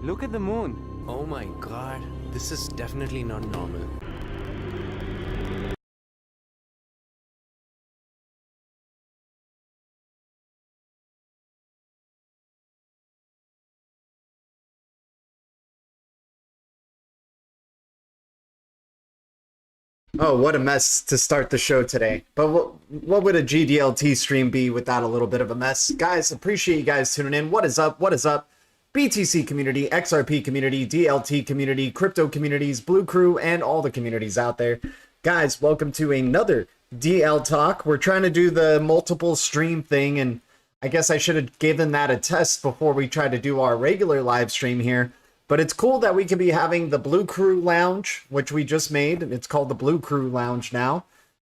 Look at the moon. Oh my god, this is definitely not normal. Oh, what a mess to start the show today. But what would a GDLT stream be without a little bit of a mess? Guys, appreciate you guys tuning in. What is up? What is up? BTC community, XRP community, DLT community, crypto communities, Blue Crew, and all the communities out there. Guys, welcome to another DL Talk. We're trying to do the multiple stream thing, and I guess I should have given that a test before we try to do our regular live stream here. But it's cool that we could be having the Blue Crew Lounge, which we just made. It's called the Blue Crew Lounge now.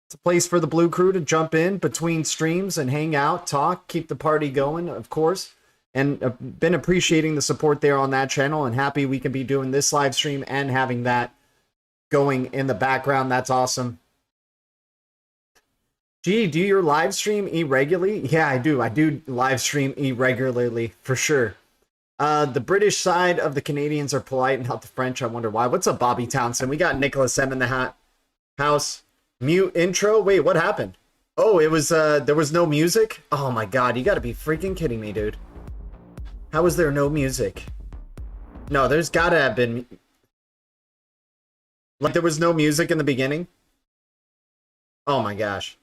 It's a place for the Blue Crew to jump in between streams and hang out, talk, keep the party going, of course. And I've been appreciating the support there on that channel and happy we can be doing this live stream and having that going in the background. That's awesome. Gee, do your live stream irregularly? Yeah, I do. I do live stream irregularly, for sure. The British side of the Canadians are polite and not the French. I wonder why. What's up, Bobby Townsend? We got Nicholas M in the house. Mute intro? Wait, what happened? Oh, it was, there was no music? Oh my god, you gotta be freaking kidding me, dude. How is there no music? No, there's gotta have been... Like, there was no music in the beginning? Oh my gosh.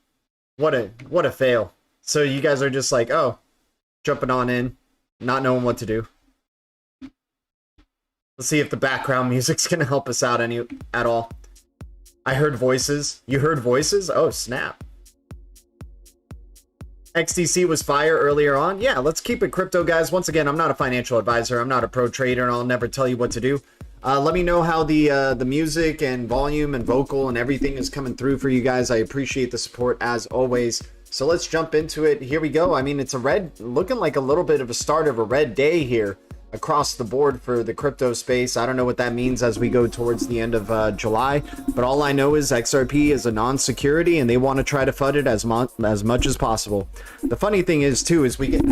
What a fail. So you guys are just like, oh, jumping on in, not knowing what to do. Let's see if the background music's gonna help us out at all. I heard voices. You heard voices? Oh, snap. XTC was fire earlier on. Yeah, let's keep it crypto, guys. Once again, I'm not a financial advisor. I'm not a pro trader, and I'll never tell you what to do. Let me know how the music and volume and vocal and everything is coming through for you guys. I appreciate the support as always. So let's jump into it. Here we go. I mean, it's a red, looking like a little bit of a start of a red day here across the board for the crypto space. I don't know what that means as we go towards the end of July, but all I know is XRP is a non-security and they want to try to FUD it as much as possible. The funny thing is too, is we get...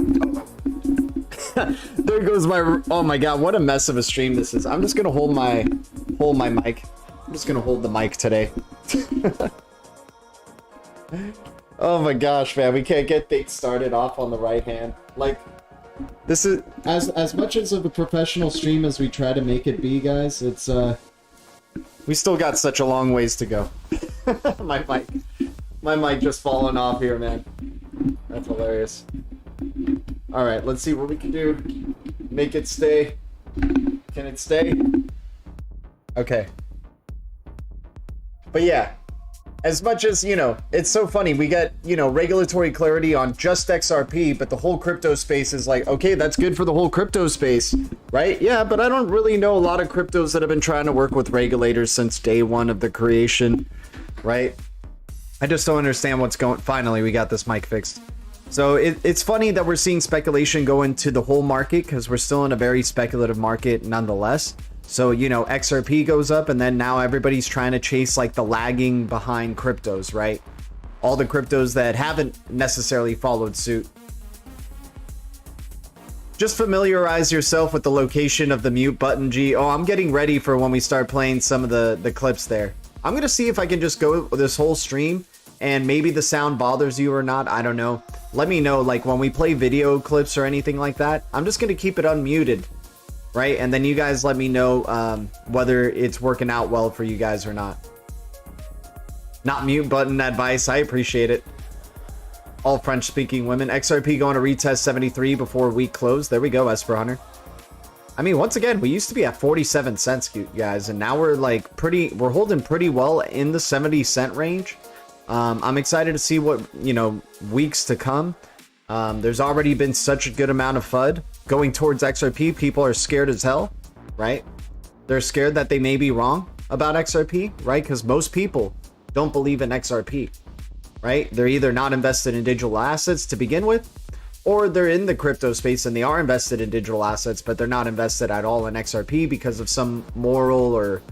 there goes my... Oh my god, what a mess of a stream this is. I'm just gonna hold my mic. I'm just gonna hold the mic today. Oh my gosh, man, we can't get things started off on the right hand. Like, this is as much as of a professional stream as we try to make it be, guys. It's we still got such a long ways to go. my mic just falling off here, man. That's hilarious. All right, let's see what we can do. Make it stay. Can it stay? Okay. But yeah, as much as, you know, it's so funny, we get, you know, regulatory clarity on just XRP, but the whole crypto space is like, okay, that's good for the whole crypto space, right? Yeah, but I don't really know a lot of cryptos that have been trying to work with regulators since day one of the creation, right? I just don't understand what's going... Finally, we got this mic fixed. So it's funny that we're seeing speculation go into the whole market because we're still in a very speculative market nonetheless. So, you know, XRP goes up and then now everybody's trying to chase like the lagging behind cryptos, right? All the cryptos that haven't necessarily followed suit. Just familiarize yourself with the location of the mute button, G. Oh, I'm getting ready for when we start playing some of the clips there. I'm going to see if I can just go this whole stream and maybe the sound bothers you or not. I don't know. Let me know, like when we play video clips or anything like that, I'm just going to keep it unmuted. Right, and then you guys let me know whether it's working out well for you guys or not. Not mute button advice, I appreciate it. All French-speaking women. XRP going to retest 73 before week close. There we go, Esper Hunter. I mean, once again, we used to be at 47 cents, guys, and now we're like we're holding pretty well in the 70-cent range. I'm excited to see what, you know, weeks to come. There's already been such a good amount of FUD going towards XRP. People are scared as hell, right? They're scared that they may be wrong about XRP, right? Because most people don't believe in XRP, right? They're either not invested in digital assets to begin with, or they're in the crypto space and they are invested in digital assets, but they're not invested at all in XRP because of some moral or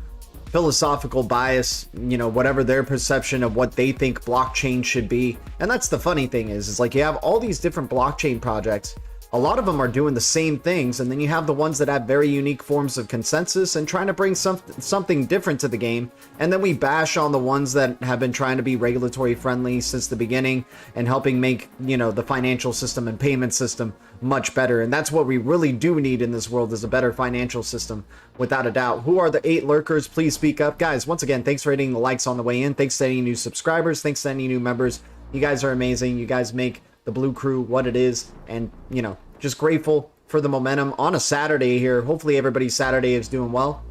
philosophical bias, you know, whatever their perception of what they think blockchain should be. And that's the funny thing is like you have all these different blockchain projects. A lot of them are doing the same things, and then you have the ones that have very unique forms of consensus and trying to bring something different to the game. And then we bash on the ones that have been trying to be regulatory friendly since the beginning and helping make, you know, the financial system and payment system much better. And that's what we really do need in this world, is a better financial system, without a doubt. Who are the 8 lurkers? Please speak up. Guys, once again, thanks for hitting the likes on the way in. Thanks to any new subscribers. Thanks to any new members. You guys are amazing. You guys make the Blue Crew what it is, and, you know, just grateful for the momentum on a Saturday here. Hopefully everybody's Saturday is doing well.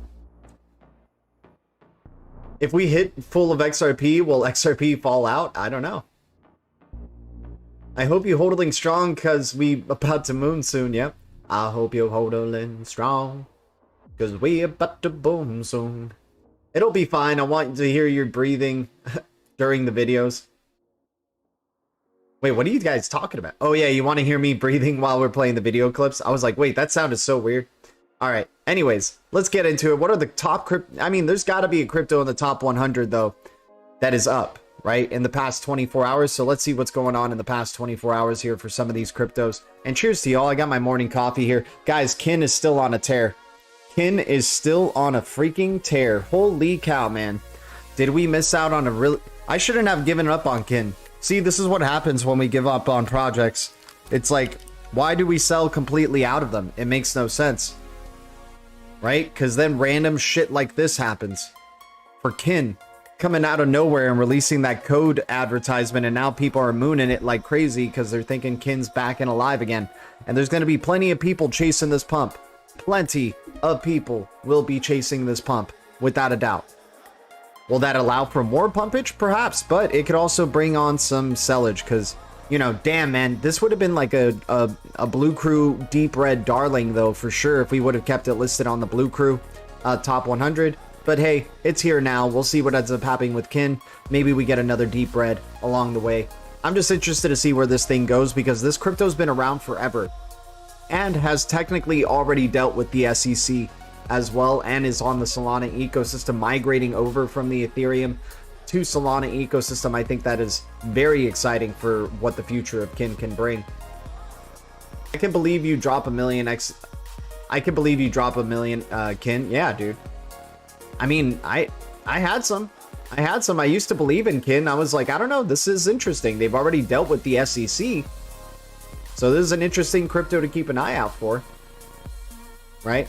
If we hit full of XRP, will XRP fall out? I don't know. I hope you're holding strong because we about to moon soon. Yep. I hope you're holding strong because we about to boom soon. It'll be fine. I want to hear your breathing during the videos. Wait, what are you guys talking about? Oh yeah, you want to hear me breathing while we're playing the video clips? I was like, wait, that sounded so weird. All right, anyways, let's get into it. What are the top crypto? I mean, there's got to be a crypto in the top 100 though that is up, right, in the past 24 hours. So let's see what's going on in the past 24 hours here for some of these cryptos. And cheers to y'all. I got my morning coffee here. Guys, Kin is still on a tear. Kin is still on a freaking tear. Holy cow, man. Did we miss out on a really... I shouldn't have given up on Kin. See, this is what happens when we give up on projects. It's like, why do we sell completely out of them? It makes no sense. Right? Because then random shit like this happens. For Kin coming out of nowhere and releasing that code advertisement, and now people are mooning it like crazy because they're thinking Kin's back and alive again. And there's going to be plenty of people chasing this pump. Plenty of people will be chasing this pump, without a doubt. Will that allow for more pumpage? Perhaps, but it could also bring on some sellage because, you know, damn, man, this would have been like a Blue Crew deep red darling, though, for sure, if we would have kept it listed on the Blue Crew top 100. But hey, it's here now. We'll see what ends up happening with Kin. Maybe we get another deep red along the way. I'm just interested to see where this thing goes because this crypto's been around forever and has technically already dealt with the SEC as well and is on the Solana ecosystem, migrating over from the Ethereum to Solana ecosystem. I think that is very exciting for what the future of Kin can bring. I can believe you drop a million I can believe you drop a million Kin. Yeah, dude. I mean, I had some. I used to believe in Kin. I was like, I don't know, this is interesting. They've already dealt with the SEC. So this is an interesting crypto to keep an eye out for. Right?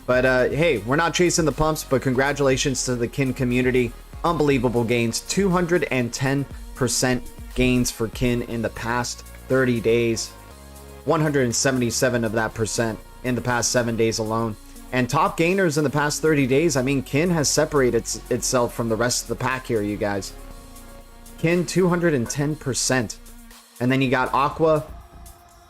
But hey, we're not chasing the pumps, but congratulations to the Kin community. Unbelievable gains. 210% gains for Kin in the past 30 days. 177 of that percent in the past 7 days alone. And top gainers in the past 30 days, I mean, Kin has separated itself from the rest of the pack here, you guys. Kin, 210%. And then you got Aqua.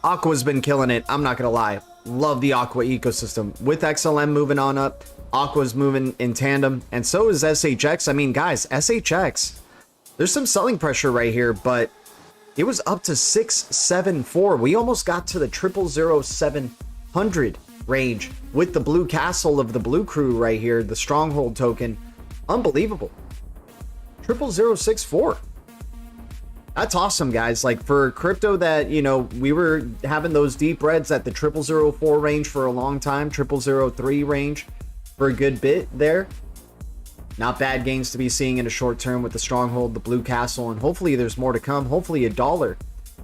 Aqua's been killing it, I'm not going to lie. Love the Aqua ecosystem. With XLM moving on up, Aqua's moving in tandem, and so is SHX. I mean, guys, SHX, there's some selling pressure right here, but it was up to 674. We almost got to the 00700 range with the blue castle of the Blue Crew right here, the stronghold token. Unbelievable. 00064. That's awesome, guys. Like, for crypto that, you know, we were having those deep reds at the 0004 range for a long time, 0003 range for a good bit there. Not bad gains to be seeing in a short term with the stronghold, the blue castle, and hopefully there's more to come. Hopefully $1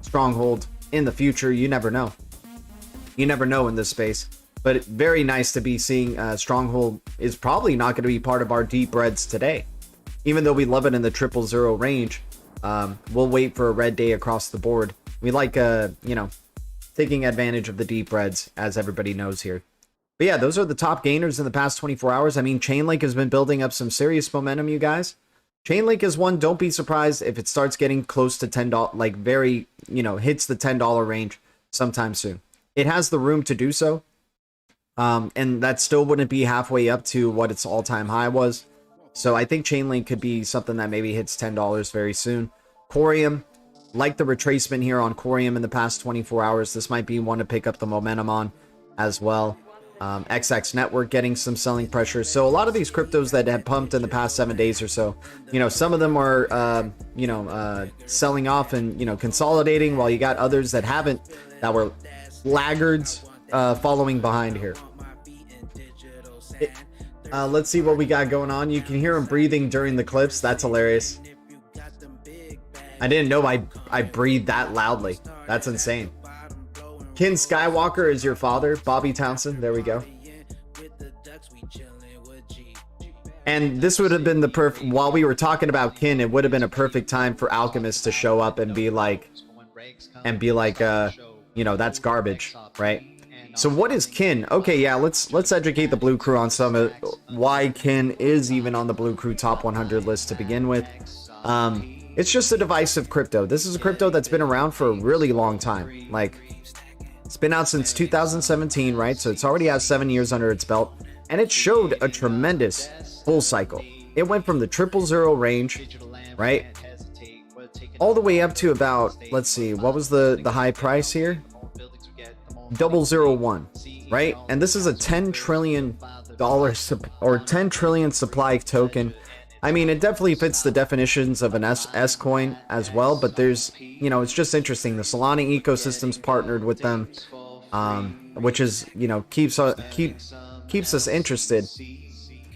stronghold in the future. You never know. You never know in this space. But very nice to be seeing stronghold is probably not going to be part of our deep reds today. Even though we love it in the 000 range, we'll wait for a red day across the board. We like, you know, taking advantage of the deep reds, as everybody knows here. But yeah, those are the top gainers in the past 24 hours. I mean, Chainlink has been building up some serious momentum, you guys. Chainlink is one. Don't be surprised if it starts getting close to $10, like very, you know, hits the $10 range sometime soon. It has the room to do so. And that still wouldn't be halfway up to what its all-time high was. So I think Chainlink could be something that maybe hits $10 very soon. Corium, like the retracement here on Corium in the past 24 hours, this might be one to pick up the momentum on as well. XX Network getting some selling pressure. So a lot of these cryptos that have pumped in the past 7 days or so, you know, some of them are, you know, selling off and, you know, consolidating, while you got others that haven't, that were laggards following behind here. Let's see what we got going on. You can hear him breathing during the clips. That's hilarious. I didn't know I breathed that loudly. That's insane. Kin Skywalker is your father. Bobby Townsend. There we go. And this would have been the perfect, while we were talking about Kin, it would have been a perfect time for Alchemist to show up and be like, you know, that's garbage, right? So what is Kin? Okay, yeah, let's educate the Blue Crew on some of why Kin is even on the Blue Crew top 100 list to begin with. It's just a divisive crypto. This is a crypto that's been around for a really long time. Like, it's been out since 2017, right? So it's already has 7 years under its belt, and it showed a tremendous bull cycle. It went from the 000 range, right, all the way up to about, let's see, what was the high price here? 001, right? And this is a $10 trillion or 10 trillion supply token. I mean, it definitely fits the definitions of an S coin as well, but there's, you know, it's just interesting. The Solana ecosystem's partnered with them, which is, you know, keeps us interested.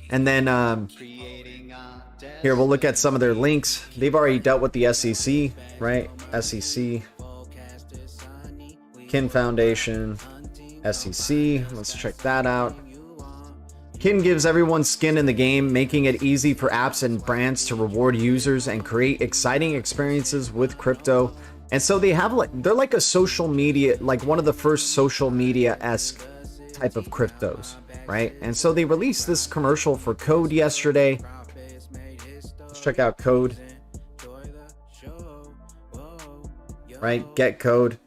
And then here we'll look at some of their links. They've already dealt with the SEC, right? SEC, Kin Foundation, SEC. Let's check that out. Kin gives everyone skin in the game, making it easy for apps and brands to reward users and create exciting experiences with crypto. And so they have, like, they're like a social media, like one of the first social media-esque type of cryptos, right? And so they released this commercial for Code yesterday. check out code. Right, get code.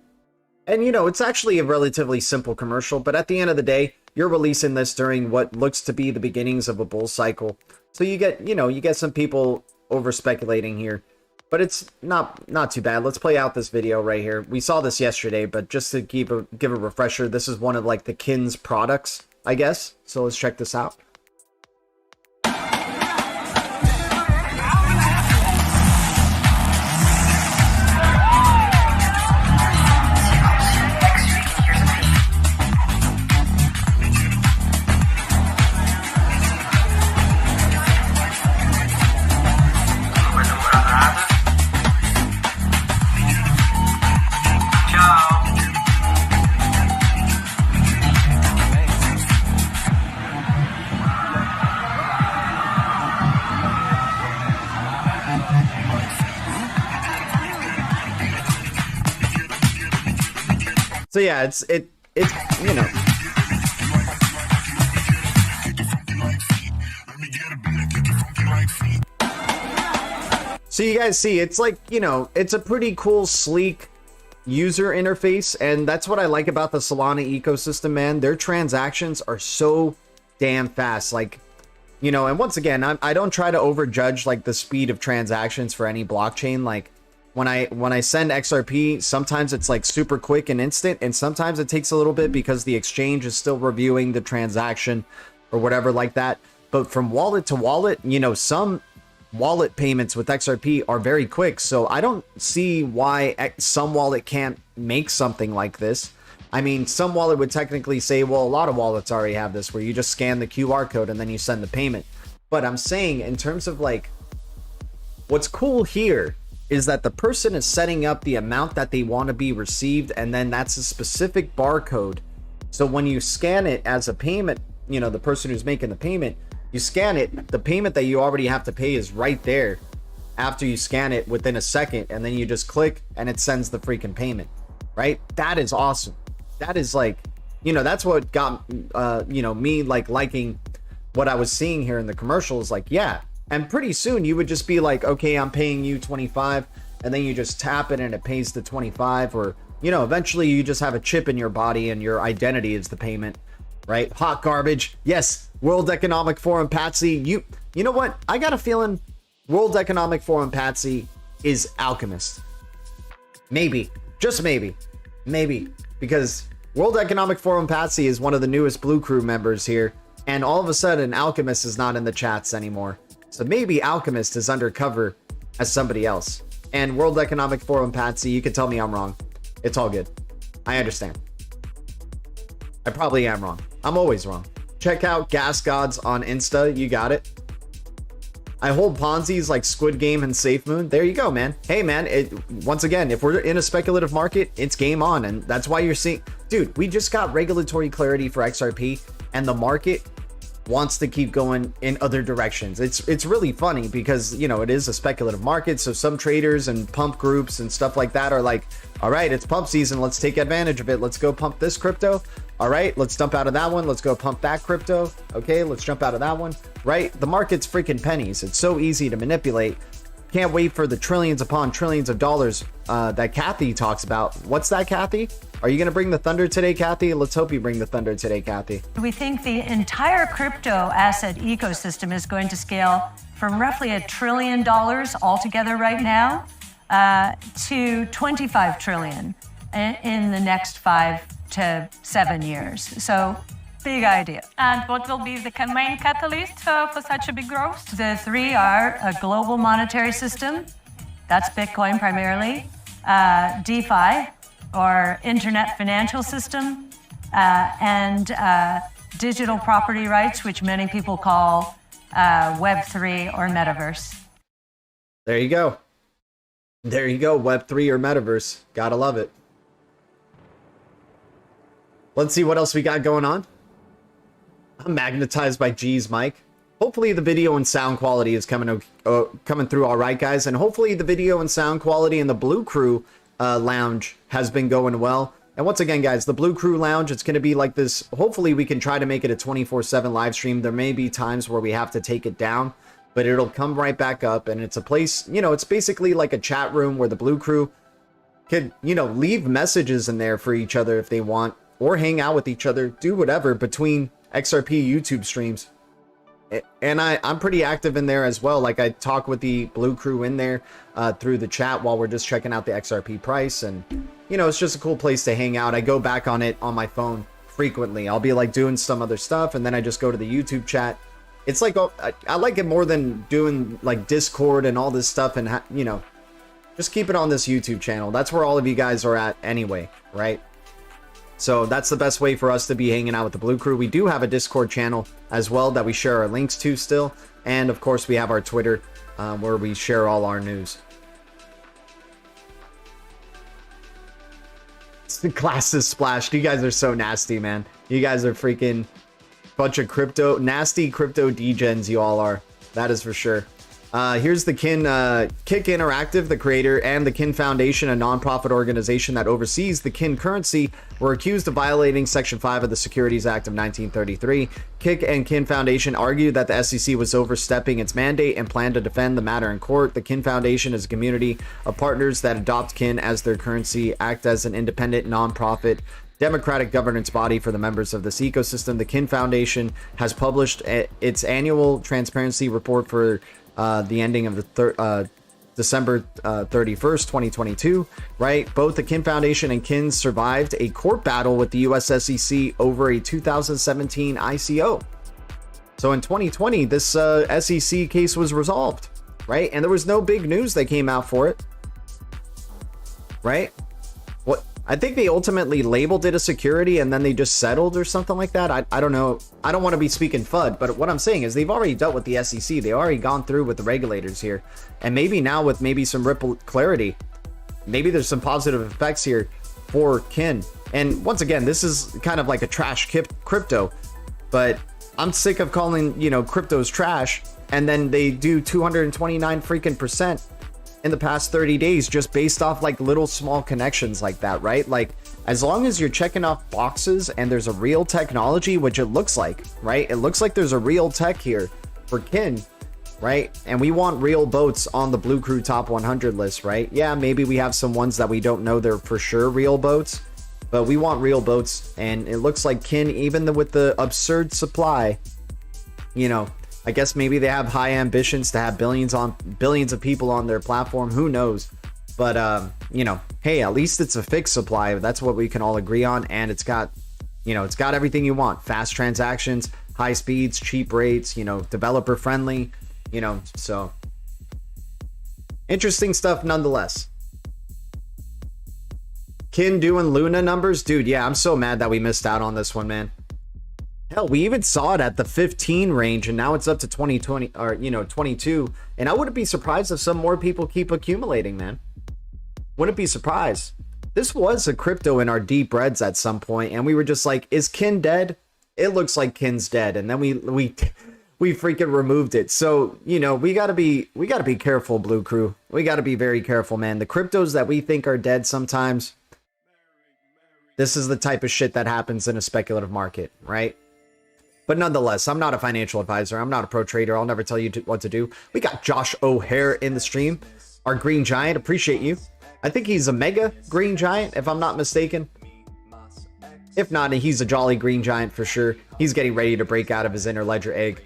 And you know, it's actually a relatively simple commercial, but at the end of the day, you're releasing this during what looks to be the beginnings of a bull cycle. So you get, you know, you get some people over speculating here, but it's not too bad. Let's play out this video right here. We saw this yesterday, but just to give a refresher, this is one of like the Kin's products, I guess. So let's check this out. So yeah, it's you know. So you guys see, it's like, you know, it's a pretty cool, sleek user interface, and that's what I like about the Solana ecosystem, man. Their transactions are so damn fast. Like, you know, and once again, I don't try to overjudge like the speed of transactions for any blockchain. Like, when I send XRP, sometimes it's like super quick and instant, and sometimes it takes a little bit because the exchange is still reviewing the transaction or whatever like that. But from wallet to wallet, you know, some wallet payments with XRP are very quick. So I don't see why some wallet can't make something like this. I mean, some wallet would technically say, well, a lot of wallets already have this, where you just scan the QR code and then you send the payment. But I'm saying, in terms of like, what's cool here is that the person is setting up the amount that they want to be received, and then that's a specific barcode. So when you scan it as a payment, you know, the person who's making the payment, you scan it, the payment that you already have to pay is right there after you scan it within a second, and then you just click and it sends the freaking payment, right? That is awesome. That is like, you know, that's what got you know, me like liking what I was seeing here in the commercials. Like, yeah. And pretty soon you would just be like, okay, I'm paying you 25, and then you just tap it and it pays the 25. Or, you know, eventually you just have a chip in your body and your identity is the payment, right? Hot garbage. Yes, World Economic Forum Patsy. You know what? I got a feeling World Economic Forum Patsy is Alchemist. Maybe, just maybe, because World Economic Forum Patsy is one of the newest Blue Crew members here, and all of a sudden Alchemist is not in the chats anymore. So maybe Alchemist is undercover as somebody else. And World Economic Forum Patsy, you can tell me I'm wrong. It's all good. I understand. I probably am wrong. I'm always wrong. Check out Gas Gods on Insta. You got it. I hold Ponzi's like Squid Game and Safe Moon. There you go, man. Hey, man. Once again, if we're in a speculative market, it's game on. And that's why you're seeing... Dude, we just got regulatory clarity for XRP, and the market wants to keep going in other directions. It's really funny because, you know, it is a speculative market. So some traders and pump groups and stuff like that are like, all right, it's pump season. Let's take advantage of it. Let's go pump this crypto. All right, let's dump out of that one. Let's go pump that crypto. Okay, let's jump out of that one. Right? The market's freaking pennies. It's so easy to manipulate. Can't wait for the trillions upon trillions of dollars that Kathy talks about. What's that, Kathy? Are you going to bring the thunder today, Kathy? Let's hope you bring the thunder today, Kathy. We think the entire crypto asset ecosystem is going to scale from roughly $1 trillion altogether right now to 25 trillion in the next 5 to 7 years. So big idea. And what will be the main catalyst for such a big growth? The three are a global monetary system, that's Bitcoin primarily, DeFi, or internet financial system, and digital property rights, which many people call Web3 or Metaverse. There you go. There you go, Web3 or Metaverse. Gotta love it. Let's see what else we got going on. I'm magnetized by G's mic. Hopefully the video and sound quality is coming through all right, guys. And hopefully the video and sound quality in the Blue Crew lounge has been going well. And once again, guys, the Blue Crew lounge, it's going to be like this. Hopefully we can try to make it a 24/7 live stream. There may be times where we have to take it down, but it'll come right back up, and it's a place, you know, it's basically like a chat room where the Blue Crew could, you know, leave messages in there for each other if they want, or hang out with each other, do whatever between XRP YouTube streams. And I'm pretty active in there as well. Like, I talk with the Blue Crew in there through the chat while we're just checking out the XRP price, and you know, it's just a cool place to hang out. I go back on it on my phone frequently. I'll be like doing some other stuff, and then I just go to the YouTube chat. It's like, I like it more than doing like Discord and all this stuff, and you know, just keep it on this YouTube channel. That's where all of you guys are at anyway, right? So that's the best way for us to be hanging out with the Blue Crew. We do have a Discord channel as well that we share our links to still, and of course we have our Twitter where we share all our news. The glasses splashed. You guys are so nasty, man. You guys are freaking bunch of nasty crypto degens, you all are. That is for sure. Here's the Kick Interactive, the creator, and the Kin Foundation, a nonprofit organization that oversees the Kin currency, were accused of violating Section 5 of the Securities Act of 1933. Kick and Kin Foundation argued that the SEC was overstepping its mandate and planned to defend the matter in court. The Kin Foundation is a community of partners that adopt Kin as their currency, act as an independent nonprofit democratic governance body for the members of this ecosystem. The Kin Foundation has published its annual transparency report for the ending of the December 31st, 2022, right? Both the Kin Foundation and Kin survived a court battle with the US SEC over a 2017 ICO. So in 2020, this SEC case was resolved, right? And there was no big news that came out for it, right? What I think they ultimately labeled it a security and then they just settled or something like that. I don't know. I don't want to be speaking FUD, but what I'm saying is they've already dealt with the SEC. They already gone through with the regulators here. And maybe now with maybe some Ripple clarity, maybe there's some positive effects here for Kin. And once again, this is kind of like a trash crypto, but I'm sick of calling, you know, cryptos trash. And then they do 229 freaking percent in the past 30 days just based off like little small connections like that, right? Like, as long as you're checking off boxes and there's a real technology, which it looks like, right? It looks like there's a real tech here for Kin, right? And we want real boats on the Blue Crew top 100 list, right? Yeah, maybe we have some ones that we don't know they're for sure real boats, but we want real boats. And it looks like Kin, even with the absurd supply, you know, I guess maybe they have high ambitions to have billions of people on their platform. Who knows? But you know, hey, at least it's a fixed supply. That's what we can all agree on, and it's got, you know, it's got everything you want: fast transactions, high speeds, cheap rates, you know, developer friendly, you know. So interesting stuff nonetheless. Kin doing Luna numbers, dude. Yeah, I'm so mad that we missed out on this one, man. Hell, we even saw it at the 15 range, and now it's up to 2020 or, you know, 22. And I wouldn't be surprised if some more people keep accumulating, man. Wouldn't be surprised. This was a crypto in our deep reds at some point, and we were just like, is Kin dead? It looks like Kin's dead, and then we freaking removed it. So, you know, we gotta be careful, Blue Crew. We gotta be very careful, man. The cryptos that we think are dead sometimes, this is the type of shit that happens in a speculative market, right? But nonetheless, I'm not a financial advisor. I'm not a pro trader. I'll never tell you what to do. We got Josh O'Hare in the stream. Our green giant. Appreciate you. I think he's a mega green giant, if I'm not mistaken. If not, he's a jolly green giant for sure. He's getting ready to break out of his inner ledger egg.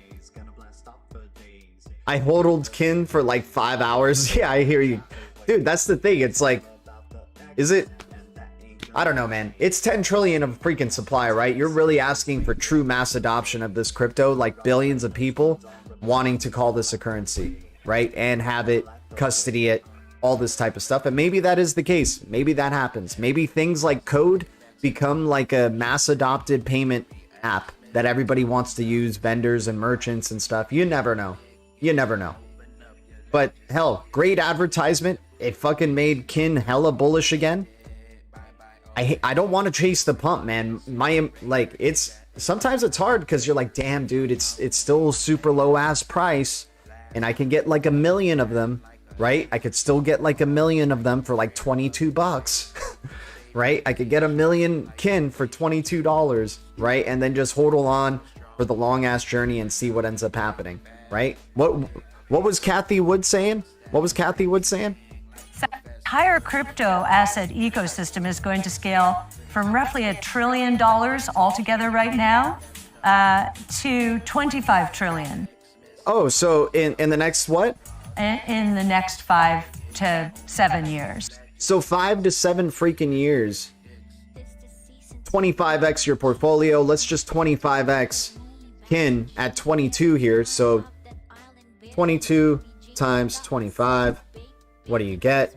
I hodled Kin for like 5 hours. Yeah, I hear you. Dude, that's the thing. It's like, is it... I don't know, man. It's 10 trillion of freaking supply, right? You're really asking for true mass adoption of this crypto, like billions of people wanting to call this a currency, right? And have it, custody it, all this type of stuff. And maybe that is the case. Maybe that happens. Maybe things like Code become like a mass adopted payment app that everybody wants to use, vendors and merchants and stuff. You never know. You never know. But hell, great advertisement. It fucking made Kin hella bullish again. I don't want to chase the pump, man. It's sometimes it's hard because you're like, damn, dude, it's still super low ass price, and I can get like 1 million of them, right? I could still get like 1 million of them for like $22, right? I could get 1 million Kin for $22, right? And then just hodl on for the long ass journey and see what ends up happening, right? What What was Kathy Wood saying? What was Kathy Wood saying? So entire crypto asset ecosystem is going to scale from roughly $1 trillion altogether right now to 25 trillion. Oh, so in the next what? In the next 5 to 7 years. So 5 to 7 freaking years. 25x your portfolio. Let's just 25x Kin at 22 here. So 22 times 25. What do you get?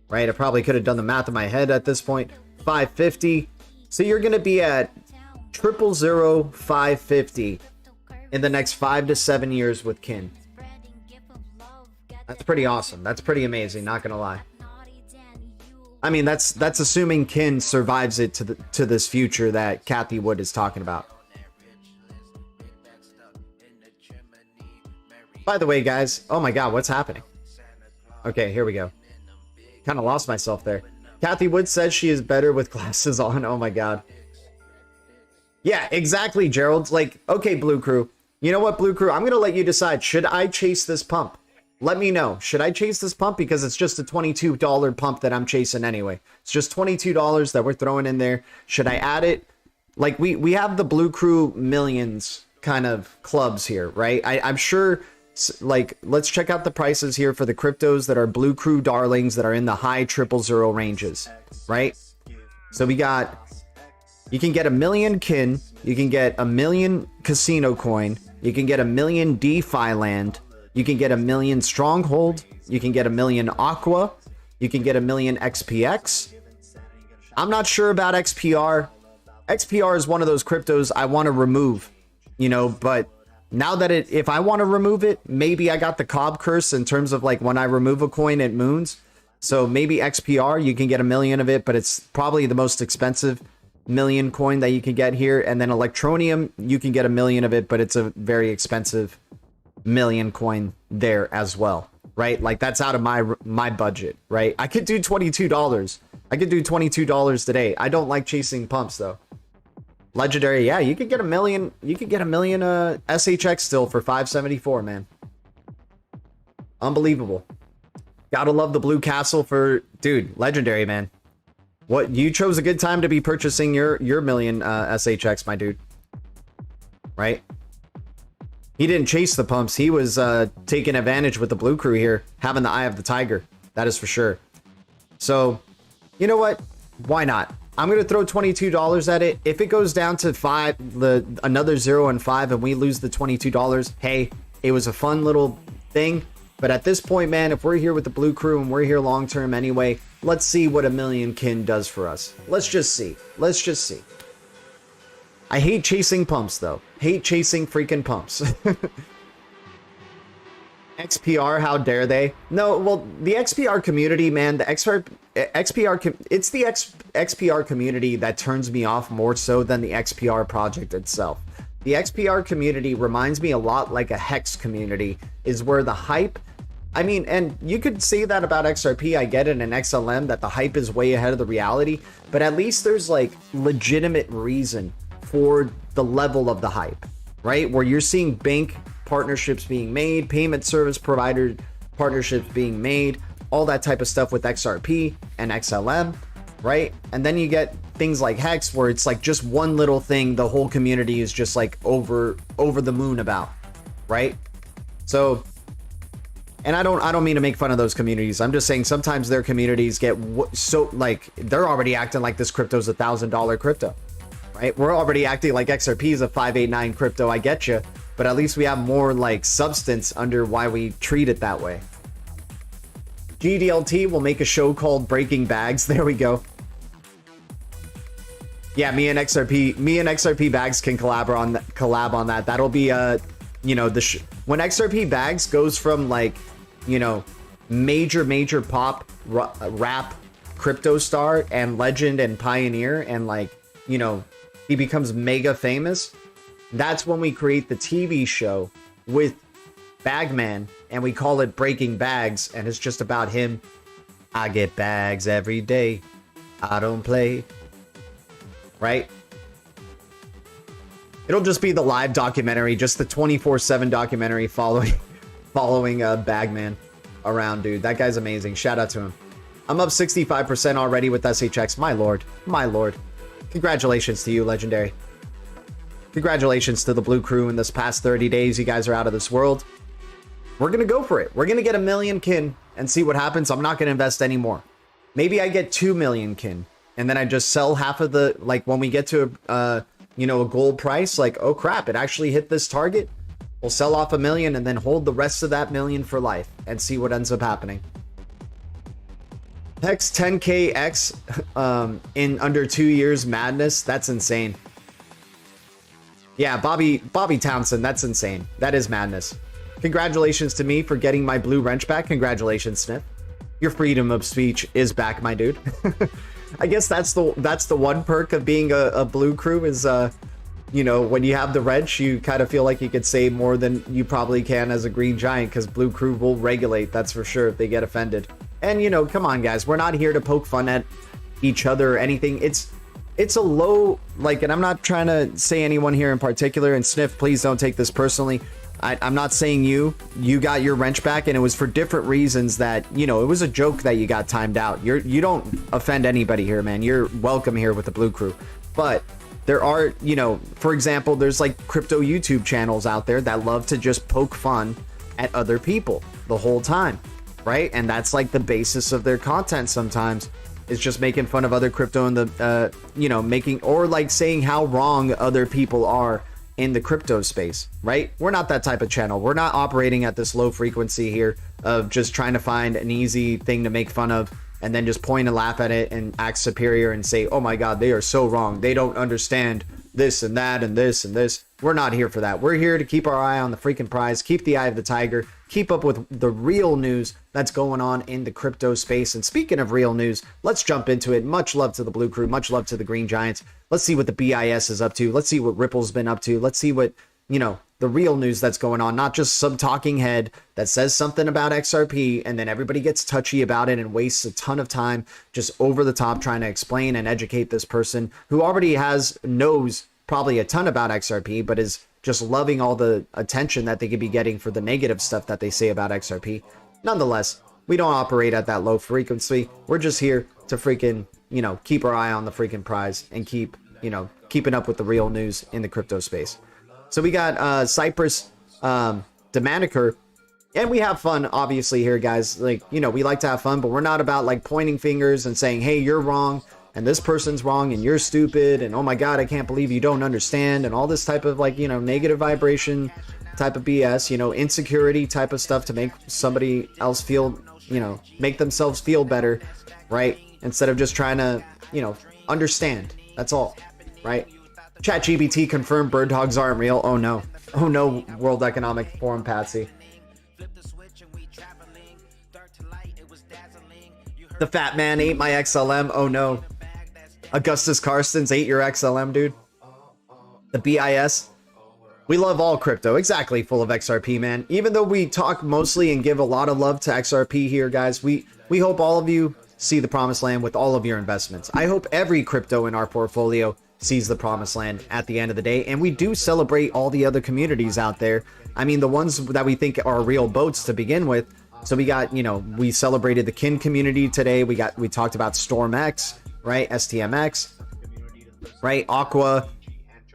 Right, I probably could have done the math in my head at this point. 550. So you're going to be at 550 in the next 5 to 7 years with Kin. That's pretty awesome. That's pretty amazing, not gonna lie. I mean, that's assuming Kin survives it to this future that Kathy Wood is talking about. By the way, guys, oh my god, what's happening? Okay, here we go. Kind of lost myself there. Kathy Wood says she is better with glasses on. Oh my god. Yeah, exactly, Gerald. Like, okay, Blue Crew. You know what, Blue Crew? I'm gonna let you decide. Should I chase this pump? Let me know. Should I chase this pump? Because it's just a $22 pump that I'm chasing anyway. It's just $22 that we're throwing in there. Should I add it? Like, we have the Blue Crew Millions kind of clubs here, right? I'm sure, like, let's check out the prices here for the cryptos that are Blue Crew darlings that are in the high 000 ranges, right? So we got, you can get 1 million Kin, you can get 1 million Casino Coin, you can get 1 million DeFi Land, you can get 1 million Stronghold, you can get 1 million Aqua, you can get 1 million XPX. I'm not sure about XPR. XPR is one of those cryptos I want to remove, you know, but now that if I want to remove it, maybe I got the Cobb curse in terms of like when I remove a coin, it moons. So maybe XPR, you can get 1 million of it, but it's probably the most expensive million coin that you can get here. And then Electronium, you can get 1 million of it, but it's a very expensive million coin there as well, right? Like that's out of my budget, right? I could do $22. I could do $22 today. I don't like chasing pumps though. Legendary, yeah, you could get 1 million. You could get 1 million SHX still for 574, man. Unbelievable. Gotta love the Blue Castle for, dude, legendary, man. What, you chose a good time to be purchasing your million SHX, my dude. Right? He didn't chase the pumps. He was taking advantage with the Blue Crew here, having the eye of the tiger. That is for sure. So, you know what? Why not? I'm going to throw $22 at it. If it goes down to another 0 and 5 and we lose the $22, hey, it was a fun little thing. But at this point, man, if we're here with the Blue Crew and we're here long term anyway, let's see what 1 million Kin does for us. Let's just see. Let's just see. I hate chasing pumps, though. Hate chasing freaking pumps. XPR, how dare they? No, well, the XPR community, man, the XPR, it's the XPR community that turns me off more so than the XPR project itself. The XPR community reminds me a lot like a Hex community, is where the hype, I mean, and you could say that about XRP, I get it, and XLM, that the hype is way ahead of the reality, but at least there's like legitimate reason for the level of the hype, right? Where you're seeing bank partnerships being made, payment service provider partnerships being made, all that type of stuff with XRP and XLM, right? And then you get things like Hex where it's like just one little thing the whole community is just like over the moon about, right? So, and I don't mean to make fun of those communities. I'm just saying sometimes their communities get so like they're already acting like this crypto's $1,000 crypto, right? We're already acting like XRP is a 589 crypto. I get you, but at least we have more like substance under why we treat it that way. GDLT will make a show called Breaking Bags. There we go. Yeah, me and XRP Bags can collab on that. That'll be you know, when XRP Bags goes from like, you know, major pop rap crypto star and legend and pioneer and like, you know, he becomes mega famous. That's when we create the TV show with Bagman and we call it Breaking Bags, and it's just about him. I get bags every day. I don't play. Right? It'll just be the live documentary, just the 24/7 documentary following Bagman around, dude. That guy's amazing. Shout out to him. I'm up 65% already with SHX. My lord. My lord. Congratulations to you, Legendary. Congratulations to the Blue Crew in this past 30 days. You guys are out of this world. We're going to go for it. We're going to get 1 million kin and see what happens. I'm not going to invest any more. Maybe I get 2 million kin and then I just sell half of the, like when we get to a gold price, like, oh crap, it actually hit this target. We'll sell off 1 million and then hold the rest of that million for life and see what ends up happening. Hex 10kx in under 2 years, madness. That's insane. Yeah, Bobby Townsend, that's insane. That is madness. Congratulations to me for getting my blue wrench back. Congratulations, Sniff. Your freedom of speech is back, my dude. I guess that's the one perk of being a blue crew is when you have the wrench, you kind of feel like you could say more than you probably can as a green giant, because blue crew will regulate, that's for sure, if they get offended. And come on guys, we're not here to poke fun at each other or anything. It's a low, like, and I'm not trying to say anyone here in particular, and Sniff, please don't take this personally. I'm not saying you got your wrench back and it was for different reasons, that it was a joke that you got timed out. You don't offend anybody here, man. You're welcome here with the blue crew. But there are, for example, there's like crypto YouTube channels out there that love to just poke fun at other people the whole time, right? And that's like the basis of their content sometimes. It's just making fun of other crypto and the making, or like saying how wrong other people are in the crypto space, right? We're not that type of channel. We're not operating at this low frequency here of just trying to find an easy thing to make fun of and then just point and laugh at it and act superior and say, oh my God, they are so wrong. They don't understand this and that and this and this. We're not here for that. We're here to keep our eye on the freaking prize, keep the eye of the tiger, keep up with the real news that's going on in the crypto space. And speaking of real news, let's jump into it. Much love to the blue crew, much love to the green giants. Let's see what the BIS is up to. Let's see what Ripple's been up to. Let's see what, the real news that's going on, not just some talking head that says something about XRP and then everybody gets touchy about it and wastes a ton of time just over the top trying to explain and educate this person who already knows probably a ton about XRP, but is just loving all the attention that they could be getting for the negative stuff that they say about XRP. Nonetheless, we don't operate at that low frequency. We're just here to freaking, keep our eye on the freaking prize and keep, keeping up with the real news in the crypto space. So we got Cypress Demaniker, and we have fun obviously here, guys. Like, we like to have fun, but we're not about like pointing fingers and saying, hey, you're wrong and this person's wrong and you're stupid and oh my God, I can't believe you don't understand, and all this type of like, negative vibration type of BS, insecurity type of stuff to make somebody else feel, make themselves feel better, right? Instead of just trying to, understand. That's all, right? ChatGPT confirmed bird dogs aren't real. Oh no. Oh no, World Economic Forum Patsy. The fat man ate my XLM. Oh no. Augustus Carstens ate your XLM, dude. The BIS. We love all crypto. Exactly, full of XRP, man. Even though we talk mostly and give a lot of love to XRP here, guys, we hope all of you see the promised land with all of your investments. I hope every crypto in our portfolio sees the promised land at the end of the day, and we do celebrate all the other communities out there. I mean, the ones that we think are real boats to begin with. So we got, we celebrated the kin community today. We talked about StormX, right? STMX, right? Aqua,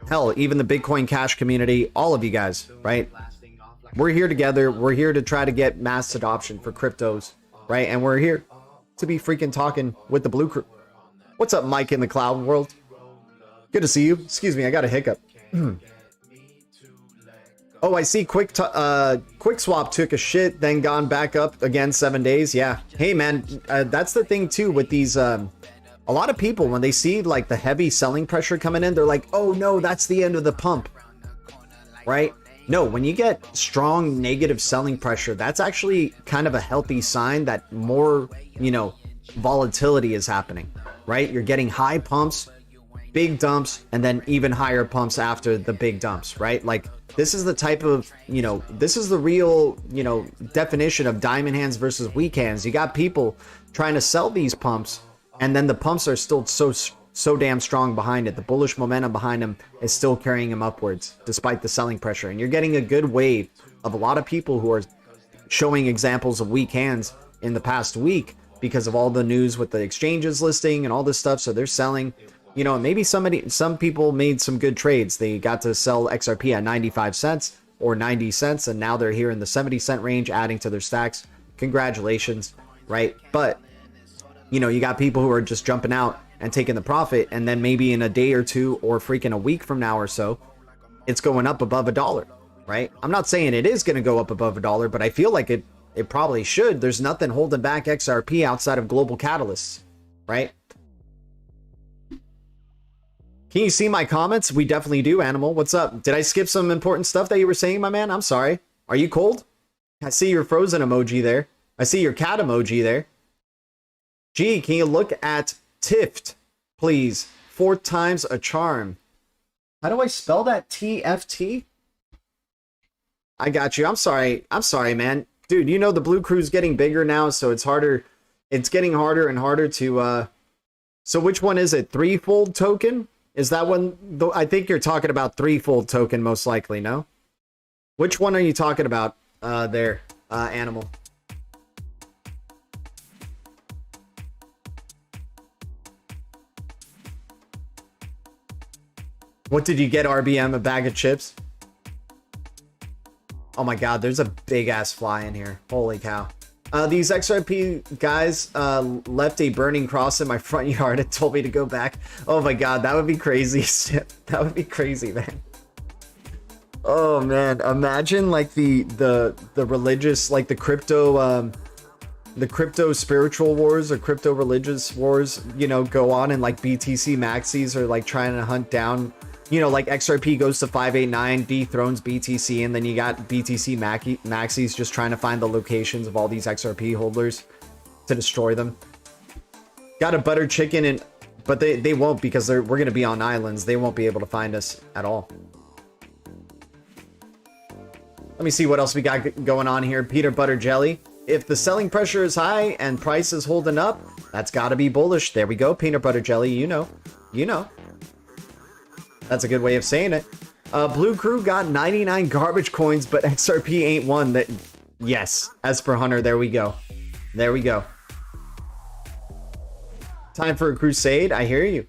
hell, even the Bitcoin Cash community, all of you guys, right? We're here together. We're here to try to get mass adoption for cryptos, right? And we're here to be freaking talking with the blue crew. What's up, Mike in the cloud world? Good to see you. Excuse me, I got a hiccup. Oh, I see Quick Swap took a shit, then gone back up again 7 days. Yeah. Hey, man, that's the thing, too, with these... a lot of people, when they see, like, the heavy selling pressure coming in, they're like, oh, no, that's the end of the pump. Right? No, when you get strong negative selling pressure, that's actually kind of a healthy sign that more, volatility is happening. Right? You're getting high pumps, big dumps, and then even higher pumps after the big dumps, right? Like, this is the type of, this is the real, definition of diamond hands versus weak hands. You got people trying to sell these pumps, and then the pumps are still so so damn strong behind it. The bullish momentum behind him is still carrying him upwards despite the selling pressure. And you're getting a good wave of a lot of people who are showing examples of weak hands in the past week because of all the news with the exchanges listing and all this stuff. So they're selling, you know, maybe some people made some good trades. They got to sell XRP at 95 cents or 90 cents. And now they're here in the 70-cent range, adding to their stacks. Congratulations, right? But, you know, you got people who are just jumping out and taking the profit. And then maybe in a day or two or freaking a week from now or so, it's going up above $1. Right? I'm not saying it is going to go up above $1, but I feel like it probably should. There's nothing holding back XRP outside of global catalysts, right? Can you see my comments? We definitely do, Animal. What's up? Did I skip some important stuff that you were saying, my man? I'm sorry. Are you cold? I see your frozen emoji there. I see your cat emoji there. Gee, can you look at Tift, please? 4 times a charm. How do I spell that? TFT? I got you. I'm sorry, man. Dude, you know the Blue Crew's getting bigger now, so it's harder. It's getting harder and harder to... So which one is it? Threefold token? Is that one? I think you're talking about threefold token, most likely, no? Which one are you talking about there, Animal? What did you get, RBM? A bag of chips? Oh my god, there's a big ass fly in here. Holy cow. These XRP guys left a burning cross in my front yard and told me to go back. Oh my god, that would be crazy. That would be crazy, man. Oh man, imagine like the religious, like the crypto spiritual wars or crypto religious wars, you know, go on, and like BTC maxis are like trying to hunt down, you know, like XRP goes to 589, dethrones BTC, and then you got BTC maxis just trying to find the locations of all these XRP holders to destroy them. Got a butter chicken, and but they won't, because we're going to be on islands. They won't be able to find us at all. Let me see what else we got going on here. Peanut butter jelly. If the selling pressure is high and price is holding up, that's got to be bullish. There we go. Peanut butter jelly. You know. That's a good way of saying it. Blue Crew got 99 garbage coins, but XRP ain't one. That, yes, as per Hunter, there we go. There we go. Time for a crusade. I hear you.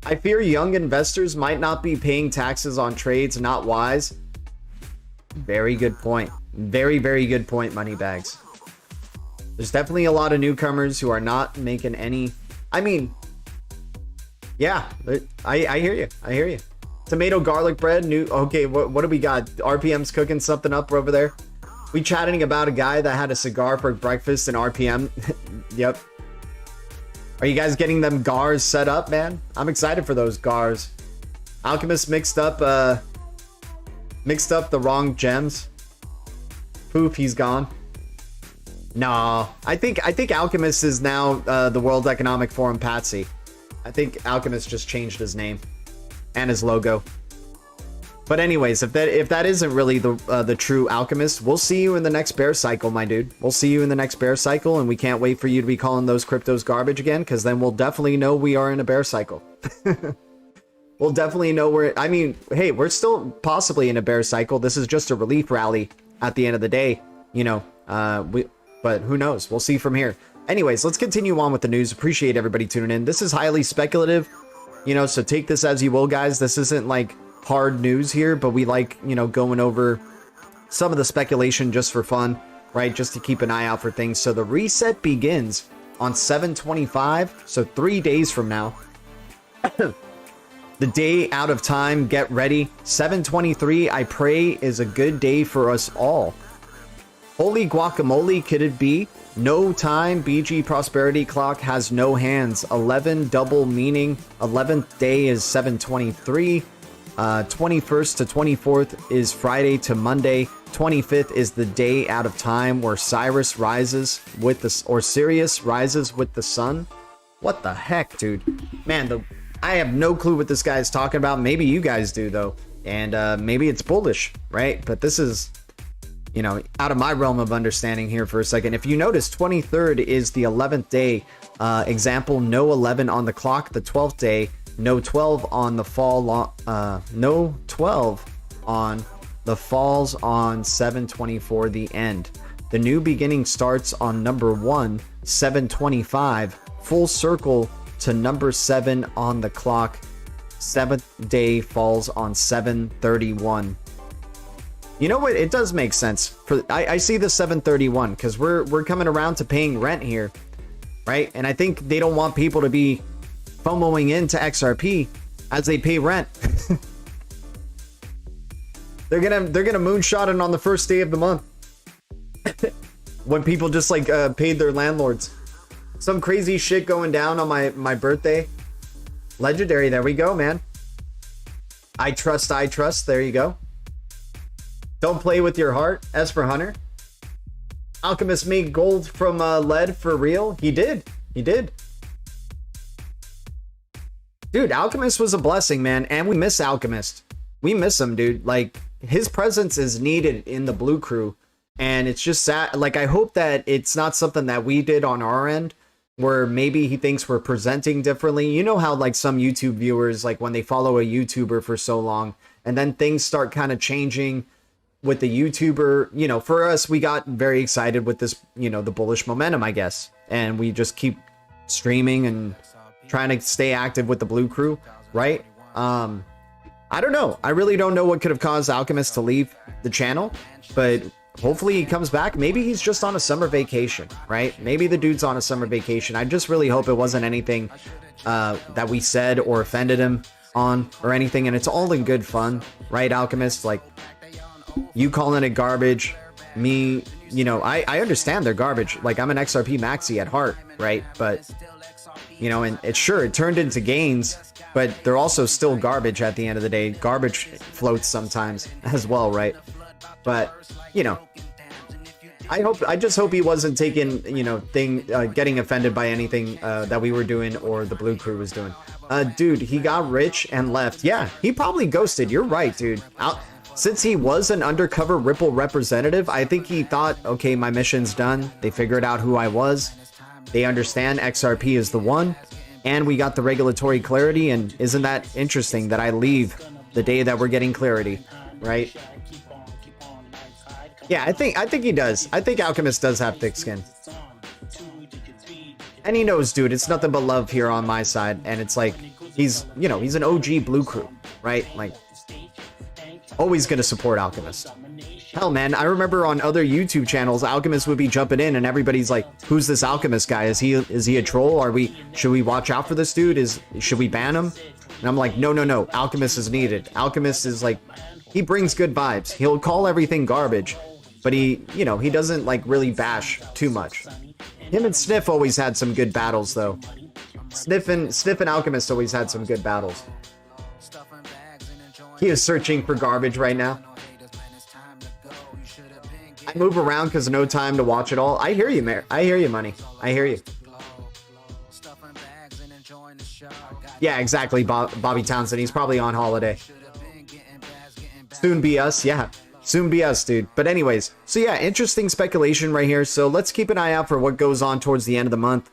I fear young investors might not be paying taxes on trades. Not wise. Very good point. Very, very good point, Moneybags. There's definitely a lot of newcomers who are not making any... I mean... Yeah, I hear you. I hear you. Tomato garlic bread. New. Okay, what do we got? RPM's cooking something up over there. We chatting about a guy that had a cigar for breakfast in RPM. Yep. Are you guys getting them gars set up, man? I'm excited for those gars. Alchemist mixed up the wrong gems. Poof, he's gone. No, I think Alchemist is now the World Economic Forum patsy. I think Alchemist just changed his name and his logo. But anyways, if that isn't really the true Alchemist, we'll see you in the next bear cycle, my dude. We'll see you in the next bear cycle, and we can't wait for you to be calling those cryptos garbage again, because then we'll definitely know we are in a bear cycle. We'll definitely know I mean, hey, we're still possibly in a bear cycle. This is just a relief rally at the end of the day, you know. But who knows? We'll see from here. Anyways, let's continue on with the news. Appreciate everybody tuning in. This is highly speculative, you know, so take this as you will, guys. This isn't like hard news here, but we like, you know, going over some of the speculation just for fun, right? Just to keep an eye out for things. So the reset begins on 7/25, so 3 days from now. The day out of time, get ready. 7/23, I pray, is a good day for us all. Holy guacamole, could it be? No time, BG Prosperity Clock has no hands. 11 double meaning. 11th day is 7/23. 21st to 24th is Friday to Monday. 25th is the day out of time where Sirius rises with Sirius rises with the sun. What the heck, dude? Man, I have no clue what this guy is talking about. Maybe you guys do, though. And maybe it's bullish, right? But this is you know, out of my realm of understanding here for a second. If you notice, 23rd is the 11th day. Example, no 11 on the clock. The 12th day, no 12 on the no 12 on the falls on 7/24, the end. The new beginning starts on number 1, 7/25, full circle to number 7 on the clock. 7th day falls on 7/31. You know what? It does make sense. I see the 7/31 because we're coming around to paying rent here, right? And I think they don't want people to be FOMOing into XRP as they pay rent. They're gonna moonshot it on the first day of the month. When people just like paid their landlords. Some crazy shit going down on my birthday. Legendary, there we go, man. I trust. There you go. Don't play with your heart. S for Hunter. Alchemist made gold from lead for real. He did. Dude, Alchemist was a blessing, man. And we miss Alchemist. We miss him, dude. Like, his presence is needed in the Blue Crew. And it's just sad. Like, I hope that it's not something that we did on our end, where maybe he thinks we're presenting differently. You know how, like, some YouTube viewers, like, when they follow a YouTuber for so long, and then things start kind of changing with the YouTuber, you know, for us, we got very excited with this, you know, the bullish momentum, I guess. And we just keep streaming and trying to stay active with the Blue Crew, right? I don't know. I really don't know what could have caused Alchemist to leave the channel, but hopefully he comes back. Maybe he's just on a summer vacation, right? Maybe the dude's on a summer vacation. I just really hope it wasn't anything that we said or offended him on or anything. And it's all in good fun, right, Alchemist? Like, you calling it garbage, me, you know, I understand they're garbage. Like, I'm an XRP maxi at heart, right? But, you know, and it turned into gains, but they're also still garbage at the end of the day. Garbage floats sometimes as well, right? But, you know, I just hope he wasn't taking, you know, getting offended by anything that we were doing or the Blue Crew was doing. Dude, he got rich and left. Yeah, he probably ghosted. You're right, dude. Since he was an undercover Ripple representative, I think he thought, okay, my mission's done. They figured out who I was. They understand XRP is the one. And we got the regulatory clarity. And isn't that interesting that I leave the day that we're getting clarity, right? Yeah, I think he does. I think Alchemist does have thick skin. And he knows, dude, it's nothing but love here on my side. And it's like, he's, you know, he's an OG Blue Crew, right? Like, always gonna support Alchemist. Hell, man, I remember on other YouTube channels, Alchemist would be jumping in and everybody's like, who's this Alchemist guy? Is he a troll? Should we watch out for this dude? Should we ban him? And I'm like, no, Alchemist is needed. Alchemist is like, he brings good vibes. He'll call everything garbage, but he, you know, he doesn't like really bash too much. Him and Sniff always had some good battles though. Sniff and Alchemist always had some good battles. He is searching for garbage right now. I move around because no time to watch it all. I hear you, Mayor. I hear you, Money. I hear you. Yeah, exactly, Bobby Townsend. He's probably on holiday. Soon be us. Yeah, soon be us, dude. But anyways, so yeah, interesting speculation right here. So let's keep an eye out for what goes on towards the end of the month.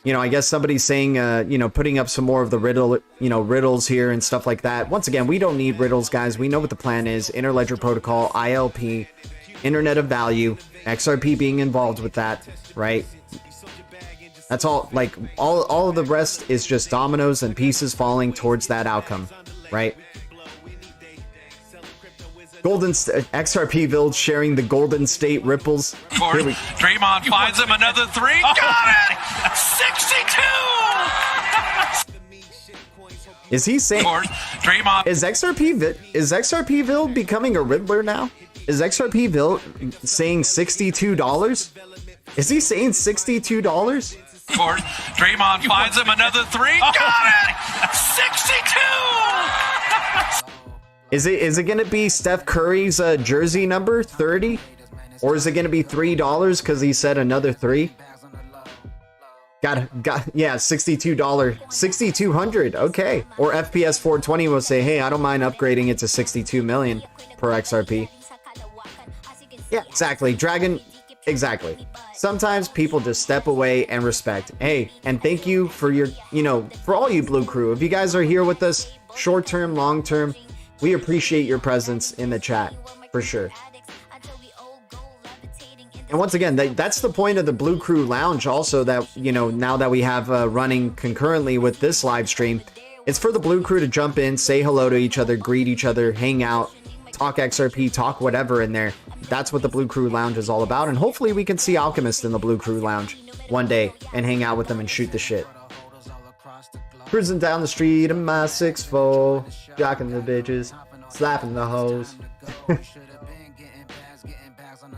You know, I guess somebody's saying, you know, putting up some more of the riddles here and stuff like that. Once again, we don't need riddles, guys. We know what the plan is. Interledger Protocol, ILP, Internet of Value, XRP being involved with that, right? That's all, like, all of the rest is just dominoes and pieces falling towards that outcome, right? XRP build sharing the Golden State ripples. Draymond finds him another three. Got it! 62! Is he saying Draymond is XRPville becoming a Riddler now? Is XRPville saying $62? Is he saying $62? Draymond finds him another three. Got it! 62! Is it gonna be Steph Curry's jersey number 30, or is it gonna be $3 because he said another 3? Got yeah, $62, 6,200. Okay, or FPS 420 will say, hey, I don't mind upgrading it to 62 million per XRP. Yeah, exactly. Dragon, exactly. Sometimes people just step away and respect. Hey, and thank you for your, for all you Blue Crew. If you guys are here with us, short term, long term, we appreciate your presence in the chat for sure. And once again, that's the point of the Blue Crew Lounge also, that, now that we have running concurrently with this live stream, it's for the Blue Crew to jump in, say hello to each other, greet each other, hang out, talk XRP, talk whatever in there. That's what the Blue Crew Lounge is all about. And hopefully we can see Alchemist in the Blue Crew Lounge one day and hang out with them and shoot the shit. Cruising down the street in my 6'4", jocking the bitches, slapping the hoes.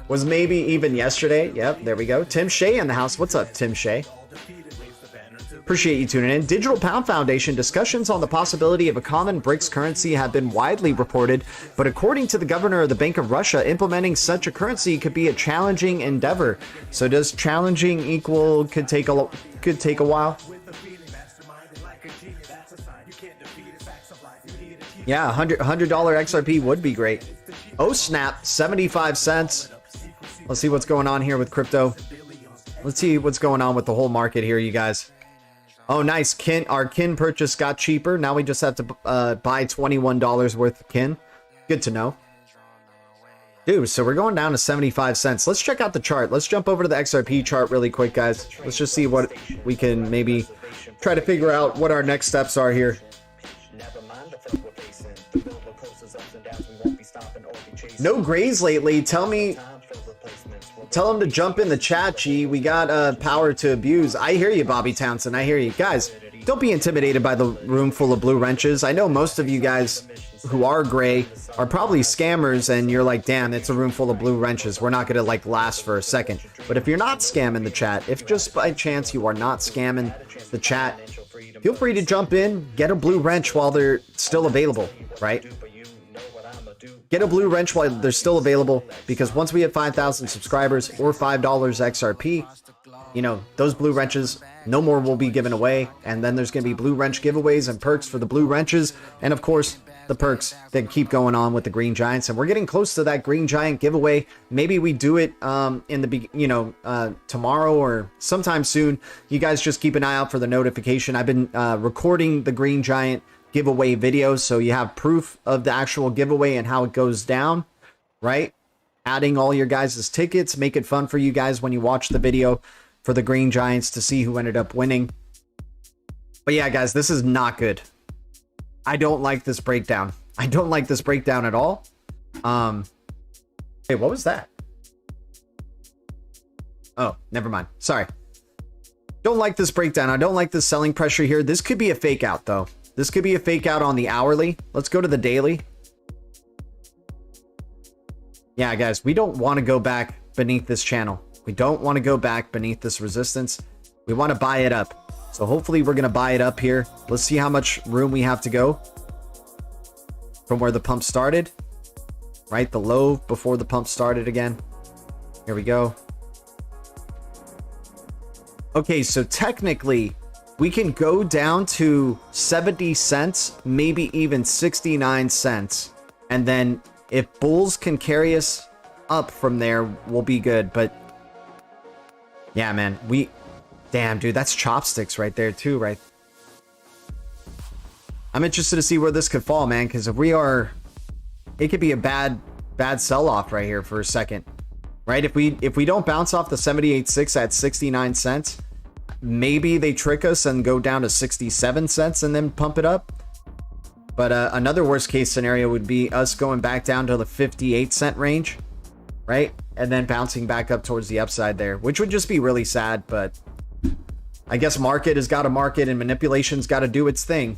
Was maybe even yesterday. Yep, there we go. Tim Shea in the house. What's up, Tim Shea? Appreciate you tuning in. Digital Pound Foundation discussions on the possibility of a common BRICS currency have been widely reported, but according to the governor of the Bank of Russia, implementing such a currency could be a challenging endeavor. So does challenging equal could take a while? Yeah, $100 XRP would be great. Oh snap, 75 cents. Let's see what's going on here with crypto. Let's see what's going on with the whole market here, you guys. Oh, nice. Our kin purchase got cheaper. Now we just have to buy $21 worth of kin. Good to know. Dude, so we're going down to 75 cents. Let's check out the chart. Let's jump over to the XRP chart really quick, guys. Let's just see what we can maybe try to figure out what our next steps are here. No grays lately. Tell them to jump in the chat, G. We got power to abuse. I hear you, Bobby Townsend. I hear you. Guys, don't be intimidated by the room full of blue wrenches. I know most of you guys who are gray are probably scammers, and you're like, damn, it's a room full of blue wrenches. We're not going to last for a second. But if you're not scamming the chat, if just by chance you are not scamming the chat, feel free to jump in, get a blue wrench while they're still available, right? Get a blue wrench while they're still available, because once we hit 5,000 subscribers or $5 XRP, those blue wrenches, no more will be given away. And then there's going to be blue wrench giveaways and perks for the blue wrenches. And of course, the perks that keep going on with the green giants. And we're getting close to that green giant giveaway. Maybe we do it tomorrow or sometime soon. You guys just keep an eye out for the notification. I've been recording the green giant giveaway videos, so you have proof of the actual giveaway and how it goes down, right? Adding all your guys' tickets, make it fun for you guys when you watch the video for the green giants to see who ended up winning. But yeah, guys, this is not good. I don't like this breakdown. I don't like this breakdown at all. Hey, what was that? Oh, never mind. Sorry. Don't like this breakdown. I don't like this selling pressure here. This could be a fake out though. This could be a fake out on the hourly. Let's go to the daily. Yeah, guys, we don't want to go back beneath this channel. We don't want to go back beneath this resistance. We want to buy it up. So hopefully we're going to buy it up here. Let's see how much room we have to go from where the pump started. Right? The low before the pump started again. Here we go. Okay, so technically we can go down to 70 cents, maybe even 69 cents. And then if bulls can carry us up from there, we'll be good. But yeah, man, damn, dude, that's chopsticks right there too, right? I'm interested to see where this could fall, man, because it could be a bad sell-off right here for a second, right? If we don't bounce off the 78.6 at 69 cents, maybe they trick us and go down to 67 cents and then pump it up. But another worst case scenario would be us going back down to the 58 cent range, right? And then bouncing back up towards the upside there, which would just be really sad. But I guess market has got a market and manipulation's got to do its thing.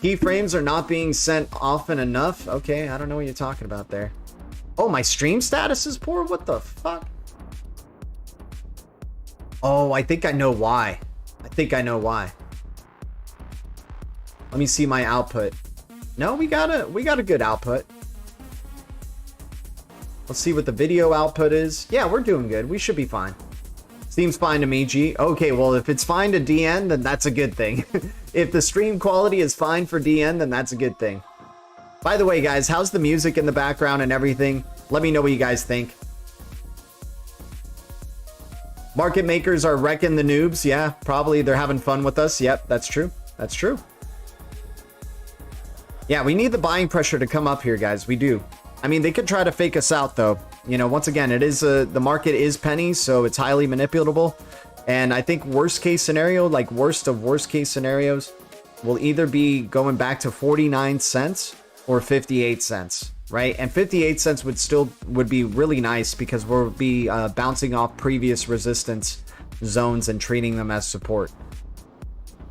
Keyframes are not being sent often enough. Okay, I don't know what you're talking about there. Oh, my stream status is poor? What the fuck? Oh, I think I know why. Let me see my output. No, we got a good output. Let's see what the video output is. Yeah, we're doing good. We should be fine. Seems fine to me, G. Okay, well, if it's fine to DN, then that's a good thing. If the stream quality is fine for DN, then that's a good thing. By the way, guys, how's the music in the background and everything? Let me know what you guys think. Market makers are wrecking the noobs. Yeah, probably they're having fun with us. Yep, that's true. That's true. Yeah, we need the buying pressure to come up here, guys. We do. I mean, they could try to fake us out, though. You know, once again, it is the market is pennies, so it's highly manipulatable. And I think worst case scenario, like worst of worst case scenarios, will either be going back to 49 cents or 58 cents, right? And 58 cents would be really nice because we'll be bouncing off previous resistance zones and treating them as support.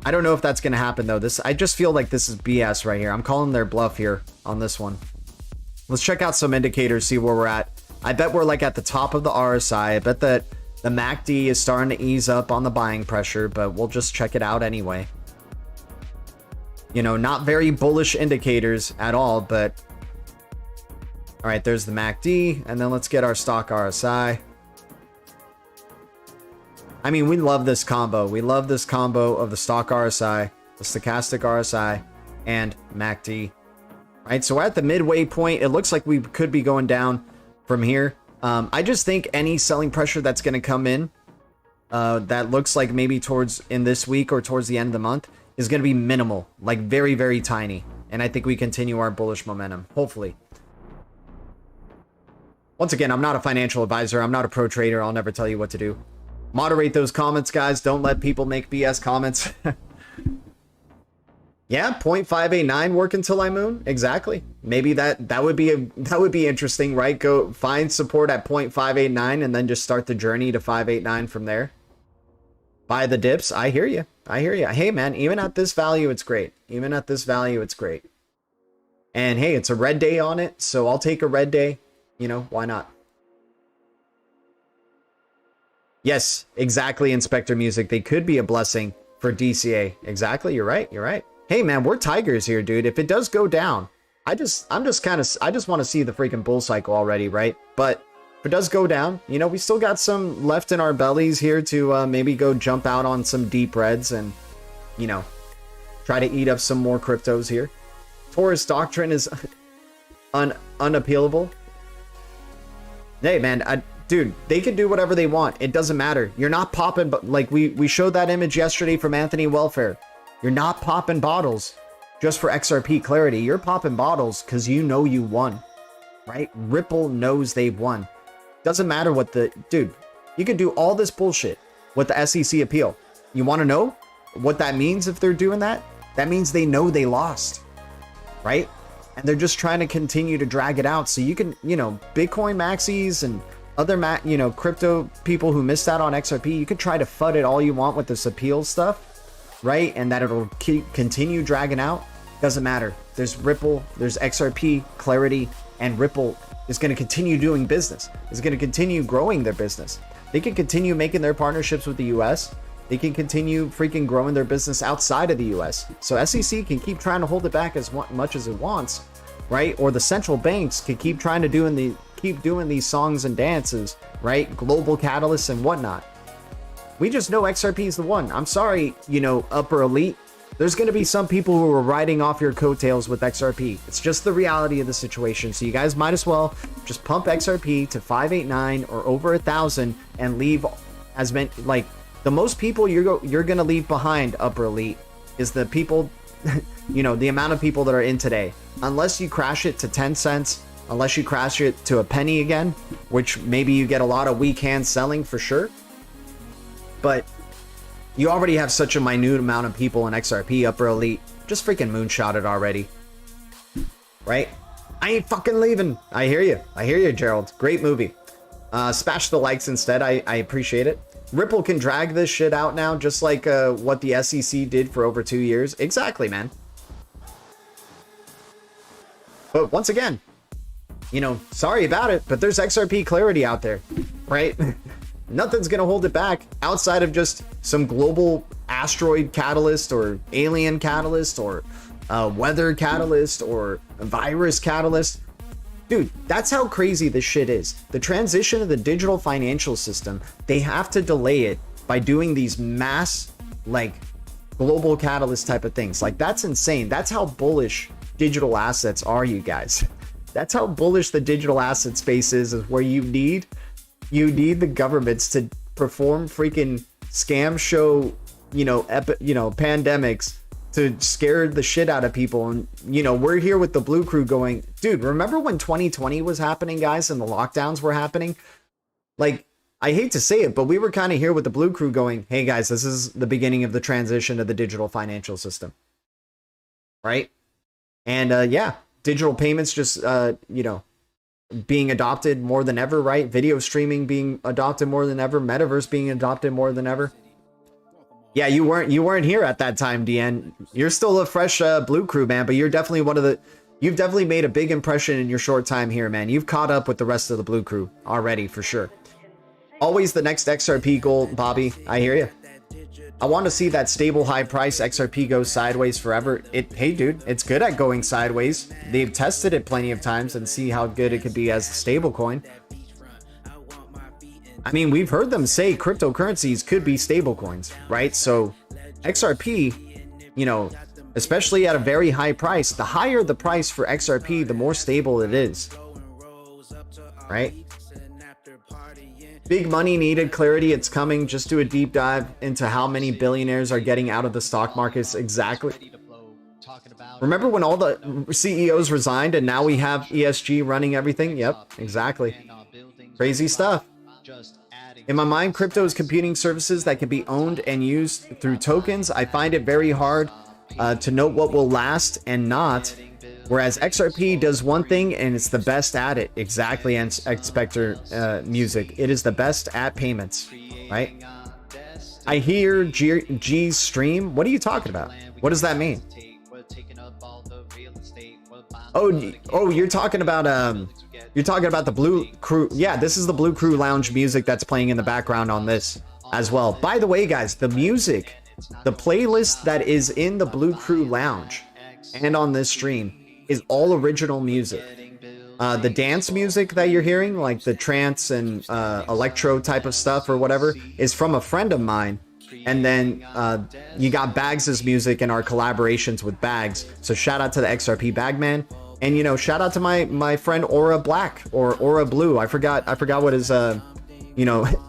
I don't know if that's going to happen, though. I just feel like this is BS right here. I'm calling their bluff here on this one. Let's check out some indicators, see where we're at. I bet we're like at the top of the RSI. I bet that the MACD is starting to ease up on the buying pressure, but we'll just check it out anyway. You know, not very bullish indicators at all, but... All right, there's the MACD, and then let's get our stock RSI. I mean, we love this combo. We love this combo of the stock RSI, the stochastic RSI, and MACD. Right, so we're at the midway point. It looks like we could be going down from here. I just think any selling pressure that's going to come in, that looks like maybe in this week or towards the end of the month, is going to be minimal, like very, very tiny. And I think we continue our bullish momentum, hopefully. Once again, I'm not a financial advisor. I'm not a pro trader. I'll never tell you what to do. Moderate those comments, guys. Don't let people make BS comments. Yeah, 0.589 work until I moon. Exactly. Maybe that would be interesting, right? Go find support at 0.589 and then just start the journey to 589 from there. Buy the dips. I hear you. I hear you. Hey, man, even at this value, it's great. Even at this value, it's great. And hey, it's a red day on it, so I'll take a red day. You know, why not? Yes, exactly, Inspector Music. They could be a blessing for DCA. Exactly. You're right. You're right. Hey, man, we're tigers here, dude. If it does go down, I just want to see the freaking bull cycle already, right? But if it does go down, you know, we still got some left in our bellies here to maybe go jump out on some deep reds and, you know, try to eat up some more cryptos here. Taurus doctrine is unappealable. Hey, man, dude, they can do whatever they want. It doesn't matter. You're not popping, but like we showed that image yesterday from Anthony Welfare. You're not popping bottles just for XRP clarity. You're popping bottles because you know you won, right? Ripple knows they've won. Doesn't matter what dude, you can do all this bullshit with the SEC appeal. You want to know what that means if they're doing that? That means they know they lost, right? And they're just trying to continue to drag it out. So you can, you know, Bitcoin maxis and other, crypto people who missed out on XRP, you could try to FUD it all you want with this appeal stuff. Right, and that it'll continue dragging out. Doesn't matter. There's Ripple, there's XRP, Clarity, and Ripple is going to continue doing business. Is going to continue growing their business. They can continue making their partnerships with the US. They can continue freaking growing their business outside of the US. So SEC can keep trying to hold it back as much as it wants, right? Or the central banks can keep trying to keep doing these songs and dances, right? Global catalysts and whatnot. We just know XRP is the one. I'm sorry, you know, upper elite. There's going to be some people who are riding off your coattails with XRP. It's just the reality of the situation. So you guys might as well just pump XRP to 589 or over 1,000 and leave as many, like, the most people you're going to leave behind, upper elite, is the people, you know, the amount of people that are in today. Unless you crash it to 10 cents, unless you crash it to a penny again, which maybe you get a lot of weak hands selling for sure. But you already have such a minute amount of people in XRP, upper elite. Just freaking moonshot it already. Right? I ain't fucking leaving. I hear you. I hear you, Gerald. Great movie. Smash the likes instead. I appreciate it. Ripple can drag this shit out now, just like what the SEC did for over 2 years. Exactly, man. But once again, you know, sorry about it, but there's XRP clarity out there, right? Nothing's going to hold it back outside of just some global asteroid catalyst or alien catalyst or weather catalyst or virus catalyst. Dude, that's how crazy this shit is. The transition of the digital financial system, they have to delay it by doing these mass, like, global catalyst type of things. Like, that's insane. That's how bullish digital assets are, you guys. That's how bullish the digital asset space is where you need the governments to perform freaking scam show, pandemics to scare the shit out of people. And we're here with the Blue Crew going, dude, remember when 2020 was happening, guys, and the lockdowns were happening? Like, I hate to say it, but we were kind of here with the Blue Crew going, hey guys, this is the beginning of the transition to the digital financial system, right? And yeah, digital payments just being adopted more than ever, right? Video streaming being adopted more than ever, metaverse being adopted more than ever. Yeah, you weren't here at that time, DN. You're still a fresh Blue Crew, man, but you're definitely you've definitely made a big impression in your short time here, man. You've caught up with the rest of the Blue Crew already, for sure. Always the next XRP goal, Bobby. I hear you. I want to see that stable high price XRP go sideways forever. Hey, dude, it's good at going sideways. They've tested it plenty of times and see how good it could be as a stable coin. I mean, we've heard them say cryptocurrencies could be stable coins, right? So XRP, especially at a very high price, the higher the price for XRP, the more stable it is, right? Big money needed, clarity, it's coming. Just do a deep dive into how many billionaires are getting out of the stock markets. Exactly. Remember when all the CEOs resigned and now we have ESG running everything? Yep, exactly. Crazy stuff. In my mind, crypto is computing services that can be owned and used through tokens. I find it very hard to know what will last and not. Whereas XRP does one thing and it's the best at it. Exactly, and Spectre Music. It is the best at payments, right? I hear G's stream. What are you talking about? What does that mean? Oh, you're talking about the Blue Crew. Yeah, this is the Blue Crew Lounge music that's playing in the background on this as well. By the way, guys, the music, the playlist that is in the Blue Crew Lounge and on this stream is all original music. The dance music that you're hearing, like the trance and electro type of stuff or whatever, is from a friend of mine. And then you got Bags' music and our collaborations with Bags. So shout out to the XRP Bagman. And shout out to my friend Aura Black or Aura Blue. I forgot what his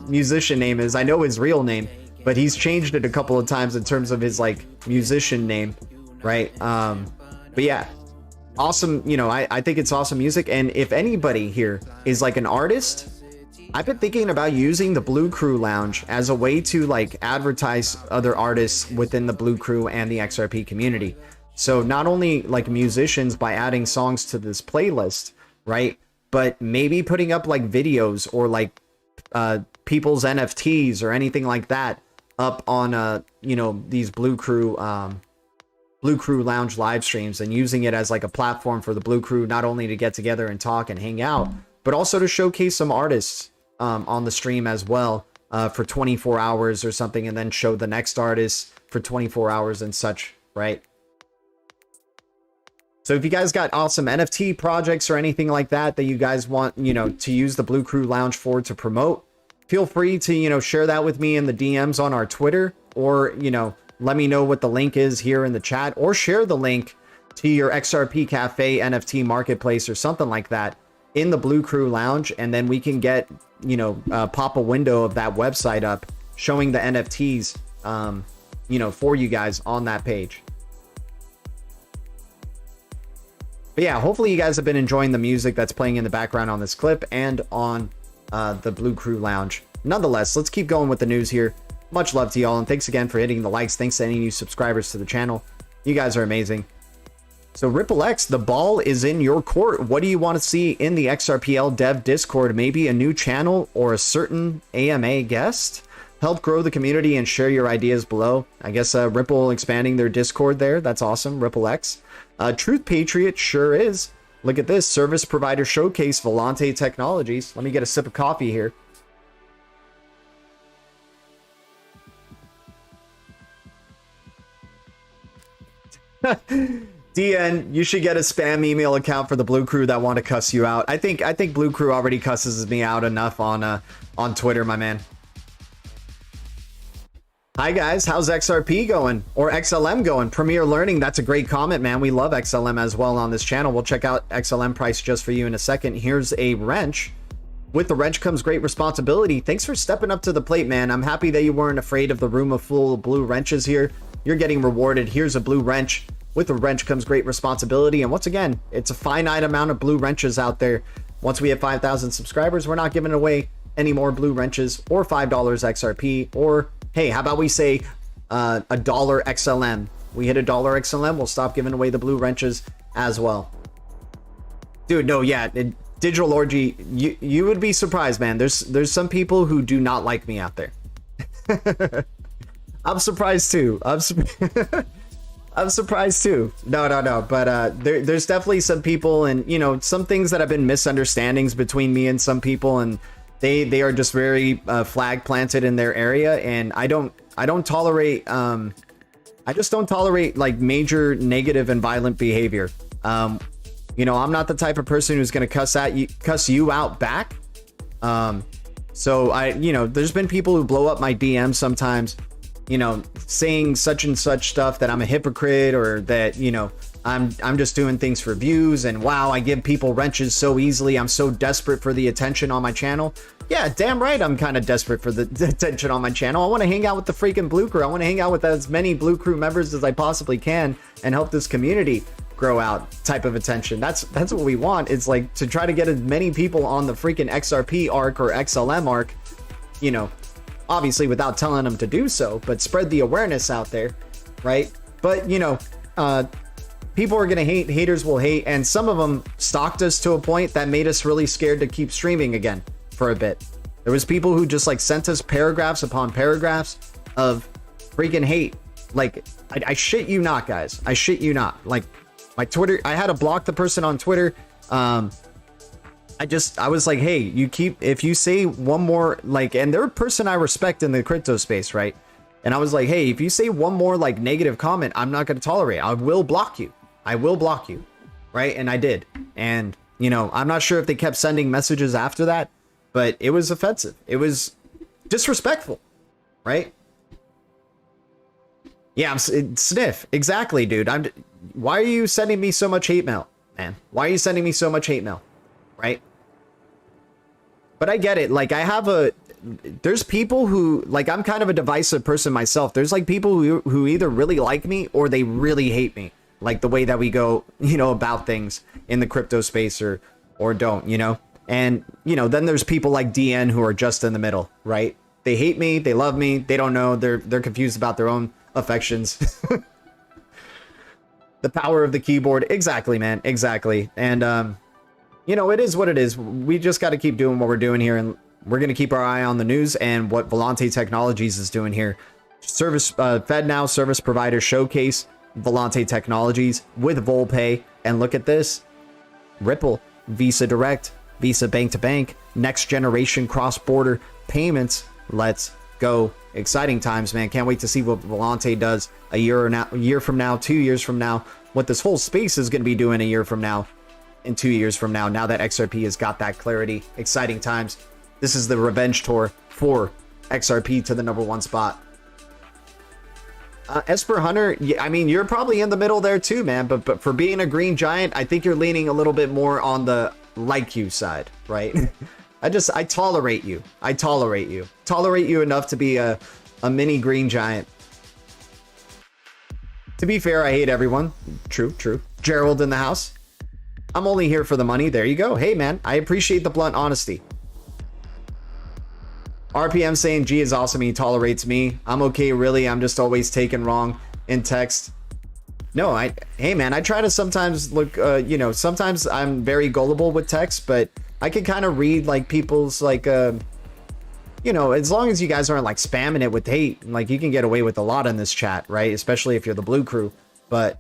musician name is. I know his real name, but he's changed it a couple of times in terms of his like musician name, right? But yeah, awesome. I think it's awesome music. And if anybody here is like an artist, I've been thinking about using the Blue Crew Lounge as a way to like advertise other artists within the Blue Crew and the XRP community. So not only like musicians by adding songs to this playlist, right? But maybe putting up like videos or like people's NFTs or anything like that up on these Blue Crew Lounge live streams, and using it as like a platform for the Blue Crew, not only to get together and talk and hang out, but also to showcase some artists on the stream as well for 24 hours or something, and then show the next artist for 24 hours and such, right? So if you guys got awesome NFT projects or anything like that you guys want, to use the Blue Crew Lounge for to promote, feel free to, share that with me in the DMs on our Twitter, or, let me know what the link is here in the chat, or share the link to your XRP Cafe NFT marketplace or something like that in the Blue Crew Lounge. And then we can get, pop a window of that website up showing the NFTs, for you guys on that page. But yeah, hopefully you guys have been enjoying the music that's playing in the background on this clip and on the Blue Crew Lounge. Nonetheless, let's keep going with the news here. Much love to y'all, and thanks again for hitting the likes. Thanks to any new subscribers to the channel. You guys are amazing. So RippleX, the ball is in your court. What do you want to see in the XRPL Dev Discord? Maybe a new channel or a certain AMA guest? Help grow the community and share your ideas below. I guess Ripple expanding their Discord there. That's awesome. RippleX. Truth Patriot sure is. Look at this. Service Provider Showcase, Volante Technologies. Let me get a sip of coffee here. DN, you should get a spam email account for the Blue Crew that want to cuss you out. I think Blue Crew already cusses me out enough on Twitter, my man. Hi guys, how's XRP going? Or XLM going? Premier Learning, that's a great comment, man. We love XLM as well on this channel. We'll check out XLM price just for you in a second. Here's a wrench. With the wrench comes great responsibility. Thanks for stepping up to the plate, man. I'm happy that you weren't afraid of the room of full of blue wrenches here. You're getting rewarded. Here's a blue wrench. With the wrench comes great responsibility. And once again, it's a finite amount of blue wrenches out there. Once we hit 5,000 subscribers, we're not giving away any more blue wrenches or $5 XRP, or hey, how about we say $1 XLM? We hit $1 XLM, we'll stop giving away the blue wrenches as well. Dude, no, yeah, Digital Orgy, you would be surprised, man. There's some people who do not like me out there. I'm surprised too. I'm surprised too. No, but there's definitely some people, and you know, some things that have been misunderstandings between me and some people, and they are just very flag planted in their area, and I don't tolerate I just don't tolerate like major negative and violent behavior. You know, I'm not the type of person who's gonna cuss you out back. So you know, there's been people who blow up my DMs sometimes, you know, saying such and such stuff, that I'm a hypocrite, or that, you know, I'm just doing things for views, and wow, I give people wrenches so easily. I'm so desperate for the attention on my channel. Yeah, damn right, I'm kind of desperate for the attention on my channel. I want to hang out with the freaking Blue Crew. I want to hang out with as many Blue Crew members as I possibly can and help this community grow out type of attention. That's what we want. It's like to try to get as many people on the freaking XRP arc or XLM arc, you know, obviously without telling them to do so, but spread the awareness out there, right? But you know, people are gonna hate, haters will hate, and some of them stalked us to a point that made us really scared to keep streaming again for a bit. There was people who just like sent us paragraphs upon paragraphs of freaking hate. Like I shit you not, guys. I shit you not. Like my Twitter, I had to block the person on Twitter. I was like, hey, if you say one more, like, and they're a person I respect in the crypto space, right? And I was like, hey, if you say one more like negative comment, I'm not going to tolerate it. I will block you. I will block you. Right. And I did. And, you know, I'm not sure if they kept sending messages after that, but it was offensive. It was disrespectful. Right. Yeah. Sniff. Exactly, dude. Why are you sending me so much hate mail, man? Why are you sending me so much hate mail? Right? But I get it. Like, there's people who, like, I'm kind of a divisive person myself. There's like people who either really like me or they really hate me. Like the way that we go, you know, about things in the crypto space, or don't, you know? And, you know, then there's people like DN who are just in the middle, right? They hate me, they love me, they don't know, they're confused about their own affections. The power of the keyboard. Exactly, man. Exactly. And you know, it is what it is. We just got to keep doing what we're doing here, and we're going to keep our eye on the news and what Volante Technologies is doing here. FedNow service provider showcase Volante Technologies with VolPay, and look at this: Ripple, Visa Direct, Visa Bank to Bank, next generation cross-border payments. Let's go! Exciting times, man. Can't wait to see what Volante does a year from now, 2 years from now. What this whole space is going to be doing a year from now. In 2 years from now that XRP has got that clarity. Exciting times. This is the revenge tour for XRP to the #1 spot. Esper Hunter, yeah, I mean, you're probably in the middle there too, man, but for being a green giant, I think you're leaning a little bit more on the like you side, right? I tolerate you. I tolerate you enough to be a mini green giant. To be fair, I hate everyone. True. Gerald in the house. I'm only here for the money. There you go. Hey, man, I appreciate the blunt honesty. RPM saying G is awesome. He tolerates me. I'm okay, really. I'm just always taken wrong in text. No, hey, man, I try to sometimes look, you know, sometimes I'm very gullible with text, but I can kind of read like people's like, you know, as long as you guys aren't like spamming it with hate, like you can get away with a lot in this chat, right? Especially if you're the Blue Crew. But,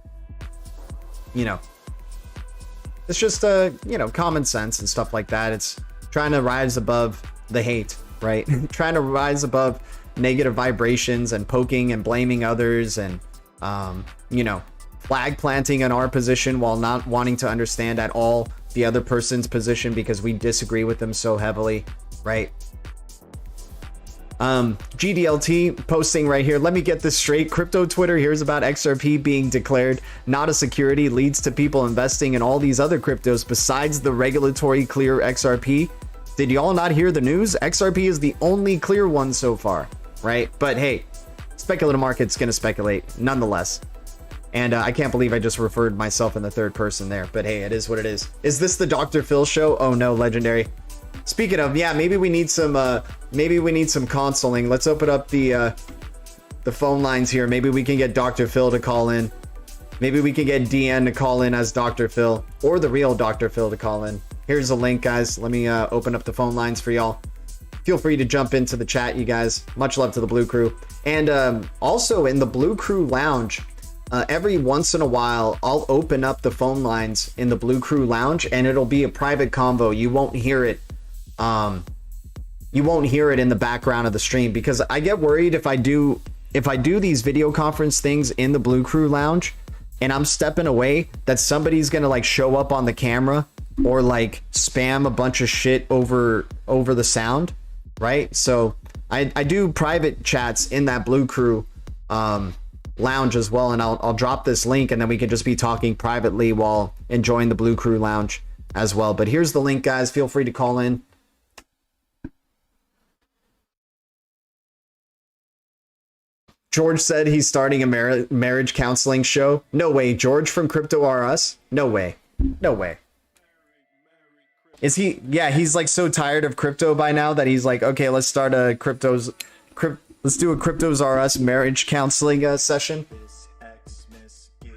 you know, it's just, you know, common sense and stuff like that. It's trying to rise above the hate, right? Trying to rise above negative vibrations and poking and blaming others and, you know, flag planting in our position while not wanting to understand at all the other person's position because we disagree with them so heavily, right? GDLT posting right here. Let me get this straight. Crypto Twitter hears about XRP being declared not a security, leads to people investing in all these other cryptos besides the regulatory clear XRP. Did y'all not hear the news? XRP is the only clear one so far, right? But hey, speculative market's going to speculate nonetheless. And I can't believe I just referred myself in the third person there. But hey, it is what it is. Is this the Dr. Phil show? Oh no, legendary. Speaking of, yeah, maybe we need some consoling. Let's open up the phone lines here. Maybe we can get Dr. Phil to call in. Maybe we can get DN to call in as Dr. Phil, or the real Dr. Phil to call in. Here's a link, guys. Let me open up the phone lines for y'all. Feel free to jump into the chat, you guys. Much love to the Blue Crew. And also in the Blue Crew Lounge, every once in a while, I'll open up the phone lines in the Blue Crew Lounge, and it'll be a private convo. You won't hear it. You won't hear it in the background of the stream, because I get worried if I do these video conference things in the Blue Crew Lounge and I'm stepping away, that somebody's gonna like show up on the camera or like spam a bunch of shit over the sound, right? So I do private chats in that Blue Crew lounge as well, and I'll drop this link, and then we can just be talking privately while enjoying the Blue Crew Lounge as well. But here's the link, guys. Feel free to call in. George said he's starting a marriage counseling show. No way, George from Crypto R Us. No way. No way. Is he? Yeah, he's like so tired of crypto by now that he's like, okay, let's start a let's do a Cryptos R Us marriage counseling session.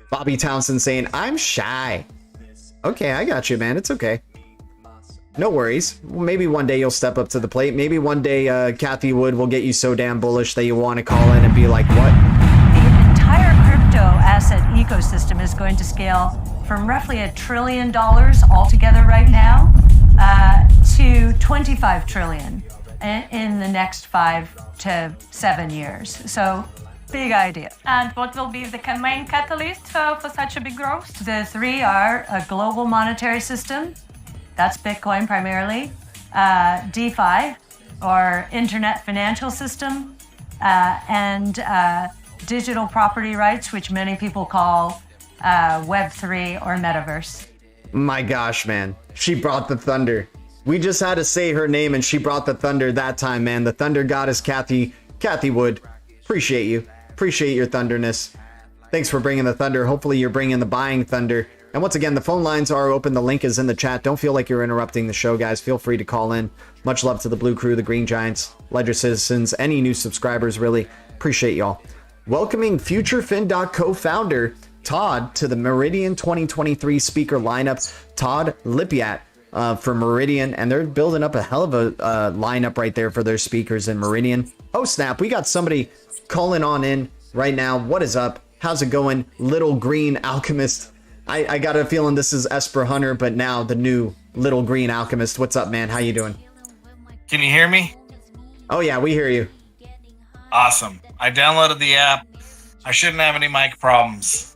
Bobby Townsend saying, I'm shy. Okay, I got you, man. It's okay. No worries. Maybe one day you'll step up to the plate. Maybe one day Kathy Wood will get you so damn bullish that you want to call in and be like, what? The entire crypto asset ecosystem is going to scale from roughly $1 trillion altogether right now to 25 trillion in the next 5 to 7 years. So, big idea. And what will be the main catalyst for such a big growth? The three are a global monetary system, that's Bitcoin primarily, DeFi, or internet financial system, and digital property rights, which many people call Web3 or Metaverse. My gosh, man. She brought the thunder. We just had to say her name and she brought the thunder that time, man. The thunder goddess, Kathy Wood. Appreciate you. Appreciate your thunderness. Thanks for bringing the thunder. Hopefully you're bringing the buying thunder. And once again, the phone lines are open. The link is in the chat. Don't feel like you're interrupting the show, guys. Feel free to call in. Much love to the Blue Crew, the Green Giants, Ledger Citizens, any new subscribers, really. Appreciate y'all. Welcoming FutureFin.co founder Todd to the Meridian 2023 speaker lineup. Todd Lipiat from Meridian, and they're building up a hell of a lineup right there for their speakers in Meridian. Oh snap, we got somebody calling on in right now. What is up? How's it going, Little Green Alchemist? I got a feeling this is Esper Hunter, but now the new Little Green Alchemist. What's up, man? How you doing? Can you hear me? Oh yeah, we hear you. Awesome. I downloaded the app. I shouldn't have any mic problems.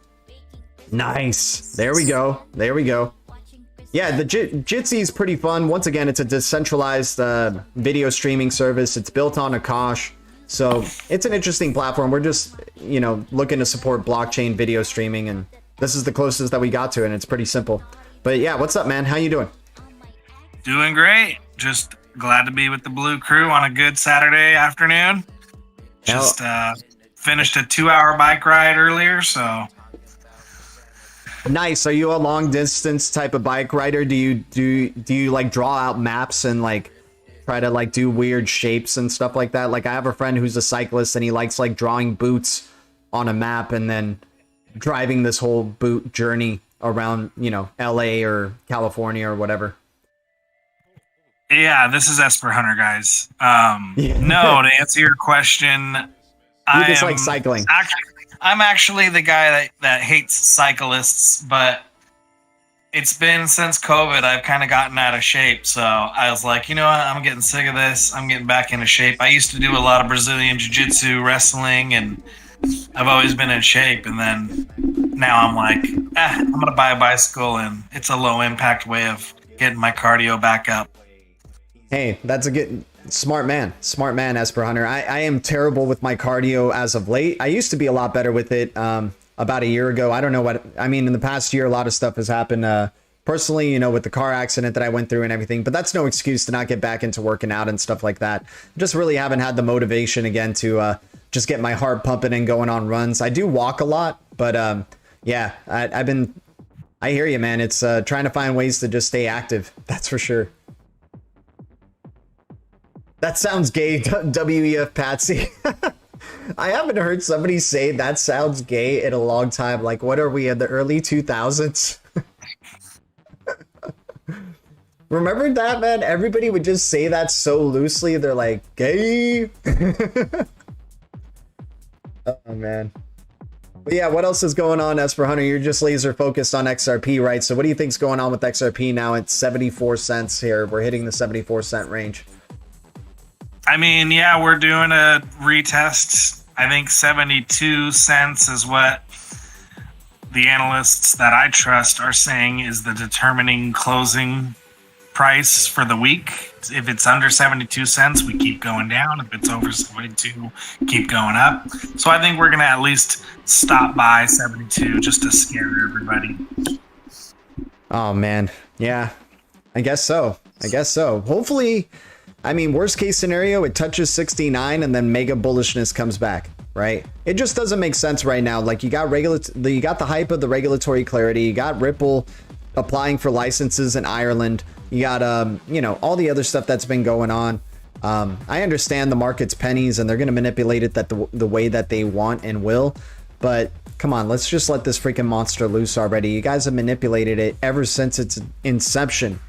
Nice. There we go. There we go. Yeah, the Jitsi is pretty fun. Once again, it's a decentralized video streaming service. It's built on Akash. So it's an interesting platform. We're just, you know, looking to support blockchain video streaming, and this is the closest that we got to it, and it's pretty simple. But yeah, what's up, man? How you doing? Doing great. Just glad to be with the Blue Crew on a good Saturday afternoon. Just finished a 2-hour bike ride earlier, so. Nice. Are you a long distance type of bike rider? Do you like draw out maps and like try to like do weird shapes and stuff like that? Like I have a friend who's a cyclist and he likes like drawing boots on a map and then driving this whole boot journey around, you know, LA or California or whatever. Yeah, this is Esper Hunter, guys. No, to answer your question, You just like cycling. I'm actually the guy that hates cyclists, but it's been since COVID, I've kind of gotten out of shape. So I was like, you know what? I'm getting sick of this. I'm getting back into shape. I used to do a lot of Brazilian jiu-jitsu, wrestling, and I've always been in shape. And then now I'm like, I'm going to buy a bicycle, and it's a low impact way of getting my cardio back up. Hey, that's a good, Smart man, Esper Hunter. I am terrible with my cardio as of late. I used to be a lot better with it about a year ago. I don't know what, I mean, in the past year, a lot of stuff has happened personally, you know, with the car accident that I went through and everything, but that's no excuse to not get back into working out and stuff like that. Just really haven't had the motivation again to just get my heart pumping and going on runs. I do walk a lot, but yeah, I hear you, man. It's trying to find ways to just stay active. That's for sure. That sounds gay, WEF Patsy. I haven't heard somebody say that sounds gay in a long time. Like, what are we, in the early 2000s? Remember that, man? Everybody would just say that so loosely. They're like, gay. Oh, man. But yeah, what else is going on, Esper Hunter? You're just laser focused on XRP, right? So what do you think's going on with XRP now? It's 74 cents here. We're hitting the 74-cent range. I mean, yeah, we're doing a retest. I think 72 cents is what the analysts that I trust are saying is the determining closing price for the week. If it's under 72 cents, we keep going down. If it's over 72, keep going up. So I think we're going to at least stop by 72 just to scare everybody. Oh, man. Yeah, I guess so. Hopefully, I mean, worst case scenario, it touches 69 and then mega bullishness comes back, right? It just doesn't make sense right now. Like, you got the hype of the regulatory clarity. You got Ripple applying for licenses in Ireland. You got, you know, all the other stuff that's been going on. I understand the market's pennies and they're going to manipulate it the way that they want and will. But come on, let's just let this freaking monster loose already. You guys have manipulated it ever since its inception.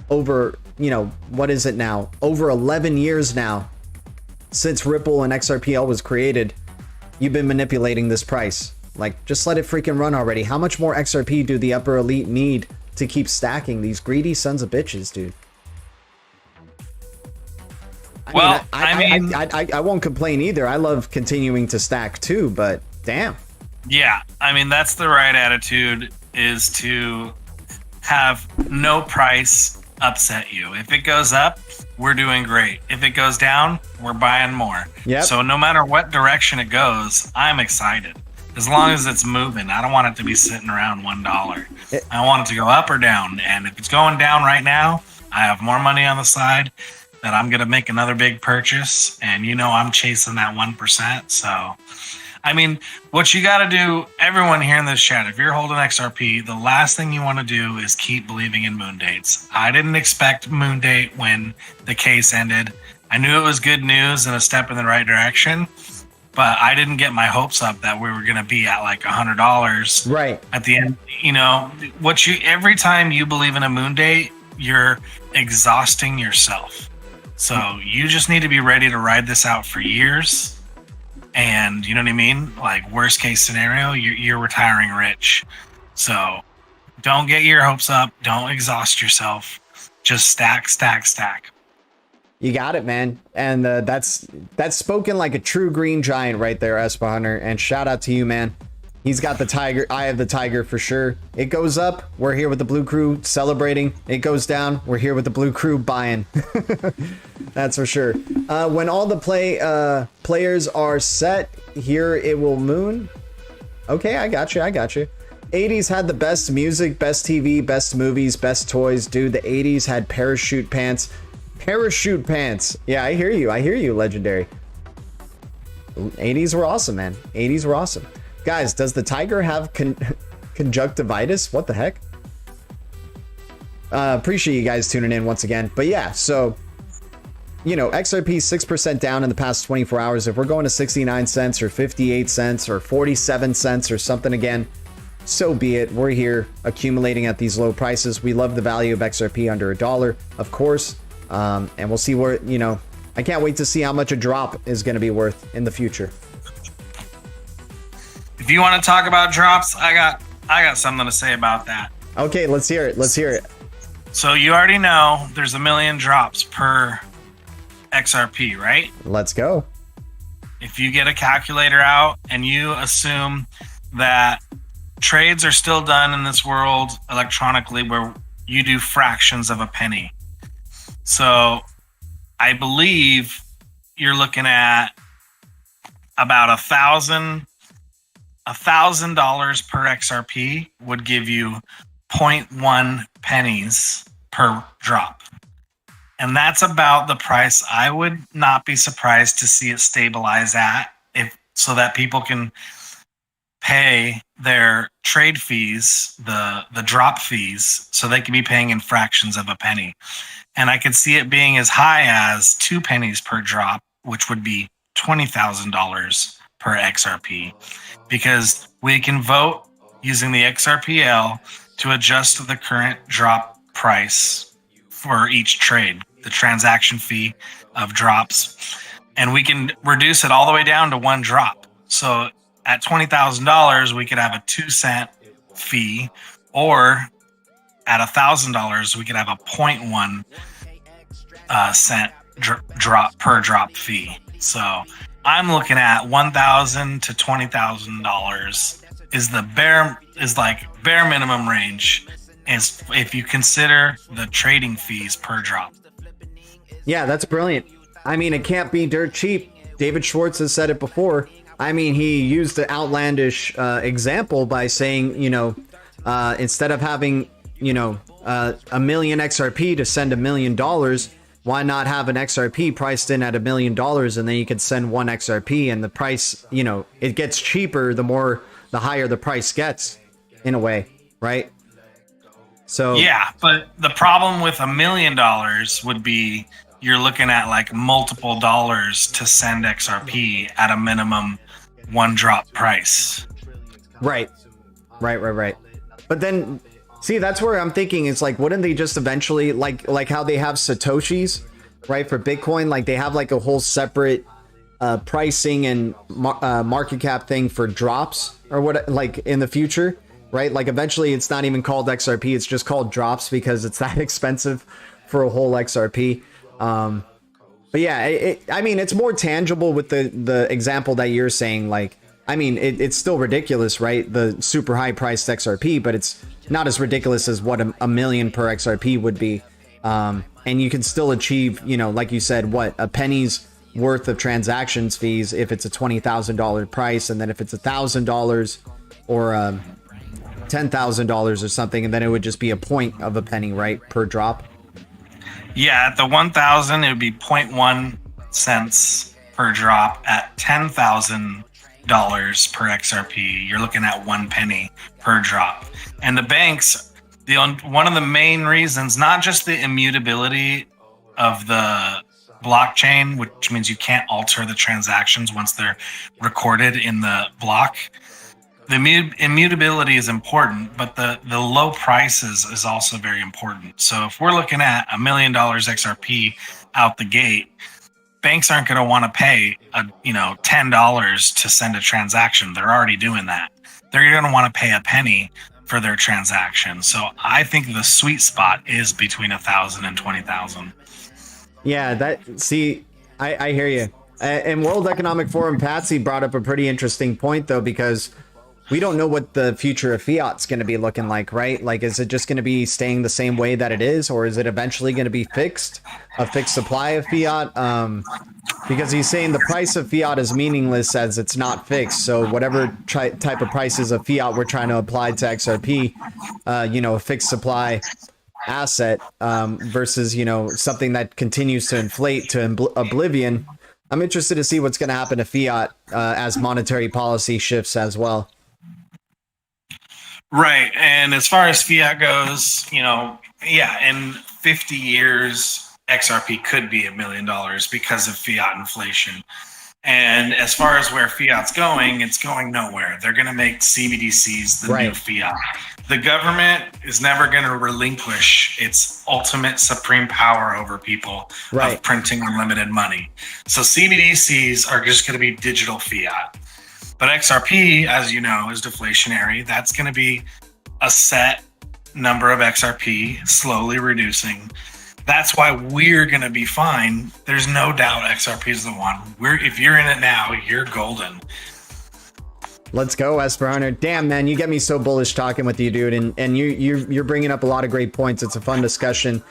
Over, you know, what is it now? Over 11 years now since Ripple and XRPL was created. You've been manipulating this price. Like, just let it freaking run already. How much more XRP do the upper elite need to keep stacking? These greedy sons of bitches, dude. I won't complain either. I love continuing to stack too, but damn. Yeah, I mean, that's the right attitude, is to have no price upset you. If it goes up, we're doing great. If it goes down, we're buying more. Yep. So no matter what direction it goes, I'm excited. As long as it's moving, I don't want it to be sitting around $1. I want it to go up or down. And if it's going down right now, I have more money on the side that I'm going to make another big purchase. And you know, I'm chasing that 1%. So, I mean, what you got to do, everyone here in this chat, if you're holding XRP, the last thing you want to do is keep believing in moon dates. I didn't expect moon date when the case ended. I knew it was good news and a step in the right direction, but I didn't get my hopes up that we were going to be at like $100 right at the end. You know, every time you believe in a moon date, you're exhausting yourself. So you just need to be ready to ride this out for years. And you know what I mean? Like, worst case scenario, you're retiring rich. So don't get your hopes up. Don't exhaust yourself. Just stack. You got it, man. And that's spoken like a true green giant right there, Esper Hunter. And shout out to you, man. He's got the tiger, eye of the tiger for sure. It goes up, we're here with the blue crew celebrating. It goes down, we're here with the blue crew buying. That's for sure. When all the players are set, here it will moon. Okay, I got you. 80s had the best music, best TV, best movies, best toys. Dude, the 80s had parachute pants. Yeah, I hear you, legendary. 80s were awesome, man. 80s were awesome. Guys, does the tiger have conjunctivitis? What the heck? Appreciate you guys tuning in once again. But yeah, so, you know, XRP 6% down in the past 24 hours. If we're going to 69 cents or 58 cents or 47 cents or something again, so be it. We're here accumulating at these low prices. We love the value of XRP under $1, of course. And we'll see where, you know, I can't wait to see how much a drop is going to be worth in the future. If you want to talk about drops, I got something to say about that. Okay, let's hear it. So you already know there's 1 million drops per XRP, right? Let's go. If you get a calculator out and you assume that trades are still done in this world electronically where you do fractions of a penny. So I believe you're looking at about $1,000 per XRP would give you 0.1 pennies per drop. And that's about the price I would not be surprised to see it stabilize at, if so that people can pay their trade fees, the drop fees, so they can be paying in fractions of a penny. And I could see it being as high as 2 pennies per drop, which would be $20,000 per XRP, because we can vote using the XRPL to adjust the current drop price for each trade, the transaction fee of drops, and we can reduce it all the way down to 1 drop. So at $20,000, we could have a 2-cent fee, or at $1,000, we could have a 0.1 cent drop per drop fee. So I'm looking at $1,000 to $20,000 is the bare minimum range, is if you consider the trading fees per drop. Yeah, that's brilliant. I mean, it can't be dirt cheap. David Schwartz has said it before. I mean, he used the outlandish example by saying, instead of having, a million XRP to send $1 million, why not have an XRP priced in at $1 million, and then you could send 1 XRP, and the price, it gets cheaper the higher the price gets, in a way, right? So yeah, but the problem with $1 million would be you're looking at like multiple dollars to send XRP at a minimum 1 drop price. Right. But then, see, that's where I'm thinking, it's like, wouldn't they just eventually, like how they have Satoshis, right, for Bitcoin, like they have like a whole separate pricing and market cap thing for drops, or what, like in the future, right? Like eventually it's not even called XRP, it's just called drops because it's that expensive for a whole XRP. But yeah, I mean, it's more tangible with the example that you're saying. Like, I mean, it's still ridiculous, right? The super high priced XRP, but it's not as ridiculous as what a million per XRP would be. And you can still achieve, like you said, what, a penny's worth of transactions fees if it's a $20,000 price, and then if it's $1,000 or $10,000 or something, and then it would just be a point of a penny, right, per drop. Yeah, at the 1,000, it would be 0.1 cents per drop. At $10,000 per XRP, you're looking at 1 penny per drop. And the banks, one of the main reasons, not just the immutability of the blockchain, which means you can't alter the transactions once they're recorded in the block. The immutability is important, but the low prices is also very important. So if we're looking at $1 million XRP out the gate, banks aren't going to want to pay $10 to send a transaction. They're already doing that. They're going to want to pay a penny for their transaction. So I think the sweet spot is between 1,000 and 20,000. Yeah, I hear you. And World Economic Forum Patsy brought up a pretty interesting point, though, because we don't know what the future of fiat's going to be looking like, right? Like, is it just going to be staying the same way that it is, or is it eventually going to be fixed, a fixed supply of fiat? Because he's saying the price of fiat is meaningless as it's not fixed. So whatever type of prices of fiat we're trying to apply to XRP, a fixed supply asset versus, something that continues to inflate to oblivion. I'm interested to see what's going to happen to fiat as monetary policy shifts as well. Right. And as far as fiat goes, in 50 years, XRP could be $1 million because of fiat inflation. And as far as where fiat's going, it's going nowhere. They're going to make CBDCs the new fiat. The government is never going to relinquish its ultimate supreme power over people of printing unlimited money. So CBDCs are just going to be digital fiat. But XRP, as you know, is deflationary. That's going to be a set number of XRP, slowly reducing. That's why we're going to be fine. There's no doubt XRP is the one. If you're in it now, you're golden. Let's go, Esper Hunter. Damn, man, you get me so bullish talking with you, dude. And you're bringing up a lot of great points. It's a fun discussion.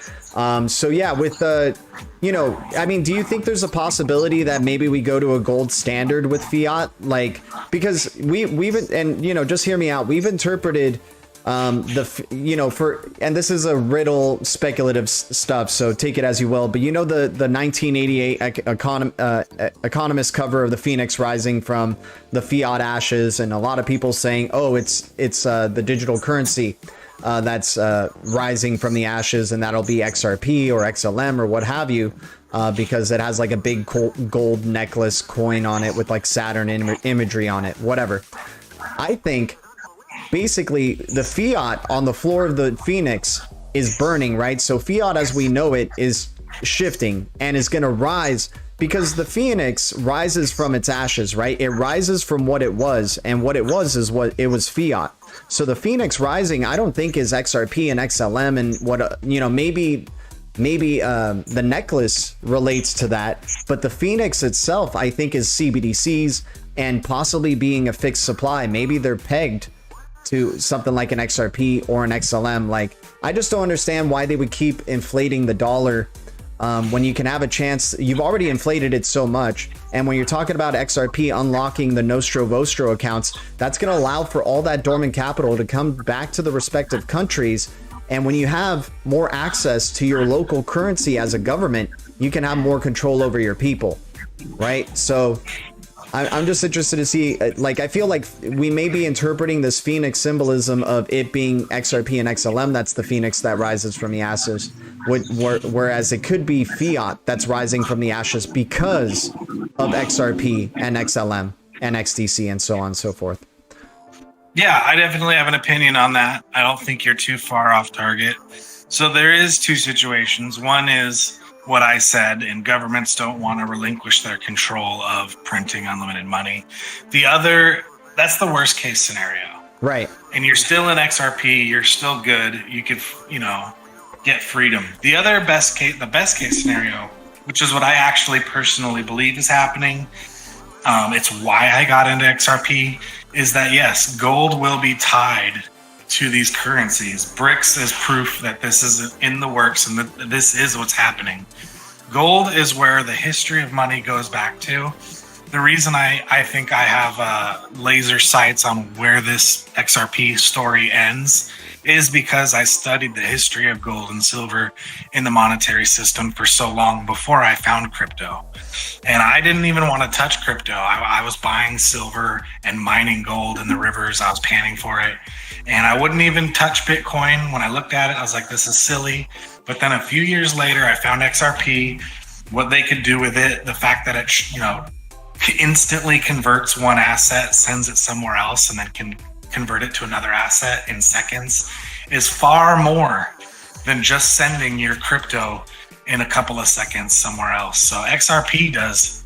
So yeah, with I mean, do you think there's a possibility that maybe we go to a gold standard with fiat? Like, because we've just hear me out. We've interpreted and this is a riddle speculative stuff, so take it as you will, but the 1988 economist cover of the Phoenix rising from the fiat ashes, and a lot of people saying, oh, it's the digital currency that's rising from the ashes, and that'll be XRP or XLM or what have you, because it has like a big gold necklace coin on it with like Saturn imagery on it, whatever. I think basically the fiat on the floor of the Phoenix is burning, right? So fiat as we know it is shifting and is going to rise, because the Phoenix rises from its ashes, right? It rises from what it was, and what it was is what it was, fiat. So the Phoenix rising, I don't think is XRP and XLM, and what maybe the necklace relates to that, but the Phoenix itself I think is CBDCs and possibly being a fixed supply. Maybe they're pegged to something like an XRP or an XLM. Like, I just don't understand why they would keep inflating the dollar when you can have a chance. You've already inflated it so much, and when you're talking about XRP unlocking the Nostro Vostro accounts, that's going to allow for all that dormant capital to come back to the respective countries. And when you have more access to your local currency as a government, you can have more control over your people, right? So I'm just interested to see, like, I feel like we may be interpreting this Phoenix symbolism of it being XRP and XLM, that's the Phoenix that rises from the ashes, whereas it could be fiat that's rising from the ashes because of XRP and XLM and XDC and so on and so forth. Yeah, I definitely have an opinion on that. I don't think you're too far off target. So there is two situations. One is what I said, and governments don't want to relinquish their control of printing unlimited money. The other, that's the worst case scenario. Right. And you're still in XRP, you're still good. You could, get freedom. The best case scenario, which is what I actually personally believe is happening, it's why I got into XRP, is that yes, gold will be tied to these currencies. BRICS is proof that this is in the works and that this is what's happening. Gold is where the history of money goes back to. The reason I think I have laser sights on where this XRP story ends is because I studied the history of gold and silver in the monetary system for so long before I found crypto. And I didn't even want to touch crypto. I was buying silver and mining gold in the rivers. I was panning for it. And I wouldn't even touch Bitcoin. When I looked at it, I was like, this is silly. But then a few years later, I found XRP, what they could do with it, the fact that it, instantly converts one asset, sends it somewhere else, and then can convert it to another asset in seconds, is far more than just sending your crypto in a couple of seconds somewhere else. So XRP does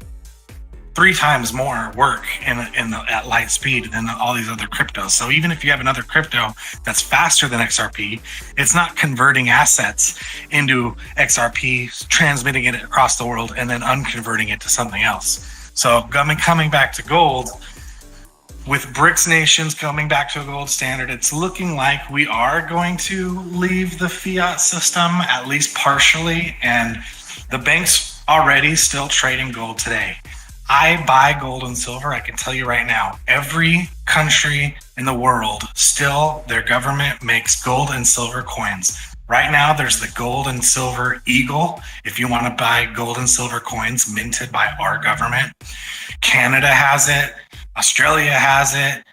3 times more work at light speed than all these other cryptos. So even if you have another crypto that's faster than XRP, it's not converting assets into XRP, transmitting it across the world, and then unconverting it to something else. So coming back to gold, with BRICS nations coming back to a gold standard, it's looking like we are going to leave the fiat system, at least partially, and the banks already still trading gold today. I buy gold and silver. I can tell you right now, every country in the world, still their government makes gold and silver coins. Right now, there's the gold and silver eagle. If you want to buy gold and silver coins minted by our government, Canada has it, Australia has it,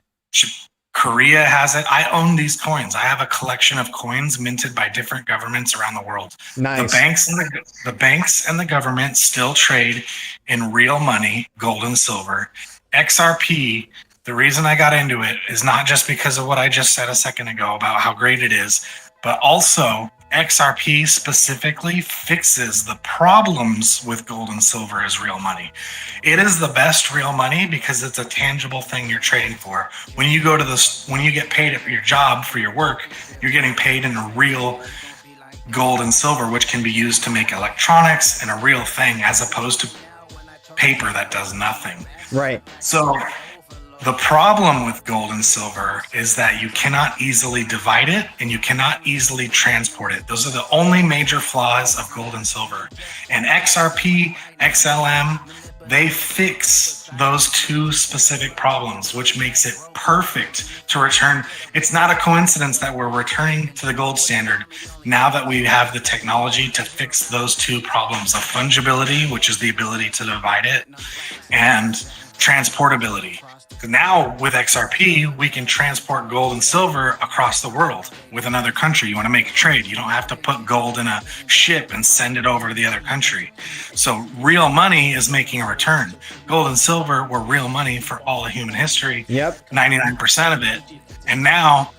Korea has it. I own these coins. I have a collection of coins minted by different governments around the world. Nice. The banks and the government still trade in real money, gold and silver. XRP, the reason I got into it is not just because of what I just said a second ago about how great it is, but also XRP specifically fixes the problems with gold and silver as real money. It is the best real money because it's a tangible thing you're trading for. When you get paid for your job, for your work, you're getting paid in a real gold and silver, which can be used to make electronics and a real thing, as opposed to paper that does nothing. Right. So The problem with gold and silver is that you cannot easily divide it and you cannot easily transport it. Those are the only major flaws of gold and silver. And XRP, XLM, they fix those two specific problems, which makes it perfect to return. It's not a coincidence that we're returning to the gold standard now that we have the technology to fix those two problems of fungibility, which is the ability to divide it, and transportability. Now with XRP, we can transport gold and silver across the world with another country. You want to make a trade, you don't have to put gold in a ship and send it over to the other country. So real money is making a return. Gold and silver were real money for all of human history. Yep. 99% of it. And now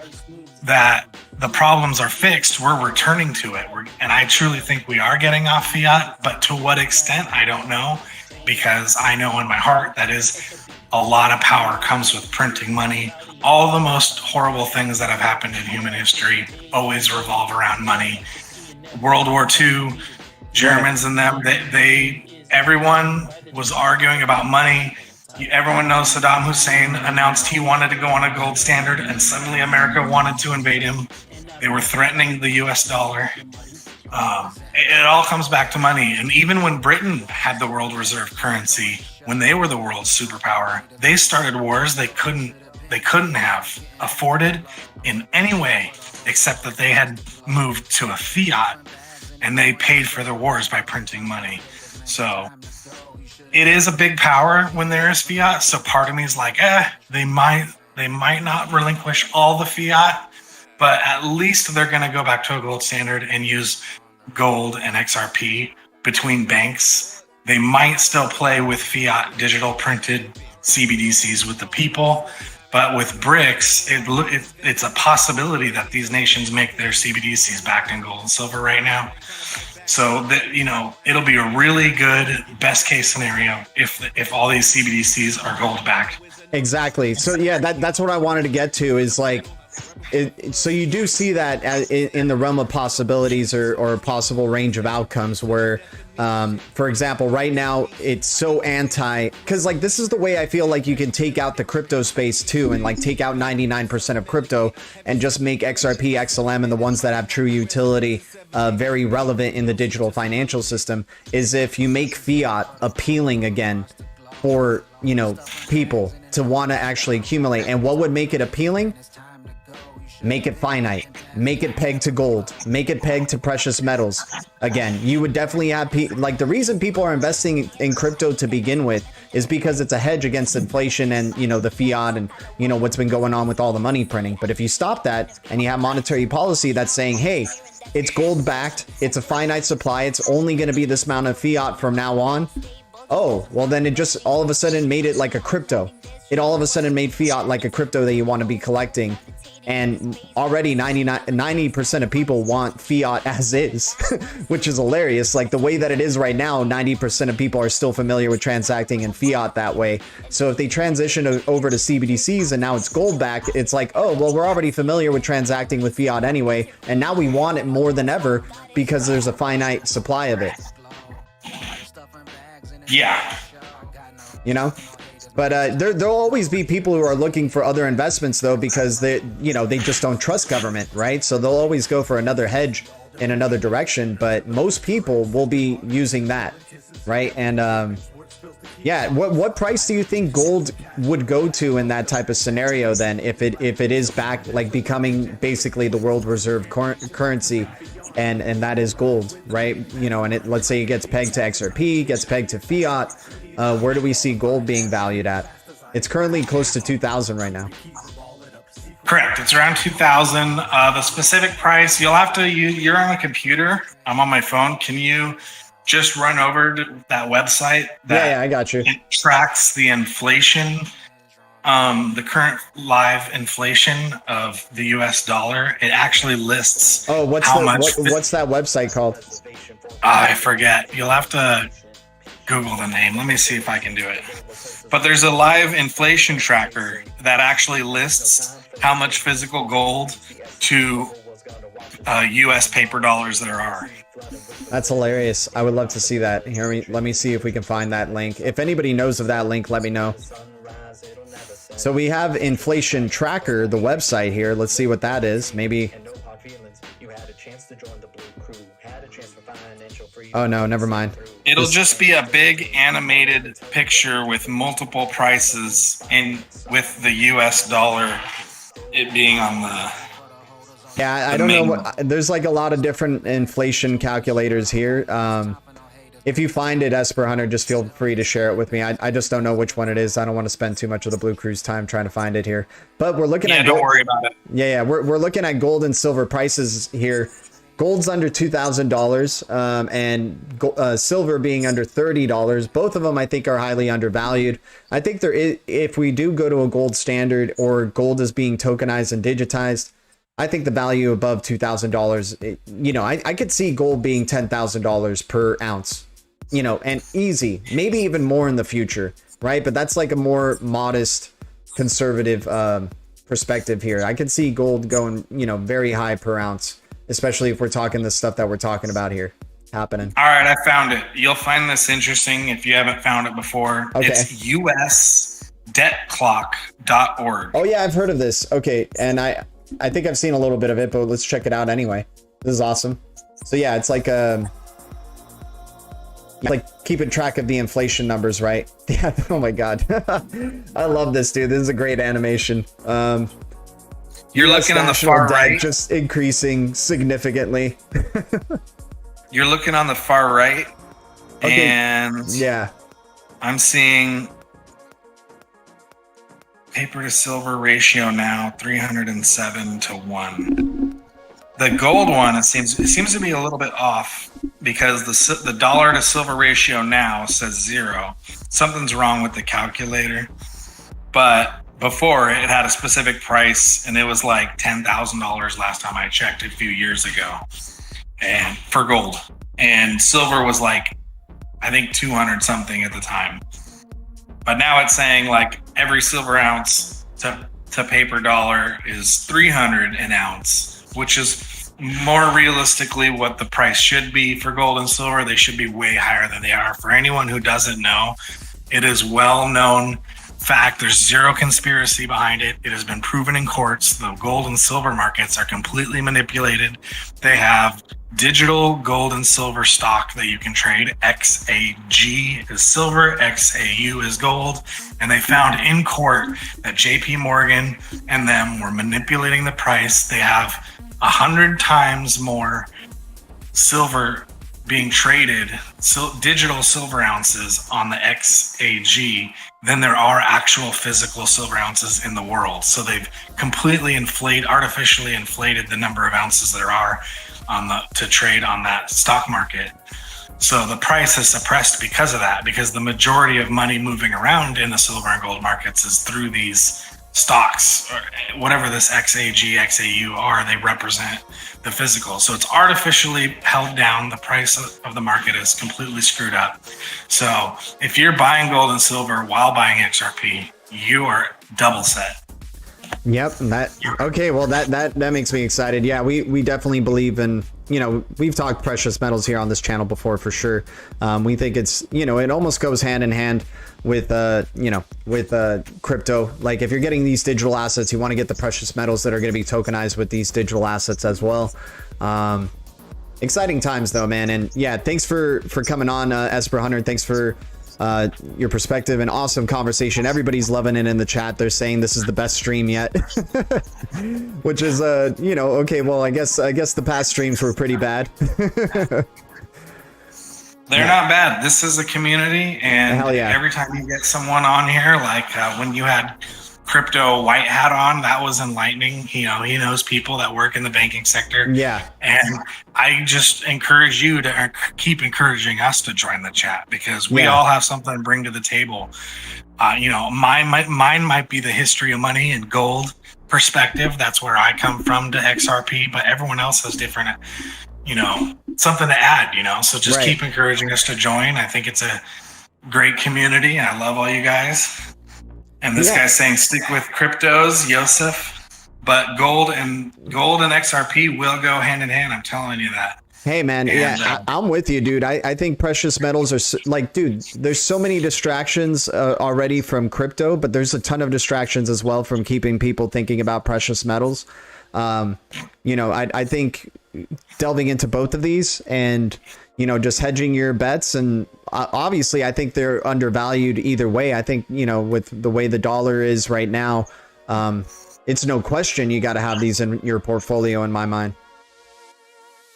that the problems are fixed, we're returning to it. And I truly think we are getting off fiat, but to what extent, I don't know, because I know in my heart that is a lot of power comes with printing money. All the most horrible things that have happened in human history always revolve around money. World War II, Germans and them, everyone was arguing about money. Everyone knows Saddam Hussein announced he wanted to go on a gold standard, and suddenly America wanted to invade him. They were threatening the US dollar. It all comes back to money. And even when Britain had the world reserve currency, when they were the world's superpower, they started wars they couldn't have afforded in any way, except that they had moved to a fiat, and they paid for their wars by printing money. So it is a big power when there is fiat. So part of me is like, they might not relinquish all the fiat, but at least they're going to go back to a gold standard and use gold and XRP between banks. They might still play with fiat digital printed CBDCs with the people, but with BRICS, it's a possibility that these nations make their CBDCs backed in gold and silver right now. So that, it'll be a really good best case scenario if all these CBDCs are gold backed. Exactly. So yeah, that's what I wanted to get to is like, so you do see that in the realm of possibilities or possible range of outcomes where, for example, right now it's so because like this is the way I feel like you can take out the crypto space too, and like take out 99% of crypto and just make XRP, XLM, and the ones that have true utility very relevant in the digital financial system, is if you make fiat appealing again for people to want to actually accumulate. And what would make it appealing? Make it finite, make it pegged to gold, make it pegged to precious metals. Again, you would definitely have like the reason people are investing in crypto to begin with is because it's a hedge against inflation and the fiat and what's been going on with all the money printing. But if you stop that and you have monetary policy that's saying, hey, it's gold backed, it's a finite supply, it's only going to be this amount of fiat from now on. Oh, well then it just all of a sudden made it like a crypto. It all of a sudden made fiat like a crypto that you want to be collecting. And already 90% of people want fiat as is, which is hilarious. Like the way that it is right now, 90% of people are still familiar with transacting in fiat that way. So if they transition over to CBDCs and now it's gold backed, it's like, oh, well, we're already familiar with transacting with fiat anyway. And now we want it more than ever because there's a finite supply of it. Yeah. But there'll always be people who are looking for other investments, though, because they just don't trust government, right? So they'll always go for another hedge in another direction. But most people will be using that, right? And yeah, what price do you think gold would go to in that type of scenario? Then, if it is back, like becoming basically the world reserve currency, and that is gold, right? And let's say it gets pegged to XRP, gets pegged to fiat. Where do we see gold being valued at? It's currently close to 2,000 right now. Correct. It's around 2,000. The specific price, you'll have to, you're on a computer. I'm on my phone. Can you just run over to that website? Yeah, I got you. It tracks the inflation, the current live inflation of the US dollar. It actually lists what's that website called? I forget. You'll have to Google the name. Let me see if I can do it. But there's a live inflation tracker that actually lists how much physical gold to US paper dollars there are. That's hilarious. I would love to see that. Let me see if we can find that link. If anybody knows of that link, let me know. So we have inflation tracker, the website here. Let's see what that is. Maybe. Oh no, never mind. It'll just be a big animated picture with multiple prices and with the US dollar it being on the. Yeah, I don't know what. There's like a lot of different inflation calculators here. If you find it, Esper Hunter, just feel free to share it with me. I just don't know which one it is. I don't want to spend too much of the Blue Cruise time trying to find it here. But we're looking at. Don't worry about it. Yeah, we're looking at gold and silver prices here. Gold's under $2,000, and silver being under $30. Both of them, I think, are highly undervalued. I think there is, if we do go to a gold standard or gold is being tokenized and digitized, I think the value above $2,000, you know, I could see gold being $10,000 per ounce, you know, and easy, maybe even more in the future, right? But that's like a more modest, conservative perspective here. I could see gold going, you know, very high per ounce, especially if we're talking the stuff that we're talking about here happening. All right, I found it. You'll find this interesting if you haven't found it before. Okay. It's usdebtclock.org. Oh yeah, I've heard of this. Okay, and I think I've seen a little bit of it, but let's check it out anyway. This is awesome. So yeah, it's like keeping track of the inflation numbers, right? Yeah. Oh my god, I love this, dude. This is a great animation. You're looking on the far right, just increasing significantly. You're looking on the far right, okay. And yeah, I'm seeing paper to silver ratio now 307 to 1. The gold one, it seems to be a little bit off because the dollar to silver ratio now says 0. Something's wrong with the calculator, but before it had a specific price and it was like $10,000 last time I checked a few years ago, and for gold, and silver was like, I think 200 something at the time. But now it's saying like every silver ounce to paper dollar is 300 an ounce, which is more realistically what the price should be for gold and silver. They should be way higher than they are. For anyone who doesn't know, it is well known fact. There's zero conspiracy behind it. It has been proven in courts. The gold and silver markets are completely manipulated. They have digital gold and silver stock that you can trade. XAG is silver, XAU is gold. And they found in court that JP Morgan and them were manipulating the price. They have 100 times more silver being traded, digital silver ounces on the XAG than there are actual physical silver ounces in the world. So they've completely artificially inflated the number of ounces there are to trade on that stock market. So the price is suppressed because of that, because the majority of money moving around in the silver and gold markets is through these stocks, or whatever this XAG, XAU are, they represent the physical. So it's artificially held down. The price of the market is completely screwed up. So if you're buying gold and silver while buying XRP, you are double set. Yep. Okay. Well, that makes me excited. Yeah, we definitely believe in, you know, we've talked precious metals here on this channel before for sure. We think it's, you know, it almost goes hand in hand with, crypto. Like if you're getting these digital assets, you want to get the precious metals that are going to be tokenized with these digital assets as well. Exciting times though, man. And yeah, thanks for coming on, Esper Hunter. Thanks for your perspective and awesome conversation. Everybody's loving it in the chat. They're saying this is the best stream yet, which is you know, okay, well, I guess the past streams were pretty bad. They're not bad. This is a community, and hell yeah. Every time you get someone on here, like when you had Crypto White Hat on, that was enlightening. You know, he knows people that work in the banking sector. Yeah. And I just encourage you to keep encouraging us to join the chat, because we all have something to bring to the table. You know, mine might be the history of money and gold perspective. That's where I come from to XRP, but everyone else has different, you know, something to add, you know, so just keep encouraging us to join. I think it's a great community and I love all you guys. And this guy's saying stick with cryptos, Yosef, but gold and XRP will go hand in hand. I'm telling you that. Hey man, And, yeah, I'm with you, dude. I think precious metals are like, dude, there's so many distractions already from crypto, but there's a ton of distractions as well from keeping people thinking about precious metals. You know, I think delving into both of these and, you know, just hedging your bets, and obviously I think they're undervalued either way. I think, you know, with the way the dollar is right now, it's no question you got to have these in your portfolio in my mind.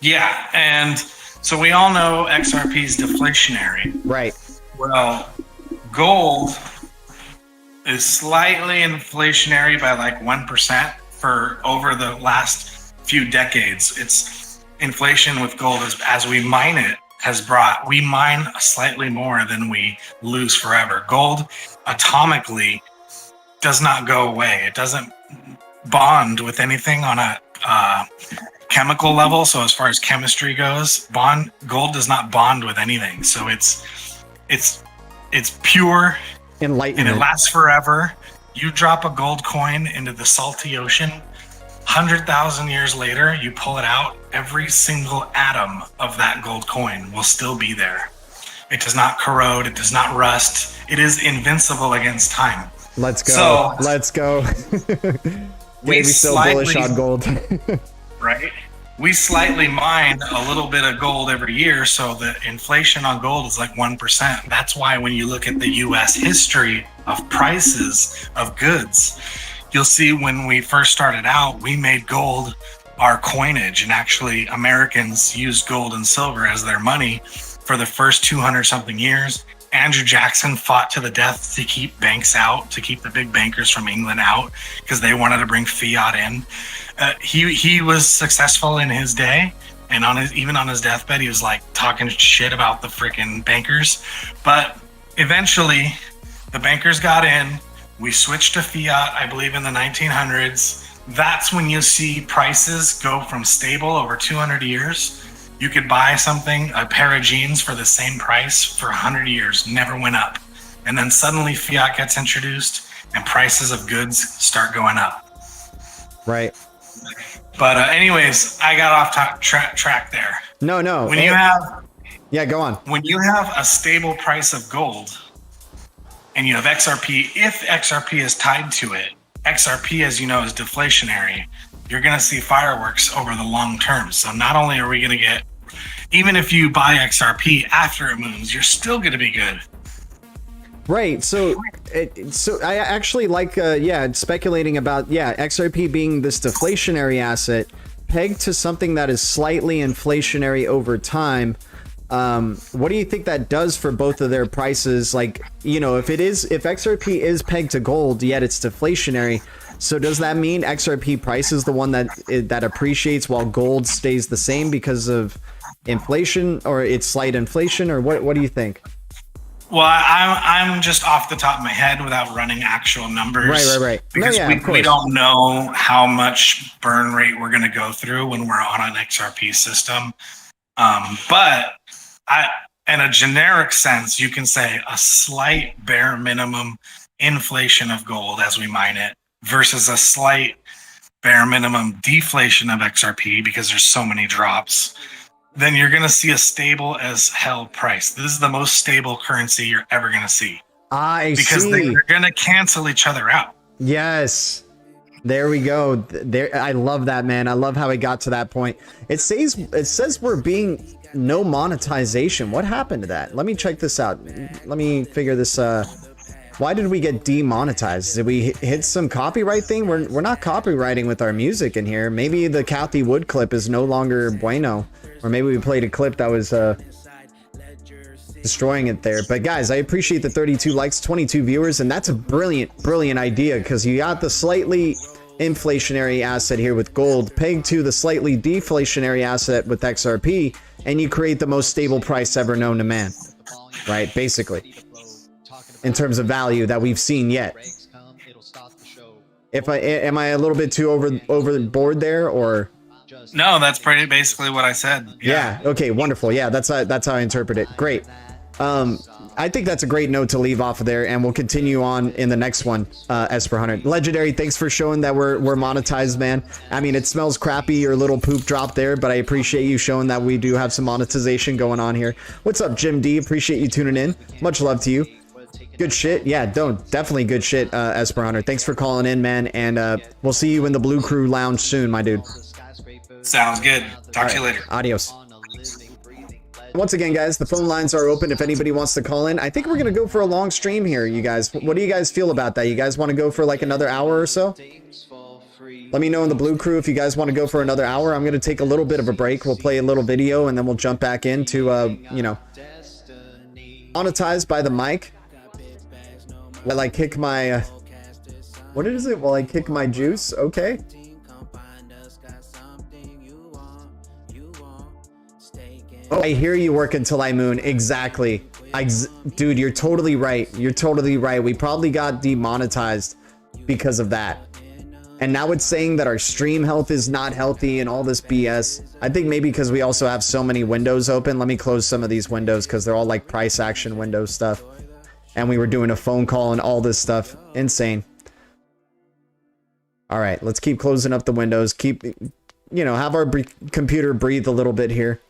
Yeah, and so we all know XRP is deflationary. Right. Well, gold is slightly inflationary by like 1% for over the last few decades. It's inflation with gold as we mine it we mine slightly more than we lose forever. Gold atomically does not go away. It doesn't bond with anything on a chemical level. So as far as chemistry goes, gold does not bond with anything. So it's pure, Enlightenment. and it lasts forever. You drop a gold coin into the salty ocean, 100,000 years later, you pull it out, every single atom of that gold coin will still be there. It does not corrode, it does not rust. It is invincible against time. Let's go. So, Let's go. we Maybe still bullish on gold. Right? We slightly mine a little bit of gold every year, so the inflation on gold is like 1%. That's why when you look at the US history of prices of goods, you'll see when we first started out, we made gold our coinage, and actually Americans used gold and silver as their money for the first 200 something years. Andrew Jackson fought to the death to keep banks out, to keep the big bankers from England out, because they wanted to bring fiat in. He was successful in his day, and even on his deathbed, he was like talking shit about the freaking bankers. But eventually, the bankers got in. We switched to fiat, I believe, in the 1900s. That's when you see prices go from stable over 200 years. You could buy something, a pair of jeans, for the same price for 100 years, never went up. And then suddenly fiat gets introduced and prices of goods start going up. Right. But anyways, I got off track there. No. Yeah, go on. When you have a stable price of gold and you have XRP, if XRP is tied to it, XRP, as you know, is deflationary. You're going to see fireworks over the long term. So not only are we going to get, even if you buy XRP after it moves, you're still going to be good. Right. So I actually like, speculating about, XRP being this deflationary asset pegged to something that is slightly inflationary over time. What do you think that does for both of their prices? Like, you know, if XRP is pegged to gold, yet it's deflationary. So does that mean XRP price is the one that appreciates while gold stays the same because of inflation, or it's slight inflation, or what do you think? Well, I'm just off the top of my head without running actual numbers. Right. Because we don't know how much burn rate we're going to go through when we're on an XRP system. But in a generic sense, you can say a slight bare minimum inflation of gold as we mine it versus a slight bare minimum deflation of XRP because there's so many drops. Then you're going to see a stable as hell price. This is the most stable currency you're ever going to see. Because they're going to cancel each other out. Yes. There we go. There, I love that, man. I love how it got to that point. It says we're being no monetization. What happened to that? Let me check this out. Let me figure this. Why did we get demonetized? Did we hit some copyright thing? We're not copywriting with our music in here. Maybe the Kathy Wood clip is no longer bueno, or maybe we played a clip that was destroying it there. But guys, I appreciate the 32 likes, 22 viewers, and that's a brilliant idea, because you got the slightly inflationary asset here with gold pegged to the slightly deflationary asset with XRP, and you create the most stable price ever known to man, right? Basically, in terms of value that we've seen yet. Am I a little bit too overboard there, or? No, that's basically what I said. Yeah. Okay. Wonderful. Yeah. That's how I interpret it. Great. I think that's a great note to leave off of there, and we'll continue on in the next one. Esper Hunter, Legendary, thanks for showing that we're monetized, man. I mean, it smells crappy, your little poop drop there, but I appreciate you showing that we do have some monetization going on here. What's up, Jim D? Appreciate you tuning in. Much love to you. Good shit. Yeah, definitely good shit, Esper Hunter. Thanks for calling in, man, and we'll see you in the Blue Crew Lounge soon, my dude. Sounds good. Talk to you later. Adios. Once again, guys, the phone lines are open if anybody wants to call in. I think we're going to go for a long stream here, you guys. What do you guys feel about that? You guys want to go for like another hour or so? Let me know in the Blue Crew if you guys want to go for another hour. I'm going to take a little bit of a break. We'll play a little video, and then we'll jump back into, you know, monetized by the mic. While I kick my... what is it? While I kick my juice? Okay. Oh, I hear you work until I moon. Exactly. Dude, you're totally right. You're totally right. We probably got demonetized because of that. And now it's saying that our stream health is not healthy and all this BS. I think maybe because we also have so many windows open. Let me close some of these windows because they're all like price action window stuff. And we were doing a phone call and all this stuff. Insane. All right, let's keep closing up the windows. Keep, you know, have our computer breathe a little bit here.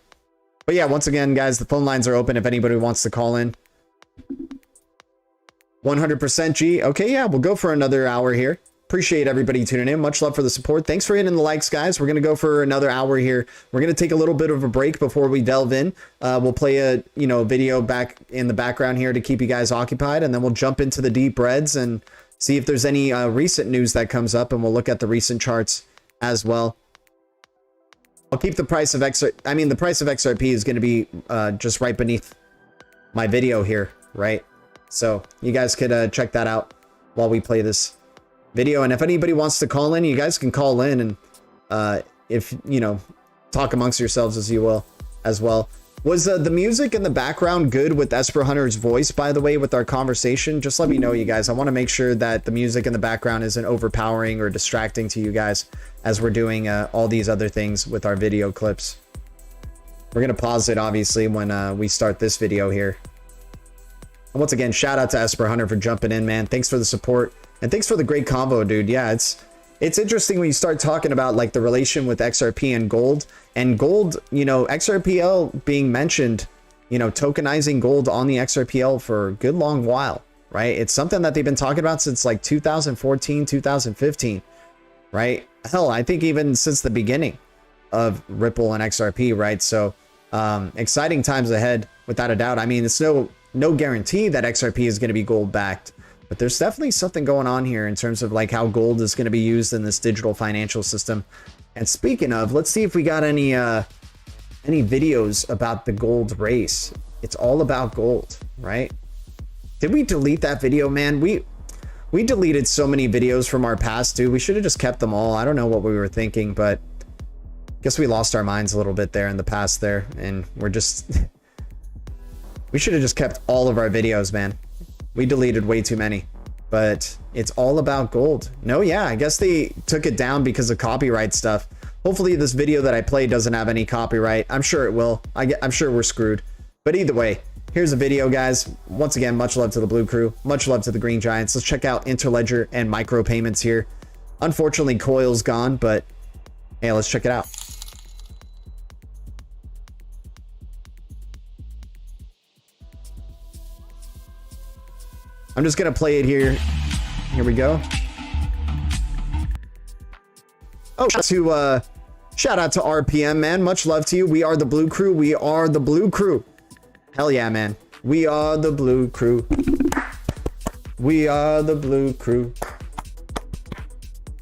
But yeah, once again, guys, the phone lines are open if anybody wants to call in. 100% G. Okay, yeah, we'll go for another hour here. Appreciate everybody tuning in. Much love for the support. Thanks for hitting the likes, guys. We're going to go for another hour here. We're going to take a little bit of a break before we delve in. We'll play a, you know, video back in the background here to keep you guys occupied, and then we'll jump into the deep reds and see if there's any recent news that comes up, and we'll look at the recent charts as well. I'll keep the price of the price of XRP is going to be just right beneath my video here, right? So you guys could check that out while we play this video. And if anybody wants to call in, you guys can call in and if, you know, talk amongst yourselves as you will as well. Was the music in the background good with Esper Hunter's voice, by the way, with our conversation? Just let me know, you guys. I want to make sure that the music in the background isn't overpowering or distracting to you guys as we're doing all these other things with our video clips. We're going to pause it, obviously, when we start this video here. And once again, shout out to Esper Hunter for jumping in, man. Thanks for the support. And thanks for the great combo, dude. Yeah, it's interesting when you start talking about like the relation with XRP and gold. And gold, you know, XRPL being mentioned, you know, tokenizing gold on the XRPL for a good long while, right? It's something that they've been talking about since like 2014, 2015, right? Hell, I think even since the beginning of Ripple and XRP, right? So exciting times ahead, without a doubt. I mean, it's no guarantee that XRP is going to be gold backed, but there's definitely something going on here in terms of like how gold is going to be used in this digital financial system. And speaking of, let's see if we got any videos about the gold race. It's all about gold, right? Did we delete that video, man? We deleted so many videos from our past, dude. We should have just kept them all. I don't know what we were thinking, but I guess we lost our minds a little bit there in the past there, and we're just we should have just kept all of our videos, man. We deleted way too many. But it's all about gold. No, yeah, I guess they took it down because of copyright stuff. Hopefully this video that I played doesn't have any copyright. I'm sure it will. I'm sure we're screwed. But either way, here's a video, guys. Once again, much love to the Blue Crew. Much love to the Green Giants. Let's check out Interledger and micropayments here. Unfortunately, Coil's gone, but hey, let's check it out. I'm just going to play it here. Here we go. Oh, shout out to RPM, man. Much love to you. We are the Blue Crew. We are the Blue Crew. Hell yeah, man. We are the Blue Crew. We are the Blue Crew.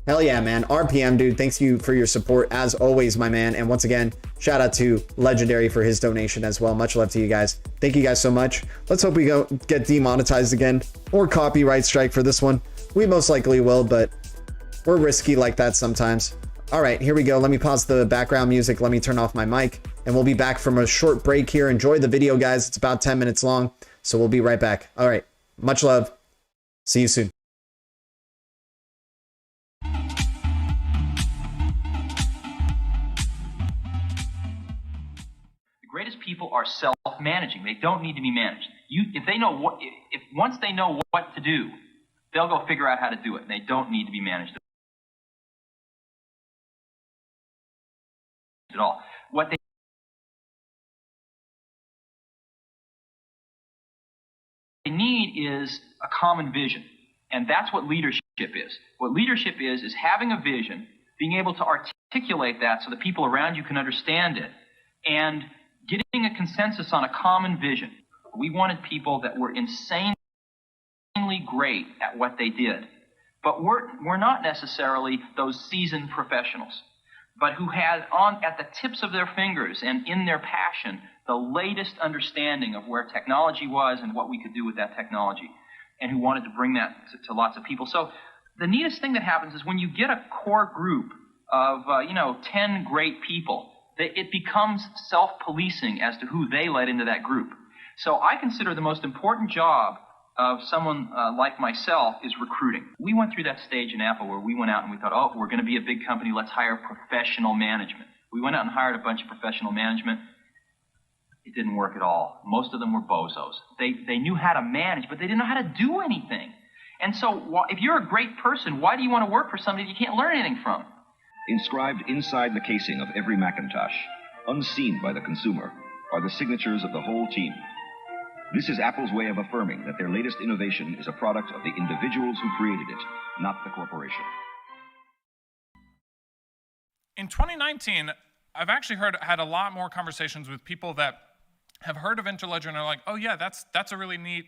Hell yeah, man. RPM, dude. Thanks you for your support as always, my man. And once again, shout out to Legendary for his donation as well. Much love to you guys. Thank you guys so much. Let's hope we get demonetized again or copyright strike for this one. We most likely will, but we're risky like that sometimes. All right, here we go. Let me pause the background music. Let me turn off my mic, and we'll be back from a short break here. Enjoy the video, guys. It's about 10 minutes long, so we'll be right back. All right, much love. See you soon. The greatest people are self-managing. They don't need to be managed. If once they know what to do, they'll go figure out how to do it, and they don't need to be managed at all. What they need is a common vision, and that's what leadership is. What leadership is having a vision, being able to articulate that so the people around you can understand it, and getting a consensus on a common vision. We wanted people that were insanely great at what they did, but we're not necessarily those seasoned professionals, but who had at the tips of their fingers and in their passion the latest understanding of where technology was and what we could do with that technology, and who wanted to bring that to lots of people. So the neatest thing that happens is when you get a core group of 10 great people, it becomes self-policing as to who they let into that group. So I consider the most important job of someone like myself is recruiting. We went through that stage in Apple where we went out and we thought, oh, we're going to be a big company, let's hire professional management. We went out and hired a bunch of professional management. It didn't work at all. Most of them were bozos. They knew how to manage, but they didn't know how to do anything. And so if you're a great person, why do you want to work for somebody you can't learn anything from? Inscribed inside the casing of every Macintosh, unseen by the consumer, are the signatures of the whole team. This is Apple's way of affirming that their latest innovation is a product of the individuals who created it, not the corporation. In 2019, I've actually had a lot more conversations with people that have heard of Interledger and are like, oh yeah, that's a really neat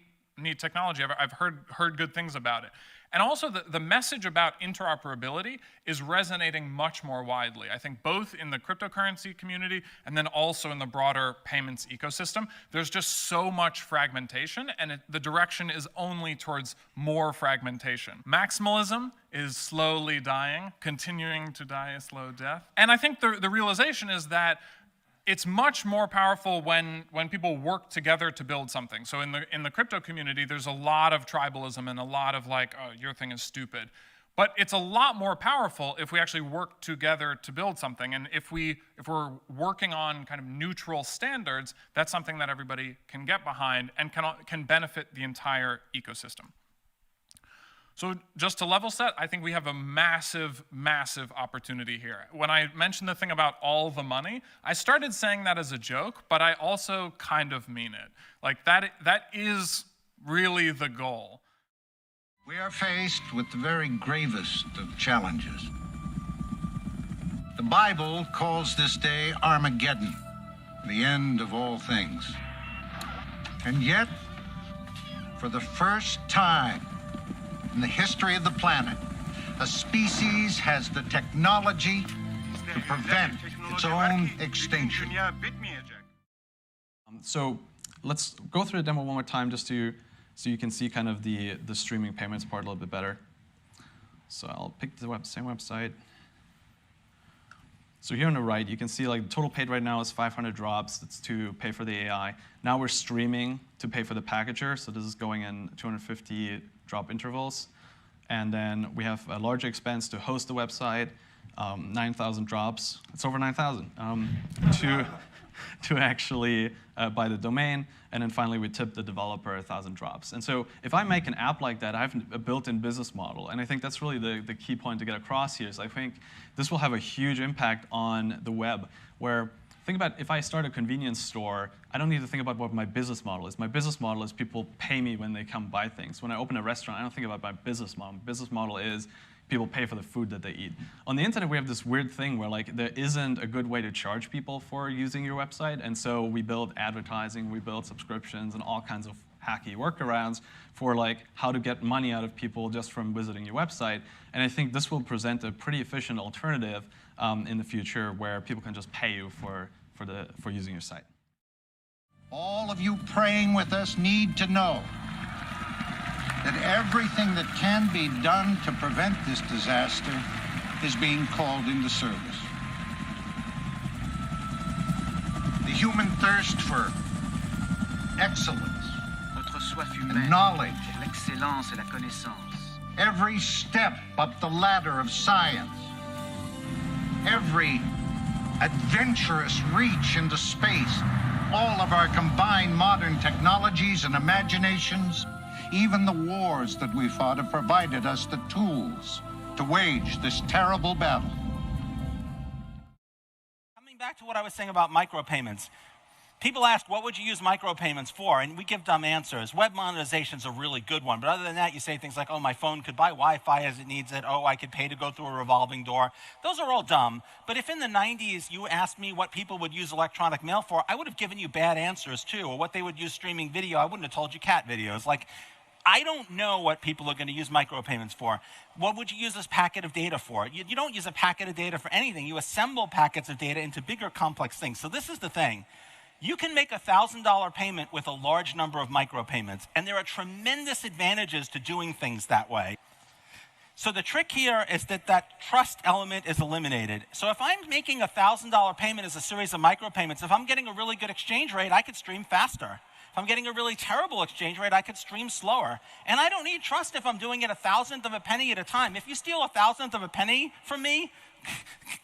technology. I've heard good things about it. And also the message about interoperability is resonating much more widely. I think both in the cryptocurrency community and then also in the broader payments ecosystem. There's just so much fragmentation, and the direction is only towards more fragmentation. Maximalism is slowly dying, continuing to die a slow death. And I think the realization is that it's much more powerful when people work together to build something. So in the crypto community, there's a lot of tribalism and a lot of like, oh, your thing is stupid. But it's a lot more powerful if we actually work together to build something. And if we're working on kind of neutral standards, that's something that everybody can get behind and can benefit the entire ecosystem. So just to level set, I think we have a massive, massive opportunity here. When I mentioned the thing about all the money, I started saying that as a joke, but I also kind of mean it. Like that is really the goal. We are faced with the very gravest of challenges. The Bible calls this day Armageddon, the end of all things. And yet, for the first time in the history of the planet, a species has the technology to prevent its own extinction. So let's go through the demo one more time just so you can see kind of the streaming payments part a little bit better. So I'll pick the same website. So here on the right, you can see like the total paid right now is 500 drops. That's to pay for the AI. Now we're streaming to pay for the packager. So this is going in 250 drop intervals. And then we have a larger expense to host the website, 9,000 drops. It's over 9,000 to actually buy the domain. And then finally, we tip the developer 1,000 drops. And so if I make an app like that, I have a built-in business model. And I think that's really the key point to get across here is I think this will have a huge impact on the web, where think about if I start a convenience store, I don't need to think about what my business model is. My business model is people pay me when they come buy things. When I open a restaurant, I don't think about my business model. My business model is people pay for the food that they eat. On the internet, we have this weird thing where like there isn't a good way to charge people for using your website. And so we build advertising, we build subscriptions, and all kinds of hacky workarounds for like how to get money out of people just from visiting your website. And I think this will present a pretty efficient alternative in the future where people can just pay you for using your site. All of you praying with us need to know that everything that can be done to prevent this disaster is being called into service. The human thirst for excellence and knowledge, l'excellence et la connaissance. Every step up the ladder of science, every adventurous reach into space, all of our combined modern technologies and imaginations, even the wars that we fought have provided us the tools to wage this terrible battle. Coming back to what I was saying about micropayments, people ask, what would you use micropayments for? And we give dumb answers. Web monetization is a really good one. But other than that, you say things like, oh, my phone could buy Wi-Fi as it needs it. Oh, I could pay to go through a revolving door. Those are all dumb. But if in the 90s you asked me what people would use electronic mail for, I would have given you bad answers too. Or what they would use streaming video, I wouldn't have told you cat videos. Like, I don't know what people are going to use micropayments for. What would you use this packet of data for? You don't use a packet of data for anything. You assemble packets of data into bigger, complex things. So this is the thing. You can make a $1,000 payment with a large number of micropayments, and there are tremendous advantages to doing things that way. So the trick here is that that trust element is eliminated. So if I'm making a $1,000 payment as a series of micropayments, if I'm getting a really good exchange rate, I could stream faster. If I'm getting a really terrible exchange rate, I could stream slower. And I don't need trust if I'm doing it a thousandth of a penny at a time. If you steal a thousandth of a penny from me,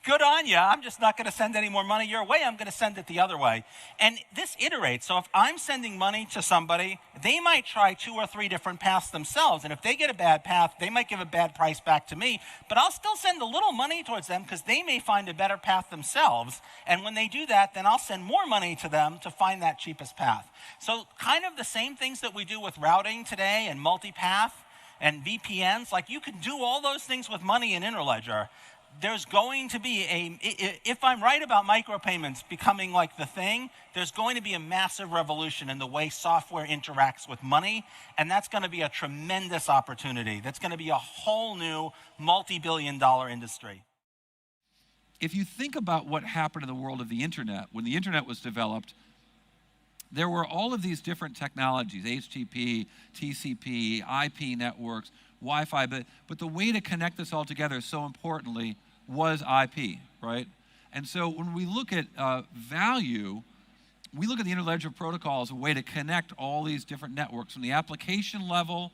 good on you. I'm just not going to send any more money your way. I'm going to send it the other way. And this iterates. So if I'm sending money to somebody, they might try 2 or 3 different paths themselves. And if they get a bad path, they might give a bad price back to me. But I'll still send a little money towards them because they may find a better path themselves. And when they do that, then I'll send more money to them to find that cheapest path. So kind of the same things that we do with routing today and multipath and VPNs. Like, you can do all those things with money in Interledger. There's going to be if I'm right about micropayments becoming like the thing, there's going to be a massive revolution in the way software interacts with money, and that's going to be a tremendous opportunity. That's going to be a whole new multi-billion-dollar industry. If you think about what happened in the world of the internet, when the internet was developed, there were all of these different technologies, HTTP, TCP, IP networks, Wi-Fi, but the way to connect this all together so importantly was IP, right? And so when we look at value, we look at the Interledger Protocol as a way to connect all these different networks from the application level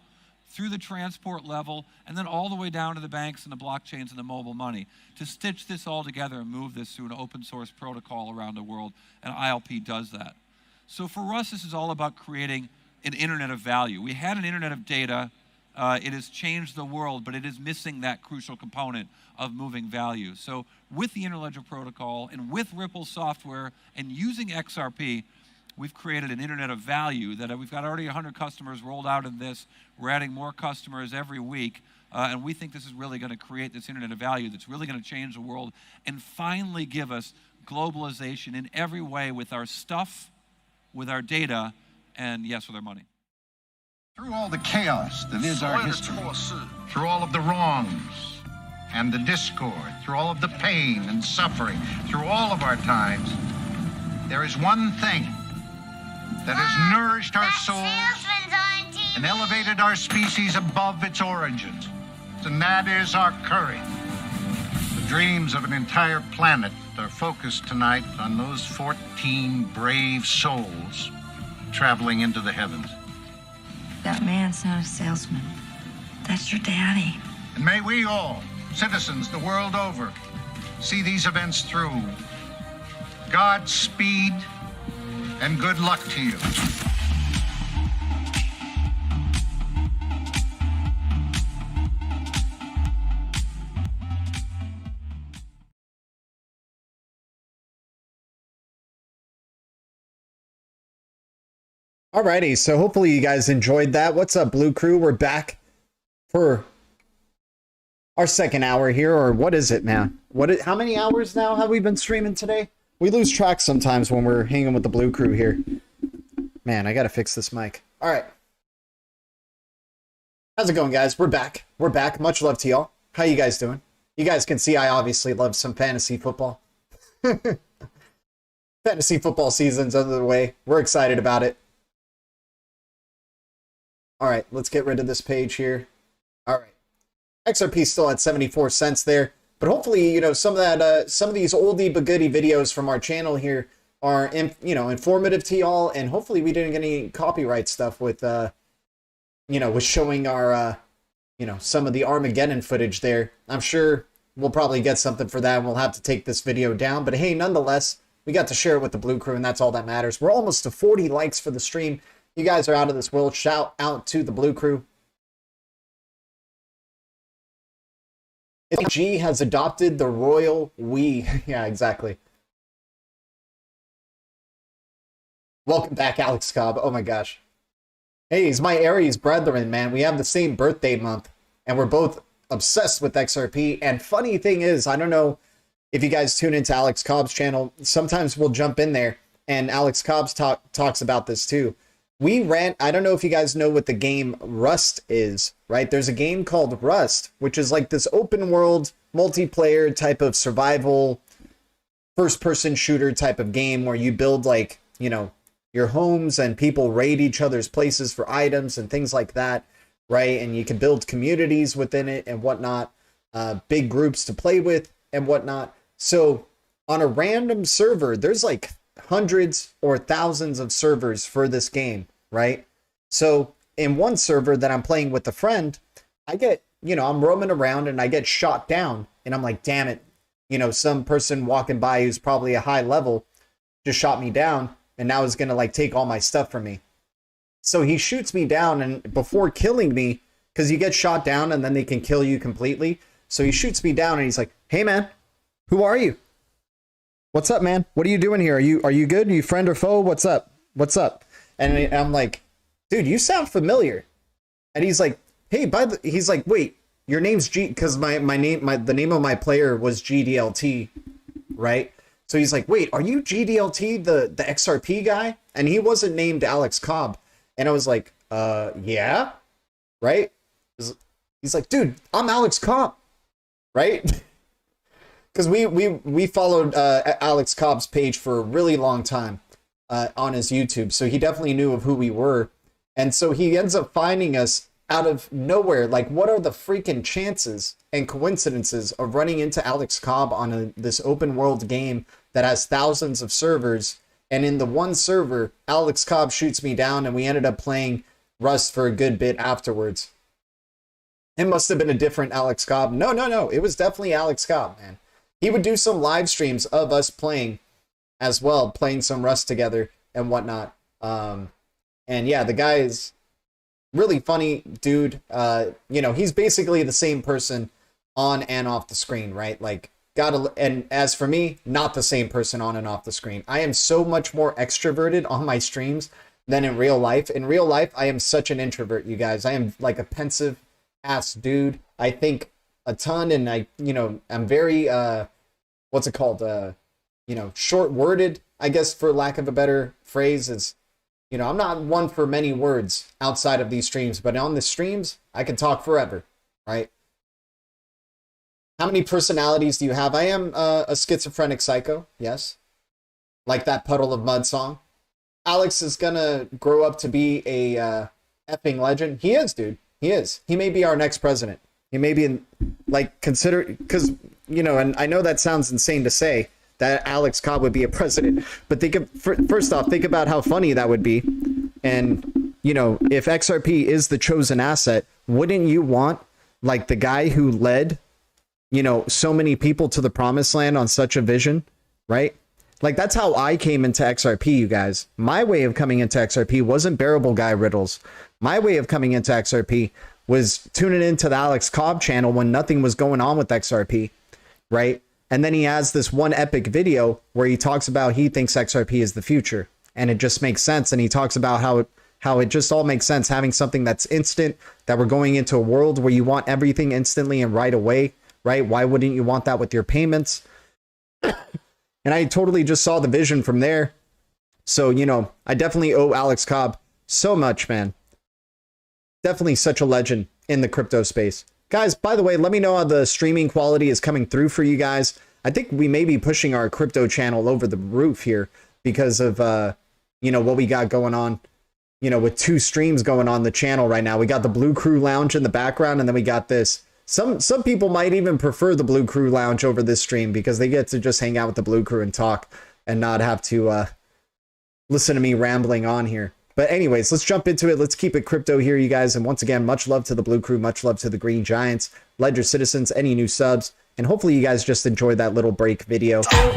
through the transport level, and then all the way down to the banks and the blockchains and the mobile money, to stitch this all together and move this through an open source protocol around the world, and ILP does that. So for us, this is all about creating an internet of value. We had an internet of data. It has changed the world, but it is missing that crucial component of moving value. So with the Interledger Protocol and with Ripple software and using XRP, we've created an internet of value that we've got already 100 customers rolled out in this. We're adding more customers every week. And we think this is really going to create this internet of value that's really going to change the world and finally give us globalization in every way with our stuff, with our data, and yes, with our money. Through all the chaos that is our history, through all of the wrongs and the discord, through all of the pain and suffering, through all of our times, there is one thing that has nourished our souls and elevated our species above its origins, and that is our courage. The dreams of an entire planet are focused tonight on those 14 brave souls traveling into the heavens. That man's not a salesman. That's your daddy. And may we all, citizens the world over, see these events through. Godspeed and good luck to you. Alrighty, so hopefully you guys enjoyed that. What's up, Blue Crew? We're back for our second hour here, or what is it, man? How many hours now have we been streaming today? We lose track sometimes when we're hanging with the Blue Crew here. Man, I gotta fix this mic. Alright. How's it going, guys? We're back. We're back. Much love to y'all. How you guys doing? You guys can see I obviously love some fantasy football. Fantasy football season's under the way. We're excited about it. All right, let's get rid of this page here. All right, XRP still at 74 cents there, but hopefully, you know, some of these oldie but goodie videos from our channel here are, informative to y'all, and hopefully we didn't get any copyright stuff with, with showing our, some of the Armageddon footage there. I'm sure we'll probably get something for that, and we'll have to take this video down. But hey, nonetheless, We got to share it with the Blue Crew, and that's all that matters. We're almost to 40 likes for the stream. You guys are out of this world. Shout out to the Blue Crew. G has adopted the royal we. Yeah, exactly. Welcome back, Alex Cobb. Oh my gosh. Hey, he's my Aries brethren, man. We have the same birthday month, and we're both obsessed with XRP. And funny thing is, I don't know if you guys tune into Alex Cobb's channel, sometimes we'll jump in there, and Alex Cobb's talks about this too. We ran, I don't know if you guys know what the game Rust is, right? There's a game called Rust, which is like this open world, multiplayer type of survival, first-person shooter type of game where you build like, you know, your homes and people raid each other's places for items and things like that, right? And you can build communities within it and whatnot, big groups to play with and whatnot. So on a random server, there's like hundreds or thousands of servers for this game, right? So in one server that I'm playing with a friend, I get, you know, I'm roaming around and I get shot down and I'm like, damn it, you know, some person walking by who's probably a high level just shot me down and now is going to like take all my stuff from me. So he shoots me down, and before killing me, because you get shot down and then they can kill you completely. So he shoots me down and he's like, hey man, who are you? What's up, man? What are you doing here? Are you good? Are you friend or foe? What's up? What's up? And I'm like, dude, you sound familiar. And he's like, hey, he's like, wait, your name's G, because the name of my player was GDLT, right? So he's like, wait, are you GDLT, the XRP guy? And he wasn't named Alex Cobb. And I was like, yeah, right? He's like, dude, I'm Alex Cobb, right? Because we followed Alex Cobb's page for a really long time on his YouTube, so he definitely knew of who we were. And so he ends up finding us out of nowhere. Like, what are the freaking chances and coincidences of running into Alex Cobb on this open world game that has thousands of servers? And in the one server, Alex Cobb shoots me down, and we ended up playing Rust for a good bit afterwards. It must have been a different Alex Cobb. No, it was definitely Alex Cobb, man. He would do some live streams of us playing as well, playing some Rust together and whatnot. And yeah, the guy is really funny dude. You know, he's basically the same person on and off the screen, right? Like, and as for me, not the same person on and off the screen. I am so much more extroverted on my streams than in real life. In real life, I am such an introvert, you guys. I am like a pensive ass dude. I think a ton, and I'm very what's it called, short-worded, I guess, for lack of a better phrase. Is, I'm not one for many words outside of these streams, but on the streams I can talk forever, right? How many personalities do you have? I am a schizophrenic psycho, yes, like that Puddle of Mud song. Alex is gonna grow up to be a effing legend. He is, dude. He is. He may be our next president. He may be consider, because, and I know that sounds insane to say that Alex Cobb would be a president, but first off, think about how funny that would be. And, if XRP is the chosen asset, wouldn't you want, like, the guy who led, so many people to the promised land on such a vision, right? Like, that's how I came into XRP, you guys. My way of coming into XRP wasn't bearable guy riddles. My way of coming into XRP was tuning into the Alex Cobb channel when nothing was going on with XRP, right? And then he has this one epic video where he talks about he thinks XRP is the future, and it just makes sense. And he talks about how it just all makes sense, having something that's instant, that we're going into a world where you want everything instantly and right away, right? Why wouldn't you want that with your payments? And I totally just saw the vision from there. So, I definitely owe Alex Cobb so much, man. Definitely such a legend in the crypto space. Guys, by the way, let me know how the streaming quality is coming through for you guys. I think we may be pushing our crypto channel over the roof here because of, what we got going on, with 2 streams going on the channel right now. We got the Blue Crew Lounge in the background, and then we got this. Some people might even prefer the Blue Crew Lounge over this stream because they get to just hang out with the Blue Crew and talk and not have to listen to me rambling on here. But anyways, let's jump into it. Let's keep it crypto here, you guys. And once again, much love to the Blue Crew, much love to the Green Giants, Ledger Citizens, any new subs. And hopefully you guys just enjoyed that little break video. Sorry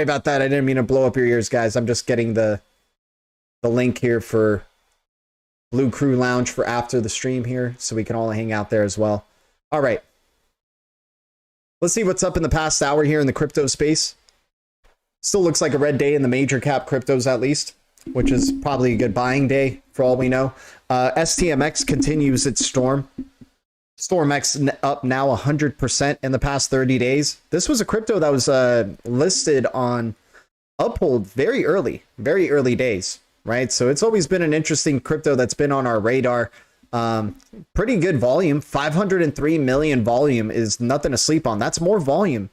about that. I didn't mean to blow up your ears, guys. I'm just getting the link here for Blue Crew Lounge for after the stream here, so we can all hang out there as well. All right. Let's see what's up in the past hour here in the crypto space. Still looks like a red day in the major cap cryptos at least, which is probably a good buying day for all we know. STMX continues its storm. StormX up now 100% in the past 30 days. This was a crypto that was listed on Uphold very early days, right? So it's always been an interesting crypto that's been on our radar. Pretty good volume. 503 million volume is nothing to sleep on. That's more volume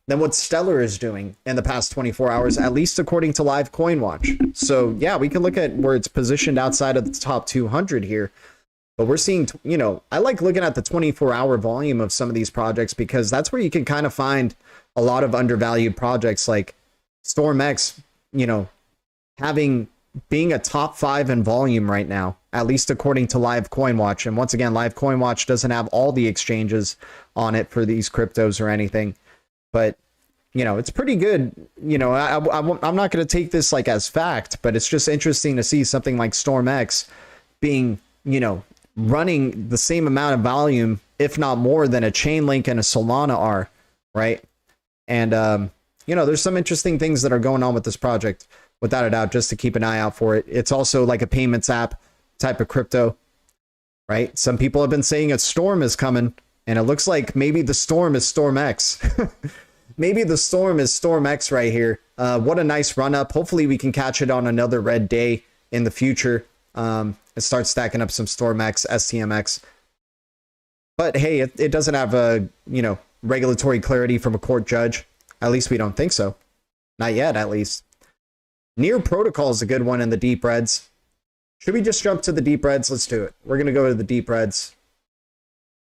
than what Stellar is doing in the past 24 hours, at least according to Live Coin Watch. So yeah, we can look at where it's positioned outside of the top 200 here. But we're seeing, you know, I like looking at the 24-hour volume of some of these projects because that's where you can kind of find a lot of undervalued projects like StormX, you know, being a top 5 in volume right now, at least according to Live Coin Watch. And once again, Live Coin Watch doesn't have all the exchanges on it for these cryptos or anything. But, you know, it's pretty good. You know, I'm not going to take this like as fact, but it's just interesting to see something like StormX being, you know, running the same amount of volume, if not more, than a Chainlink and a Solana are, right? And, you know, there's some interesting things that are going on with this project, without a doubt, just to keep an eye out for it. It's also like a payments app type of crypto, right? Some people have been saying a storm is coming, and it looks like maybe the storm is StormX. Maybe the storm is StormX right here. What a nice run up. Hopefully we can catch it on another red day in the future. And start stacking up some StormX, STMX. But hey, it doesn't have a, you know, regulatory clarity from a court judge. At least we don't think so. Not yet, at least. Near Protocol is a good one in the deep reds. Should we just jump to the deep reds? Let's do it. We're going to go to the deep reds.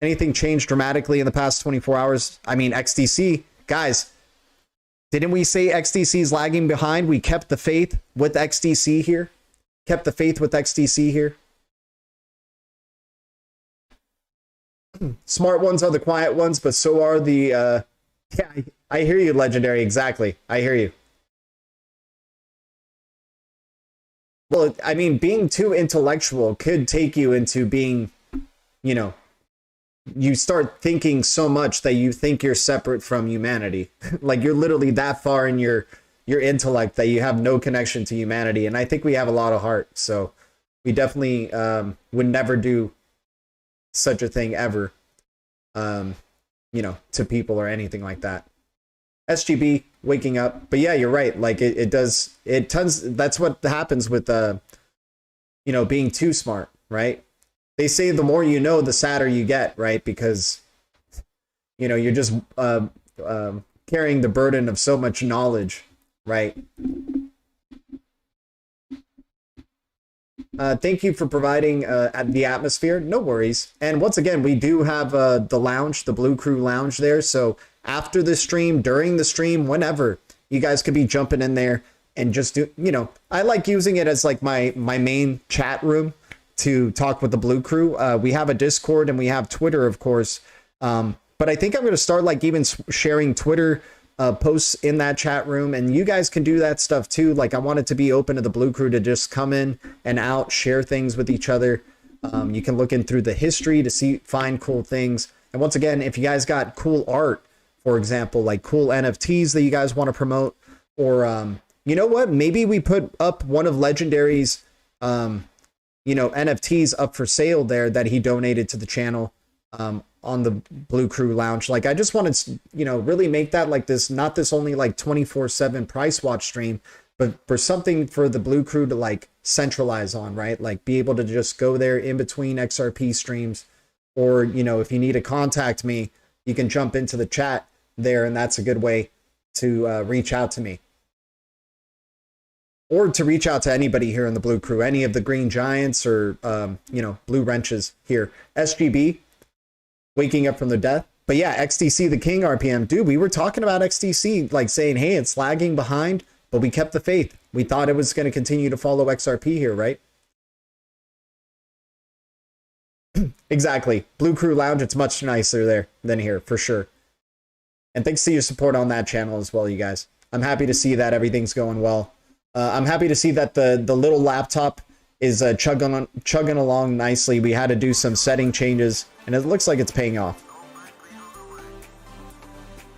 Anything changed dramatically in the past 24 hours? I mean, XDC, guys, didn't we say XDC is lagging behind? We kept the faith with XDC here. Kept the faith with XDC here. Smart ones are the quiet ones, but so are the... yeah, I hear you, Legendary. Exactly. I hear you. Well, I mean, being too intellectual could take you into being, you know, you start thinking so much that you think you're separate from humanity. Like you're literally that far in your intellect that you have no connection to humanity. And I think we have a lot of heart. So we definitely would never do such a thing ever, you know, to people or anything like that. SGB waking up. But yeah, you're right. Like it tons. That's what happens with, you know, being too smart, right? They say the more you know, the sadder you get, right? Because, you know, you're just carrying the burden of so much knowledge, right? Thank you for providing the atmosphere. No worries. And once again, we do have the lounge, the Blue Crew Lounge there. So after the stream, during the stream, whenever, you guys could be jumping in there and just do, you know, I like using it as like my main chat room to talk with the Blue Crew. We have a Discord and we have Twitter, of course. But I think I'm going to start like even sharing Twitter posts in that chat room, and you guys can do that stuff too. Like I want it to be open to the Blue Crew to just come in and out, share things with each other. You can look in through the history to find cool things. And once again, if you guys got cool art, for example, like cool NFTs that you guys want to promote, or you know what, maybe we put up one of Legendary's you know, NFTs up for sale there that he donated to the channel on the Blue Crew Lounge. Like I just wanted to, you know, really make that like this, not this only like 24/7 price watch stream, but for something for the Blue Crew to like centralize on, right? Like be able to just go there in between XRP streams, or, you know, if you need to contact me, you can jump into the chat there, and that's a good way to reach out to me. Or to reach out to anybody here in the Blue Crew, any of the Green Giants or, you know, Blue Wrenches here. SGB, waking up from the death. But yeah, XDC the King RPM. Dude, we were talking about XDC, like saying, hey, it's lagging behind. but we kept the faith. We thought it was going to continue to follow XRP here, right? Exactly. Blue Crew Lounge, it's much nicer there than here, for sure. And thanks to your support on that channel as well, you guys. I'm happy to see that everything's going well. I'm happy to see that the little laptop is chugging along nicely. We had to do some setting changes, and it looks like it's paying off.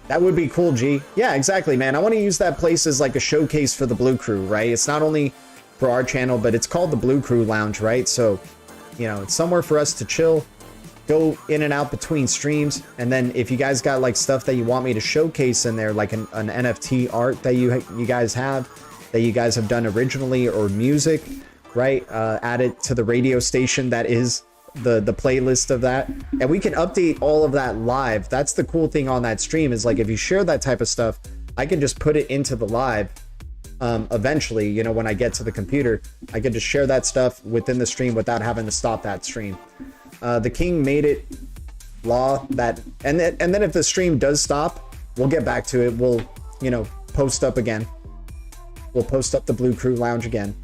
That would be cool, G. Yeah, exactly, man. I want to use that place as like a showcase for the Blue Crew, right? It's not only for our channel, but it's called the Blue Crew Lounge, right? So, you know, it's somewhere for us to chill, go in and out between streams, and then if you guys got like stuff that you want me to showcase in there, like an NFT art that you guys have, that you guys have done originally, or music, right? Add it to the radio station that is the playlist of that, and we can update all of that live. That's the cool thing on that stream, is like if you share that type of stuff, I can just put it into the live. Eventually, you know, when I get to the computer, I can just share that stuff within the stream without having to stop that stream. The king made it law that, and then if the stream does stop, we'll get back to it. We'll, you know, post up again. We'll post up the Blue Crew Lounge again.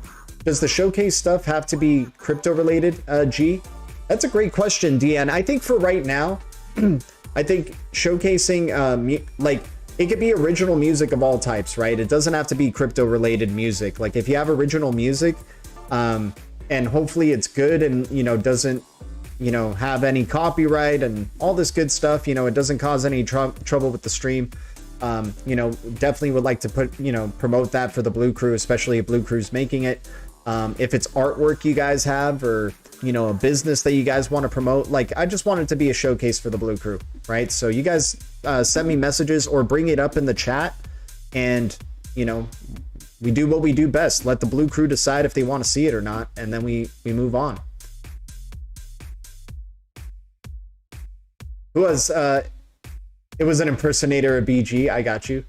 Does the showcase stuff have to be crypto related, G? That's a great question, DN. I think for right now, I think showcasing, like, it could be original music of all types, right? It doesn't have to be crypto related music. Like if you have original music, and hopefully it's good and, you know, doesn't, you know, have any copyright and all this good stuff, you know, it doesn't cause any trouble with the stream. You know, definitely would like to put, you know, promote that for the Blue Crew, especially if Blue Crew's making it. If it's artwork you guys have, or, you know, a business that you guys want to promote, like I just want it to be a showcase for the Blue Crew, right? So you guys send me messages or bring it up in the chat, and, you know, we do what we do best. Let the Blue Crew decide if they want to see it or not, and then we move on. Who was it was an impersonator of BG. I got you.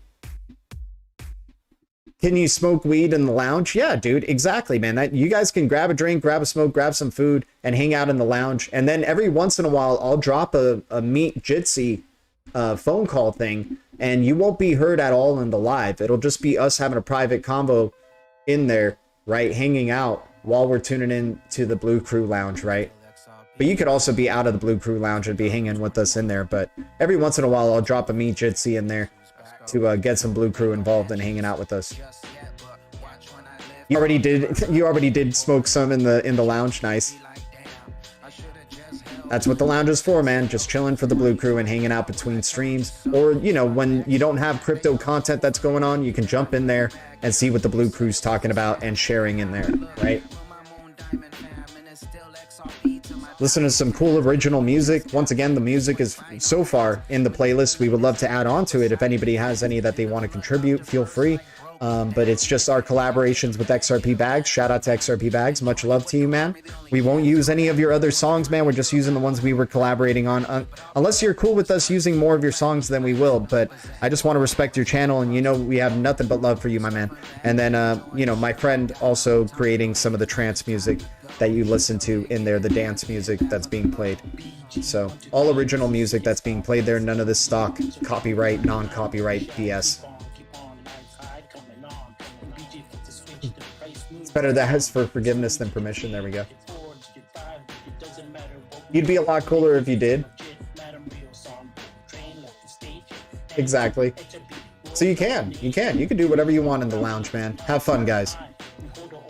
Can you smoke weed in the lounge? Yeah, dude, exactly, man. You guys can grab a drink, grab a smoke, grab some food, and hang out in the lounge. And then every once in a while, I'll drop a Meet Jitsi phone call thing, and you won't be heard at all in the live. It'll just be us having a private convo in there, right, hanging out while we're tuning in to the Blue Crew Lounge, right? But you could also be out of the Blue Crew Lounge and be hanging with us in there. But every once in a while, I'll drop a Meet Jitsi in there to get some Blue Crew involved and hanging out with us. You already did smoke some in the lounge. Nice. That's what the lounge is for, man. Just chilling for the Blue Crew and hanging out between streams. Or, you know, when you don't have crypto content that's going on, you can jump in there and see what the Blue Crew's talking about and sharing in there, right? Listen to some cool original music. Once again, the music is so far in the playlist. We would love to add on to it. If anybody has any that they want to contribute, feel free. But it's just our collaborations with XRP Bags. Shout out to XRP Bags. Much love to you, man. We won't use any of your other songs, man. We're just using the ones we were collaborating on. Unless you're cool with us using more of your songs, then we will. But I just want to respect your channel, and you know we have nothing but love for you, my man. And then, you know, my friend also creating some of the trance music that you listen to in there, the dance music that's being played. So all original music that's being played there. None of this stock, copyright, non-copyright BS. It's better to ask for forgiveness than permission. There we go. You'd be a lot cooler if you did. Exactly. So you can do whatever you want in the lounge, man. Have fun, guys.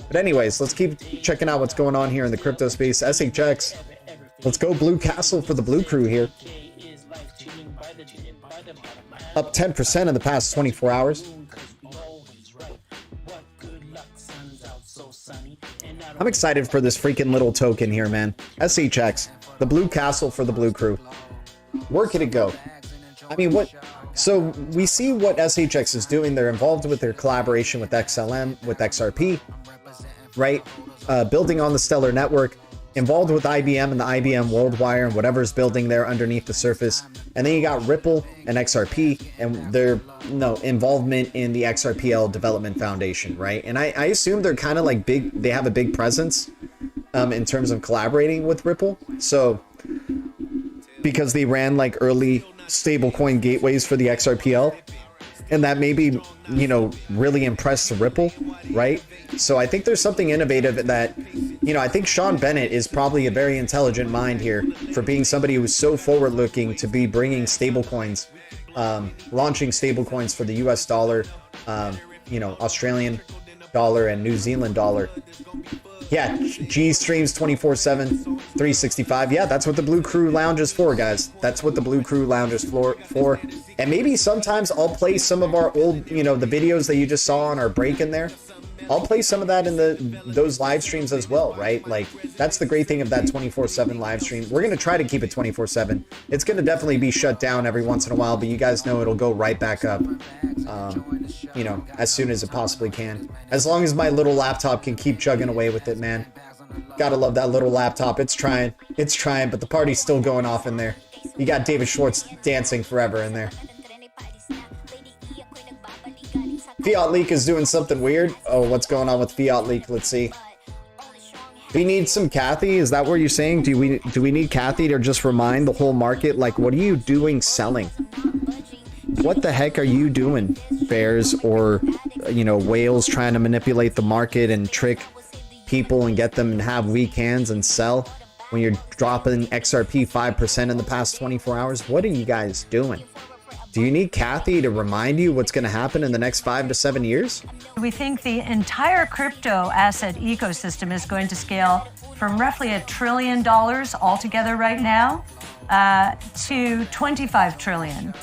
But anyways, let's keep checking out what's going on here in the crypto space. SHX. Let's go Blue Castle for the Blue Crew here. Up 10% in the past 24 hours. I'm excited for this freaking little token here, man. SHX. The Blue Castle for the Blue Crew. Where could it go? I mean, what? So we see what SHX is doing. They're involved with their collaboration with XLM, with XRP, right? Building on the Stellar Network, involved with IBM and the IBM WorldWire and whatever's building there underneath the surface. And then you got Ripple and XRP and their involvement in the XRPL Development Foundation, right? And I assume they're kind of like big, they have a big presence in terms of collaborating with Ripple. So because they ran like early stablecoin gateways for the XRPL. and that maybe, you know, really impressed Ripple, right? So I think there's something innovative that, you know, I think Sean Bennett is probably a very intelligent mind here for being somebody who's so forward-looking to be bringing stablecoins, launching stablecoins for the US dollar, you know, Australian dollar and New Zealand dollar. Yeah, G streams 24/7, 365. Yeah, that's what the Blue Crew Lounge is for, guys. That's what the Blue Crew Lounge is for. And maybe sometimes I'll play some of our old, you know, the videos that you just saw on our break in there. I'll play some of that in those live streams as well, right? Like, that's the great thing of that 24/7 live stream. We're going to try to keep it 24/7. It's going to definitely be shut down every once in a while, but you guys know it'll go right back up, you know, as soon as it possibly can. As long as my little laptop can keep chugging away with it, man. Gotta love that little laptop. It's trying, but the party's still going off in there. You got David Schwartz dancing forever in there. Fiat Leak is doing something weird. Oh, what's going on with Fiat Leak? Let's see. We need some Kathy. Is that what you're saying? Do we need Kathy to just remind the whole market? Like, what are you doing selling? What the heck are you doing, bears or, you know, whales trying to manipulate the market and trick people and get them and have weak hands and sell when you're dropping XRP 5% in the past 24 hours? What are you guys doing? Do you need Kathy to remind you what's going to happen in the next 5 to 7 years? We think the entire crypto asset ecosystem is going to scale from roughly $1 trillion altogether right now to 25 trillion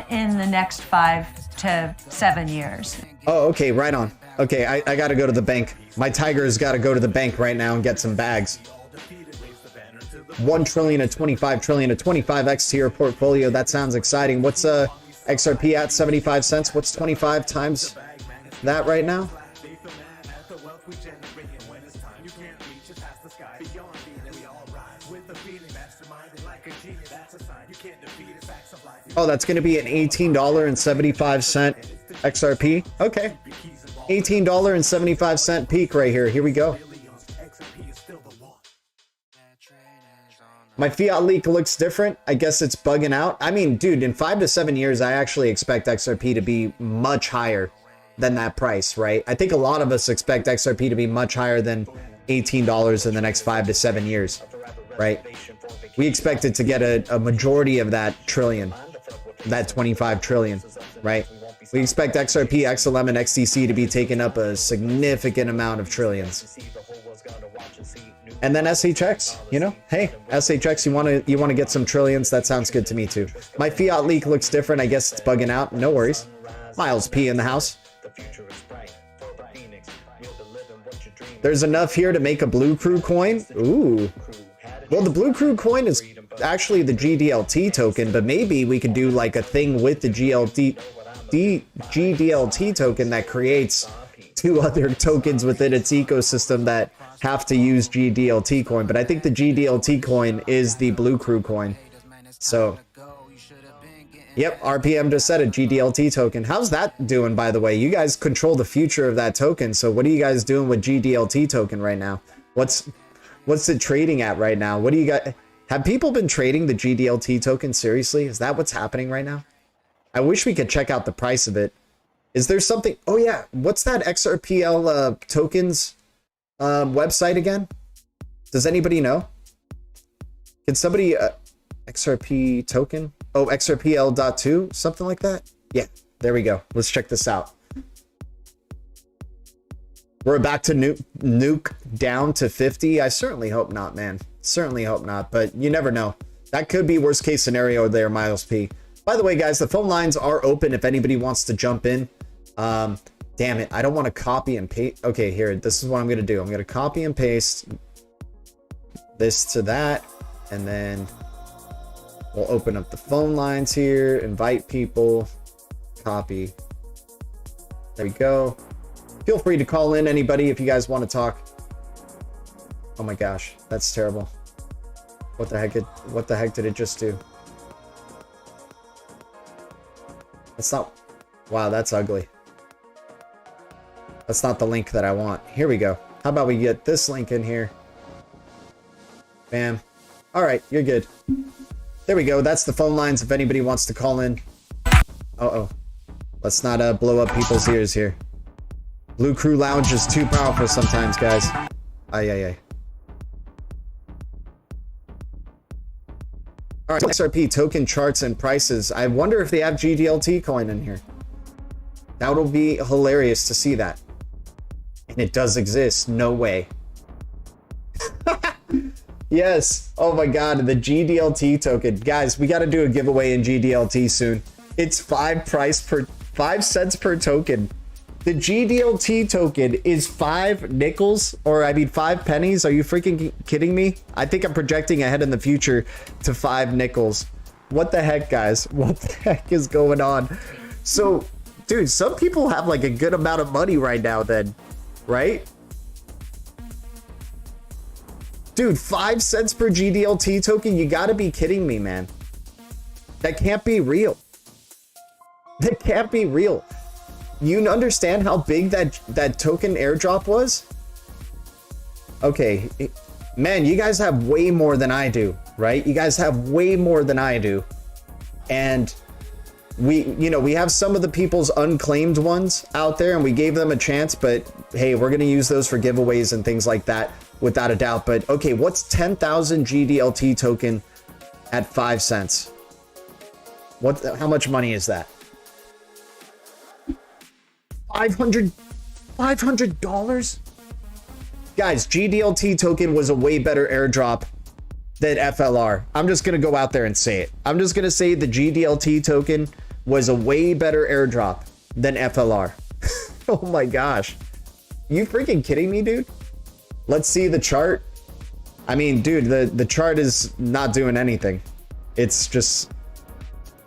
in the next 5 to 7 years. Oh, okay, right on. Okay, I got to go to the bank. My tiger's got to go to the bank right now and get some bags. 1 trillion to 25 trillion to 25x to your portfolio. That sounds exciting. What's XRP at 75 cents? What's 25 times that right now? Oh, that's going to be an $18.75 XRP. Okay. $18.75 peak right here. Here we go. My Fiat Leak looks different. I guess it's bugging out. I mean, dude, in 5 to 7 years, I actually expect XRP to be much higher than that price, right? I think a lot of us expect XRP to be much higher than $18 in the next 5 to 7 years, right? We expect it to get a majority of that trillion, that 25 trillion, right? We expect XRP, XLM, and XTC to be taking up a significant amount of trillions. And then SHX, you know, hey, SHX, you want to get some trillions? That sounds good to me too. My Fiat Leak looks different. I guess it's bugging out. No worries. Miles P in the house. There's enough here to make a Blue Crew coin. Ooh. Well, the Blue Crew coin is actually the GDLT token, but maybe we could do like a thing with the GDLT token that creates 2 other tokens within its ecosystem that have to use GDLT coin. But I think the GDLT coin is the Blue Crew coin. So, yep, RPM just said a GDLT token. How's that doing, by the way? You guys control the future of that token. So what are you guys doing with GDLT token right now? What's it trading at right now? What do you got? Have people been trading the GDLT token seriously? Is that what's happening right now? I wish we could check out the price of it. Is there something? Oh yeah, what's that XRPL tokens website again? Does anybody know? Can somebody XRP token? Oh, XRPL.2, something like that? Yeah, there we go. Let's check this out. We're about to nuke down to 50. I certainly hope not, man. Certainly hope not, but you never know. That could be worst case scenario there, Miles P. By the way, guys, the phone lines are open if anybody wants to jump in. Damn it, I don't want to copy and paste. Okay, here, this is what I'm going to do. I'm going to copy and paste this to that, and then we'll open up the phone lines here, invite people, copy. There we go. Feel free to call in, anybody, if you guys want to talk. Oh my gosh, that's terrible. What the heck did it just do? That's not... Wow, that's ugly. That's not the link that I want. Here we go. How about we get this link in here? Bam. All right, you're good. There we go. That's the phone lines if anybody wants to call in. Uh-oh. Let's not blow up people's ears here. Blue Crew Lounge is too powerful sometimes, guys. Ay, ay, ay. All right, XRP token charts and prices. I wonder if they have GDLT coin in here. That would be hilarious to see that. And it does exist. No way. Yes. Oh my god, the GDLT token. Guys, we got to do a giveaway in GDLT soon. It's 5 cents per token. The GDLT token is 5 nickels, or I mean 5 pennies. Are you freaking kidding me? I think I'm projecting ahead in the future to 5 nickels. What the heck, guys? What the heck is going on? So, dude, some people have like a good amount of money right now then, right? Dude, 5 cents per GDLT token? You gotta be kidding me, man. That can't be real. That can't be real. You understand how big that token airdrop was? Okay, man, you guys have way more than I do, right? You guys have way more than I do. And we have some of the people's unclaimed ones out there and we gave them a chance, but hey, we're gonna use those for giveaways and things like that without a doubt. But okay, what's 10,000 GDLT token at 5 cents? How much money is that? $500? Guys, GDLT token was a way better airdrop than FLR. I'm just gonna go out there and say it. I'm just gonna say the GDLT token was a way better airdrop than FLR. Oh my gosh. You freaking kidding me, dude? Let's see the chart. I mean, dude, the chart is not doing anything. It's just,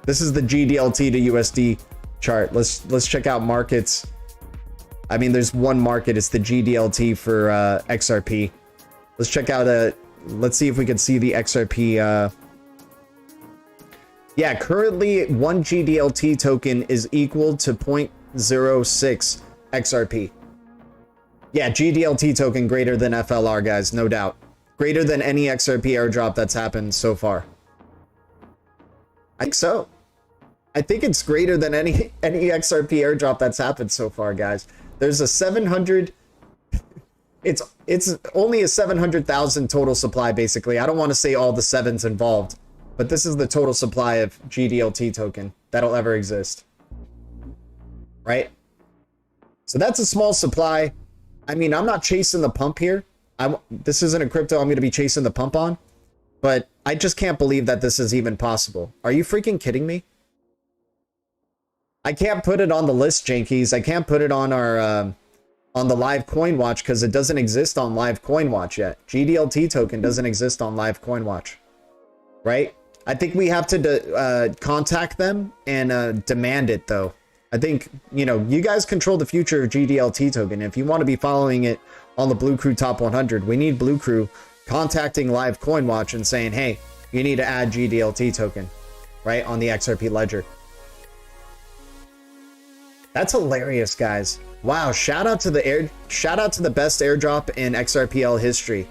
this is the GDLT to USD chart. Let's check out markets. I mean, there's one market. It's the GDLT for XRP. Let's check out let's see if we can see the XRP. Yeah, currently 1 GDLT token is equal to 0.06 XRP. Yeah, GDLT token greater than FLR, guys, no doubt. Greater than any XRP airdrop that's happened so far. I think so. I think it's greater than any XRP airdrop that's happened so far, guys. There's a 700. It's only a 700,000 total supply, basically. I don't want to say all the sevens involved, but this is the total supply of GDLT token that'll ever exist. Right? So that's a small supply. I mean, I'm not chasing the pump here. This isn't a crypto I'm going to be chasing the pump on, but I just can't believe that this is even possible. Are you freaking kidding me? I can't put it on the list, Jankies. I can't put it on our on the live coin watch because it doesn't exist on live coin watch yet. GDLT token doesn't exist on live coin watch, right? I think we have to contact them and demand it, though. I think, you guys control the future of GDLT token. If you want to be following it on the Blue Crew Top 100, we need Blue Crew contacting live coin watch and saying, hey, you need to add GDLT token, right, on the XRP ledger. That's hilarious, guys. Wow, shout out to the best airdrop in XRPL history.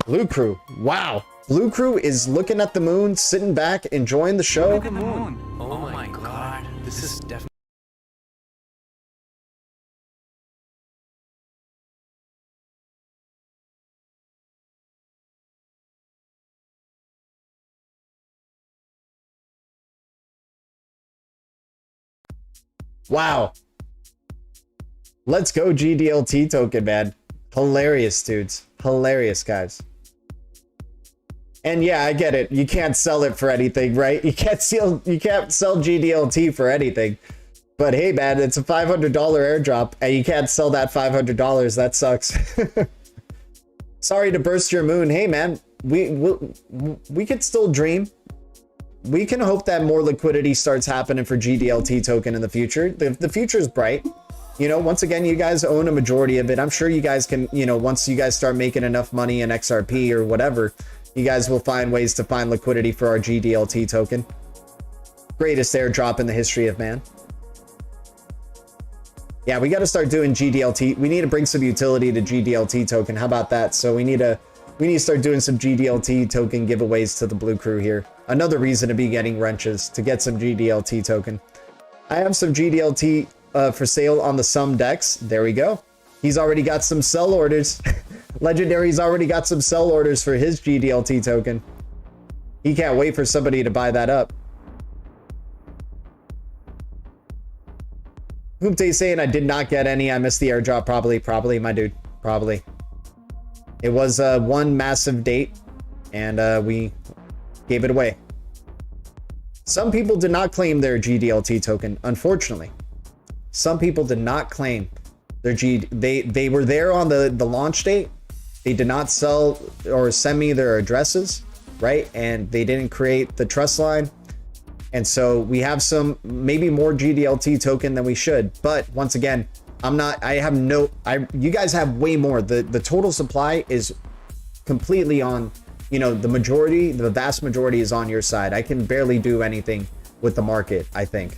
Blue Crew. Wow. Blue Crew is looking at the moon, sitting back, enjoying the show. Look at the moon. Oh my god. This is definitely Wow. Let's go GDLT token, man. Hilarious, dudes. Hilarious, guys. And yeah, I get it. You can't sell it for anything, right? You can't sell GDLT for anything. But hey, man, it's a $500 airdrop, and you can't sell that $500. That sucks. Sorry to burst your moon. Hey, man, we could still dream. We can hope that more liquidity starts happening for GDLT token in the future. The future is bright. Once again, you guys own a majority of it. I'm sure you guys can, once you guys start making enough money in XRP or whatever, you guys will find ways to find liquidity for our GDLT token. Greatest airdrop in the history of man. Yeah, we got to start doing GDLT. We need to bring some utility to GDLT token. How about that? So we need to start doing some GDLT token giveaways to the Blue Crew here. Another reason to be getting wrenches, to get some GDLT token. I have some GDLT for sale on the Sum Dex. There we go. He's already got some sell orders. Legendary's already got some sell orders for his GDLT token. He can't wait for somebody to buy that up. Hoopte saying I did not get any. I missed the airdrop. Probably, my dude. Probably. It was one massive date, and we gave it away. Some people did not claim their GDLT token, unfortunately. Some people did not claim their they were there on the launch date. They did not sell or send me their addresses, right? And they didn't create the trust line. And so we have some, maybe more GDLT token than we should. But once again, you guys have way more. The total supply is completely on, you know, the vast majority is on your side. I can barely do anything with the market, I think,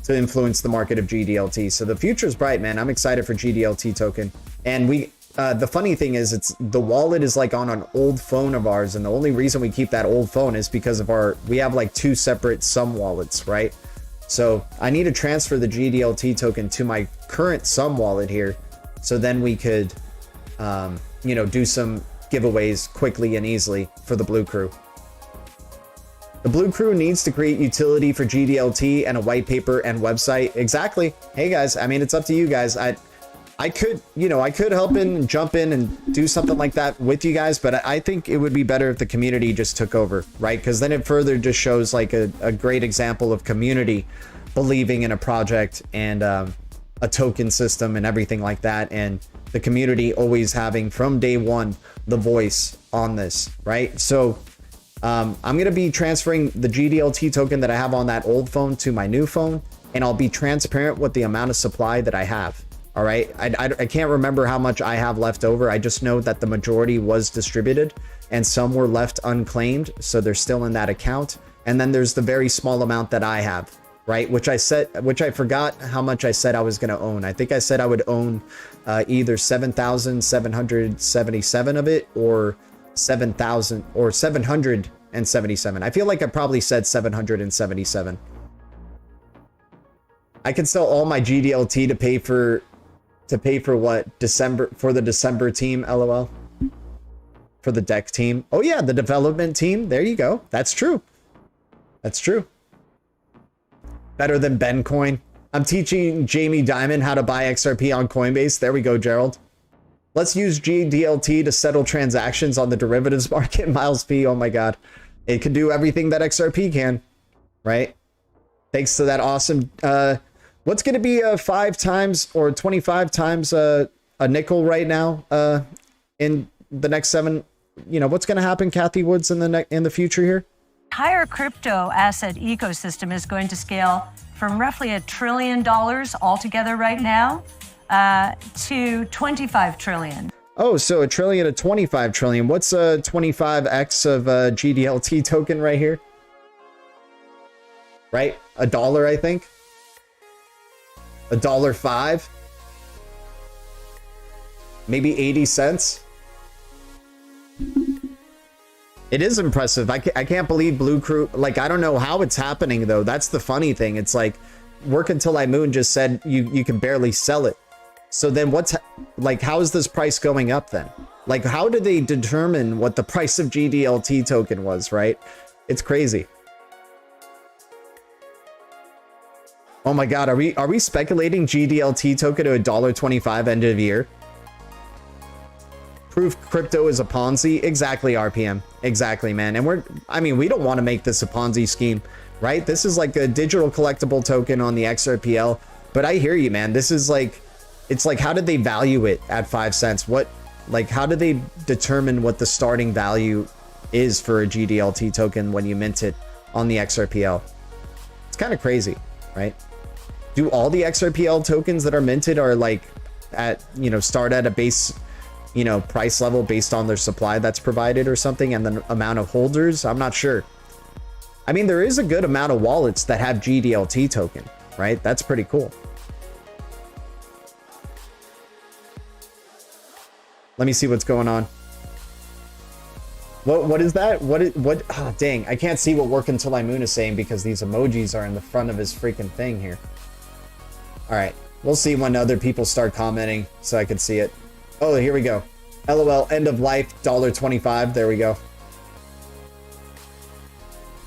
to influence the market of GDLT. So the future is bright, man. I'm excited for GDLT token. And the funny thing is, the wallet is like on an old phone of ours, and the only reason we keep that old phone is because of we have like 2 separate Sum wallets, right? So I need to transfer the GDLT token to my current Sum wallet here, so then we could, you know, do some giveaways quickly and easily for the Blue Crew. The Blue Crew needs to create utility for GDLT and a white paper and website. Exactly. Hey guys, I mean, it's up to you guys. I could help in and jump in and do something like that with you guys, but I think it would be better if the community just took over, right? Because then it further just shows like a great example of community believing in a project and a token system and everything like that, and the community always having from day one the voice on this, right? So I'm going to be transferring the GDLT token that I have on that old phone to my new phone, and I'll be transparent with the amount of supply that I have. All right, I can't remember how much I have left over. I just know that the majority was distributed and some were left unclaimed, so they're still in that account. And then there's the very small amount that I have, right? Which I forgot how much I said I was going to own. I think I said I would own either 7,777 of it or 7,000 or 777. I feel like I probably said 777. I can sell all my GDLT to pay for what? For the December team, LOL. For the deck team. Oh yeah, the development team. There you go. That's true. That's true. Better than Ben Coin. I'm teaching Jamie Dimon how to buy XRP on Coinbase. There we go, Gerald. Let's use GDLT to settle transactions on the derivatives market. Miles P. Oh my god. It can do everything that XRP can, right? Thanks to that awesome what's going to be 5 times or 25 times a nickel right now in the next 7, you know, what's going to happen, Kathy Woods, in the future here? Entire crypto asset ecosystem is going to scale from roughly $1 trillion altogether right now to 25 trillion. Oh, so $1 trillion to 25 trillion. What's 25x of GDLT token right here? Right? $1, I think. $1.05, maybe 80 cents. It is impressive. I can't believe Blue Crew, like, I don't know how it's happening though. That's the funny thing. It's like Work Until I Moon just said you can barely sell it. So then how is this price going up then? Like, how did they determine what the price of GDLT token was, right? It's crazy. Oh my god, are we speculating GDLT token to $1.25 end of year? Proof crypto is a Ponzi? Exactly, RPM. Exactly, man. And we don't want to make this a Ponzi scheme, right? This is like a digital collectible token on the XRPL. But I hear you, man. This is like, it's like, how did they value it at 5 cents? How did they determine what the starting value is for a GDLT token when you mint it on the XRPL? It's kind of crazy, right? Do all the XRPL tokens that are minted are like start at a base, price level based on their supply that's provided or something, and the amount of holders? I'm not sure. I mean, there is a good amount of wallets that have GDLT token, right? That's pretty cool. Let me see what's going on. What is that? What? Ah, dang, I can't see what work until I moon is saying because these emojis are in the front of his freaking thing here. All right, we'll see when other people start commenting so I can see it. Oh, here we go. LOL, end of life, $1.25. There we go.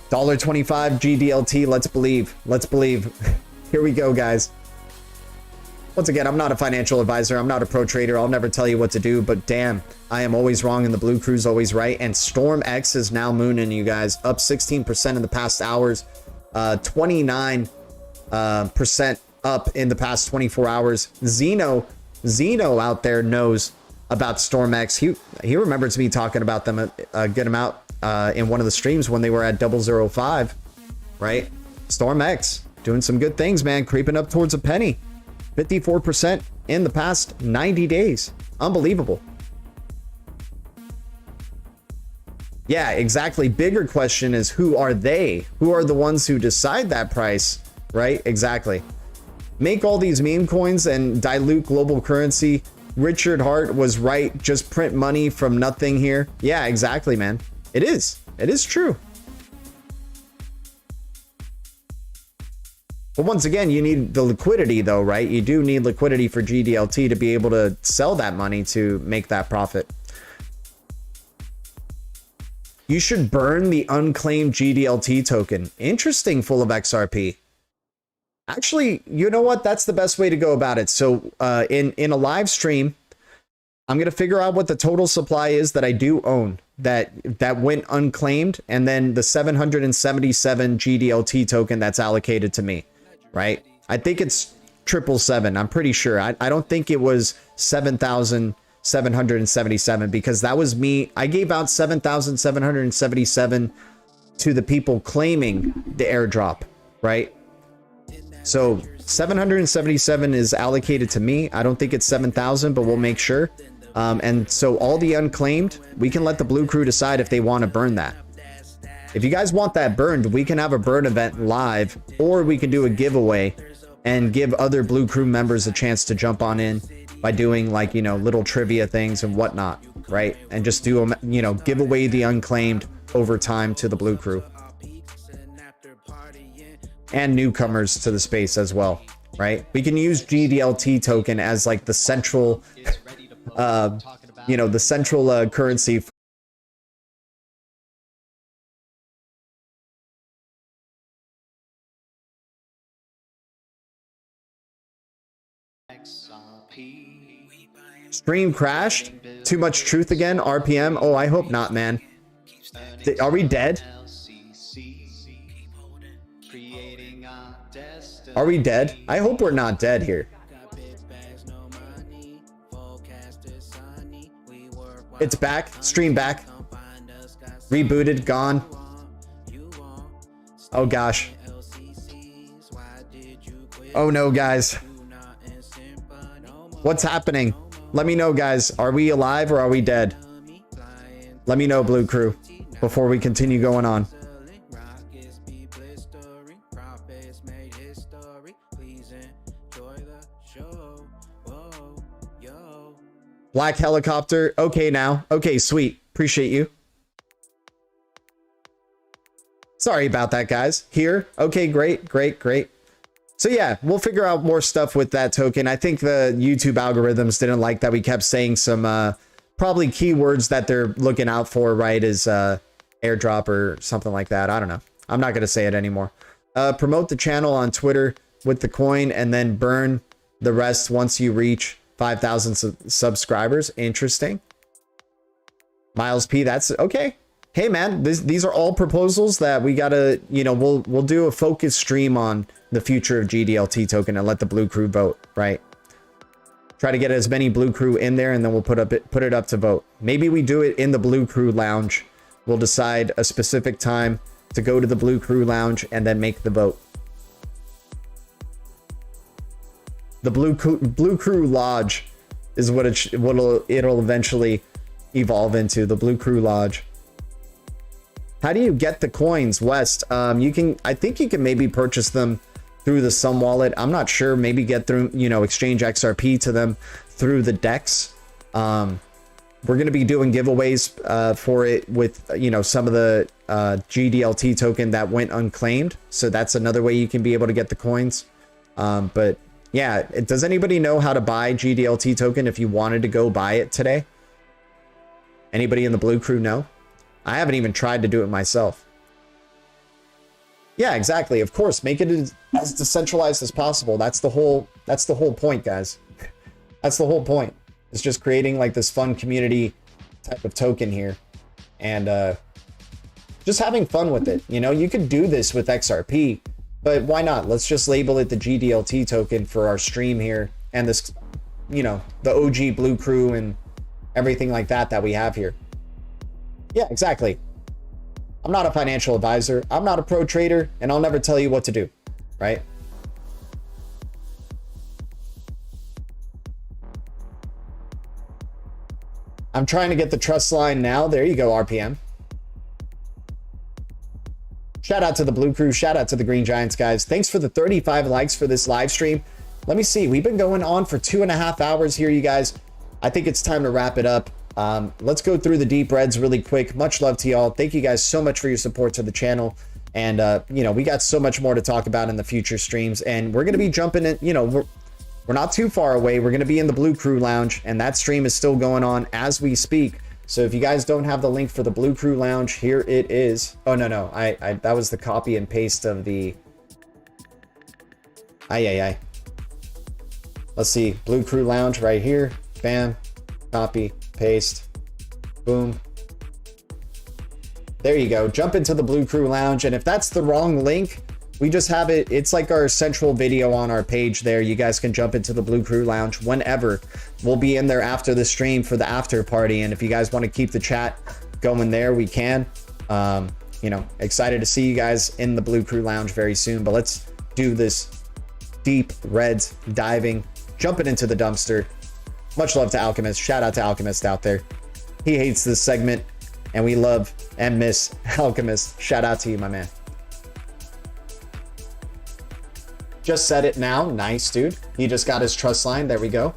$1.25 GDLT. Let's believe. Let's believe. Here we go, guys. Once again, I'm not a financial advisor. I'm not a pro trader. I'll never tell you what to do, but damn, I am always wrong and the blue crew's always right. And Storm X is now mooning, you guys, up 16% in the past hours, 29% up in the past 24 hours. Zeno out there knows about Storm X. He remembers me talking about them a good amount in one of the streams when they were at 005, right? Storm X doing some good things, man, creeping up towards a penny. 54% in the past 90 days. Unbelievable. Yeah, exactly. Bigger question is, who are they? Who are the ones who decide that price, right? Exactly. Make all these meme coins and dilute global currency. Richard Hart was right. Just print money from nothing here. Yeah, exactly, man. It is. It is true. But once again, you need the liquidity though, right? You do need liquidity for GDLT to be able to sell that money to make that profit. You should burn the unclaimed GDLT token. Interesting, full of XRP. Actually, you know what? That's the best way to go about it. So in a live stream, I'm going to figure out what the total supply is that I do own that went unclaimed, and then the 777 GDLT token that's allocated to me. Right? I think it's 777. I'm pretty sure. I don't think it was 7,777 because that was me. I gave out 7,777 to the people claiming the airdrop, right? So 777 is allocated to me. I don't think it's 7,000, but we'll make sure. And so all the unclaimed, we can let the blue crew decide if they want to burn that. If you guys want that burned, we can have a burn event live, or we can do a giveaway and give other blue crew members a chance to jump on in by doing, like, you know, little trivia things and whatnot, right? And just do, you know, give away the unclaimed over time to the blue crew and newcomers to the space as well, right? We can use GDLT token as like the central, you know, the central currency. Stream crashed. Too much truth again. RPM. Oh, I hope not, man. Are we dead? Are we dead? I hope we're not dead here. It's back. Stream back. Rebooted. Gone. Oh gosh. Oh no, guys. What's happening? Let me know, guys. Are we alive or are we dead? Let me know, blue crew, before we continue going on. Black helicopter. Okay, now. Okay, sweet. Appreciate you. Sorry about that, guys. Here. Okay, great, great, great. So yeah, we'll figure out more stuff with that token. I think the YouTube algorithms didn't like that we kept saying some probably keywords that they're looking out for, right? Is airdrop or something like that. I don't know. I'm not going to say it anymore. Promote the channel on Twitter with the coin and then burn the rest once you reach 5,000 subscribers. Interesting. Miles P, that's okay. Hey man, these are all proposals that we gotta, you know, we'll do a focus stream on the future of GDLT token and let the blue crew vote, right? Try to get as many blue crew in there and then we'll put it up to vote. Maybe we do it in the blue crew lounge. We'll decide a specific time to go to the blue crew lounge and then make the vote. The blue crew lodge is what it'll eventually evolve into. The blue crew lodge. How do you get the coins, West? I think you can maybe purchase them through the Sum wallet. I'm not sure. Maybe get through, you know, exchange XRP to them through the DEX. we're going to be doing giveaways for it with, you know, some of the GDLT token that went unclaimed. So that's another way you can be able to get the coins. But yeah, does anybody know how to buy GDLT token if you wanted to go buy it today? Anybody in the blue crew know? I haven't even tried to do it myself. Yeah, exactly. Of course, make it as decentralized as possible. That's the whole point, guys. That's the whole point. It's just creating like this fun community type of token here, and just having fun with it. You know, you could do this with XRP, but why not? Let's just label it the GDLT token for our stream here, and this, you know, the OG blue crew and everything like that we have here. Yeah, exactly. I'm not a financial advisor. I'm not a pro trader, and I'll never tell you what to do, right? I'm trying to get the trust line now. There you go, RPM. Shout out to the blue crew. Shout out to the Green Giants, guys. Thanks for the 35 likes for this live stream. Let me see. We've been going on for 2.5 hours here, you guys. I think it's time to wrap it up. Let's go through the deep reds really quick. Much love to y'all. Thank you guys so much for your support to the channel. And, you know, we got so much more to talk about in the future streams. And we're going to be jumping in, you know, we're not too far away. We're going to be in the Blue Crew Lounge, and that stream is still going on as we speak. So if you guys don't have the link for the Blue Crew Lounge, here it is. Oh, no. That was the copy and paste of the... Let's see. Blue Crew Lounge right here. Bam. Copy. Paste. Boom. There you go. Jump into the Blue Crew Lounge, and if that's the wrong link, we just have it. It's like our central video on our page there. You guys can jump into the Blue Crew Lounge whenever. We'll be in there after the stream for the after party, and if you guys want to keep the chat going there, we can. You know, excited to see you guys in the Blue Crew Lounge very soon, but let's do this deep reds diving, jumping into the dumpster. Much love to Alchemist. Shout out to Alchemist out there. He hates this segment, and we love and miss Alchemist. Shout out to you, my man. Just said it now. Nice, dude. He just got his trust line. There we go.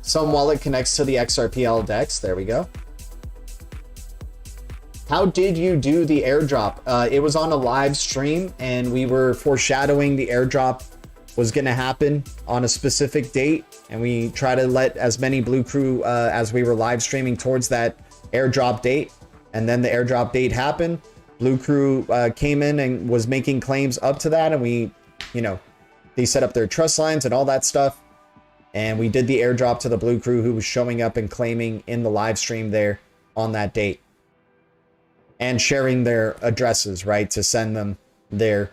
Some wallet connects to the XRPL DEX. There we go. How did you do the airdrop? It was on a live stream, and we were foreshadowing the airdrop was going to happen on a specific date, and we try to let as many Blue Crew as we were live streaming towards that airdrop date, and then the airdrop date happened. Blue Crew came in and was making claims up to that, and we, you know, they set up their trust lines and all that stuff, and we did the airdrop to the Blue Crew who was showing up and claiming in the live stream there on that date, and sharing their addresses, right, to send them their,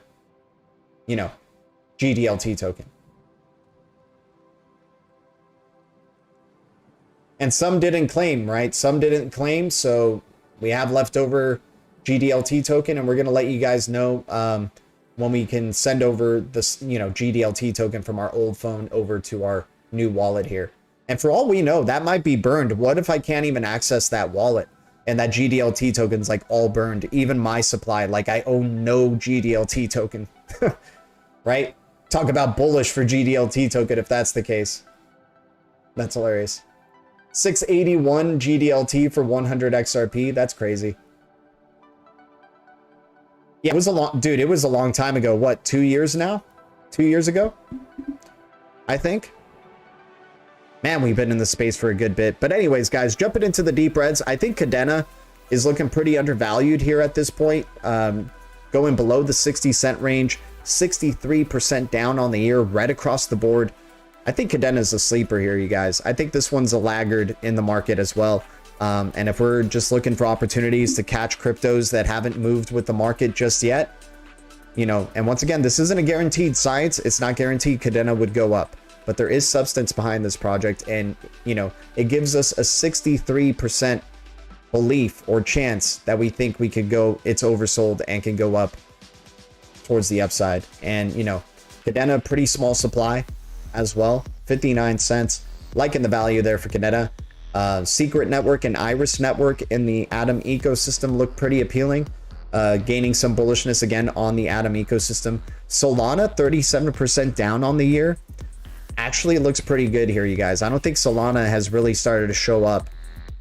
you know, GDLT token. And some didn't claim, right? Some didn't claim, so we have leftover GDLT token, and we're going to let you guys know when we can send over this, you know, GDLT token from our old phone over to our new wallet here. And for all we know, that might be burned. What if I can't even access that wallet and that GDLT token's like all burned? Even my supply, like I own no GDLT token, right? Talk about bullish for GDLT token if that's the case. That's hilarious. 681 GDLT for 100 XRP. That's crazy. Yeah, it was a long, dude, it was a long time ago. What, 2 years now? 2 years ago? I think. Man, we've been in the space for a good bit. But anyways, guys, jumping into the deep reds, I think Cadena is looking pretty undervalued here at this point. Going below the 60 cent range, 63% down on the year, right across the board. I think Cadena is a sleeper here, you guys. I think this one's a laggard in the market as well. And if we're just looking for opportunities to catch cryptos that haven't moved with the market just yet, you know, and once again, this isn't a guaranteed science. It's not guaranteed Cadena would go up, but there is substance behind this project. And, you know, it gives us a 63% belief or chance that we think we could go, it's oversold and can go up towards the upside. And, you know, Cadena, pretty small supply as well, 59 cents. Liking the value there for Cadena. Secret Network and Iris Network in the Atom ecosystem look pretty appealing. Gaining some bullishness again on the Atom ecosystem. Solana, 37% down on the year. Actually, it looks pretty good here, you guys. I don't think Solana has really started to show up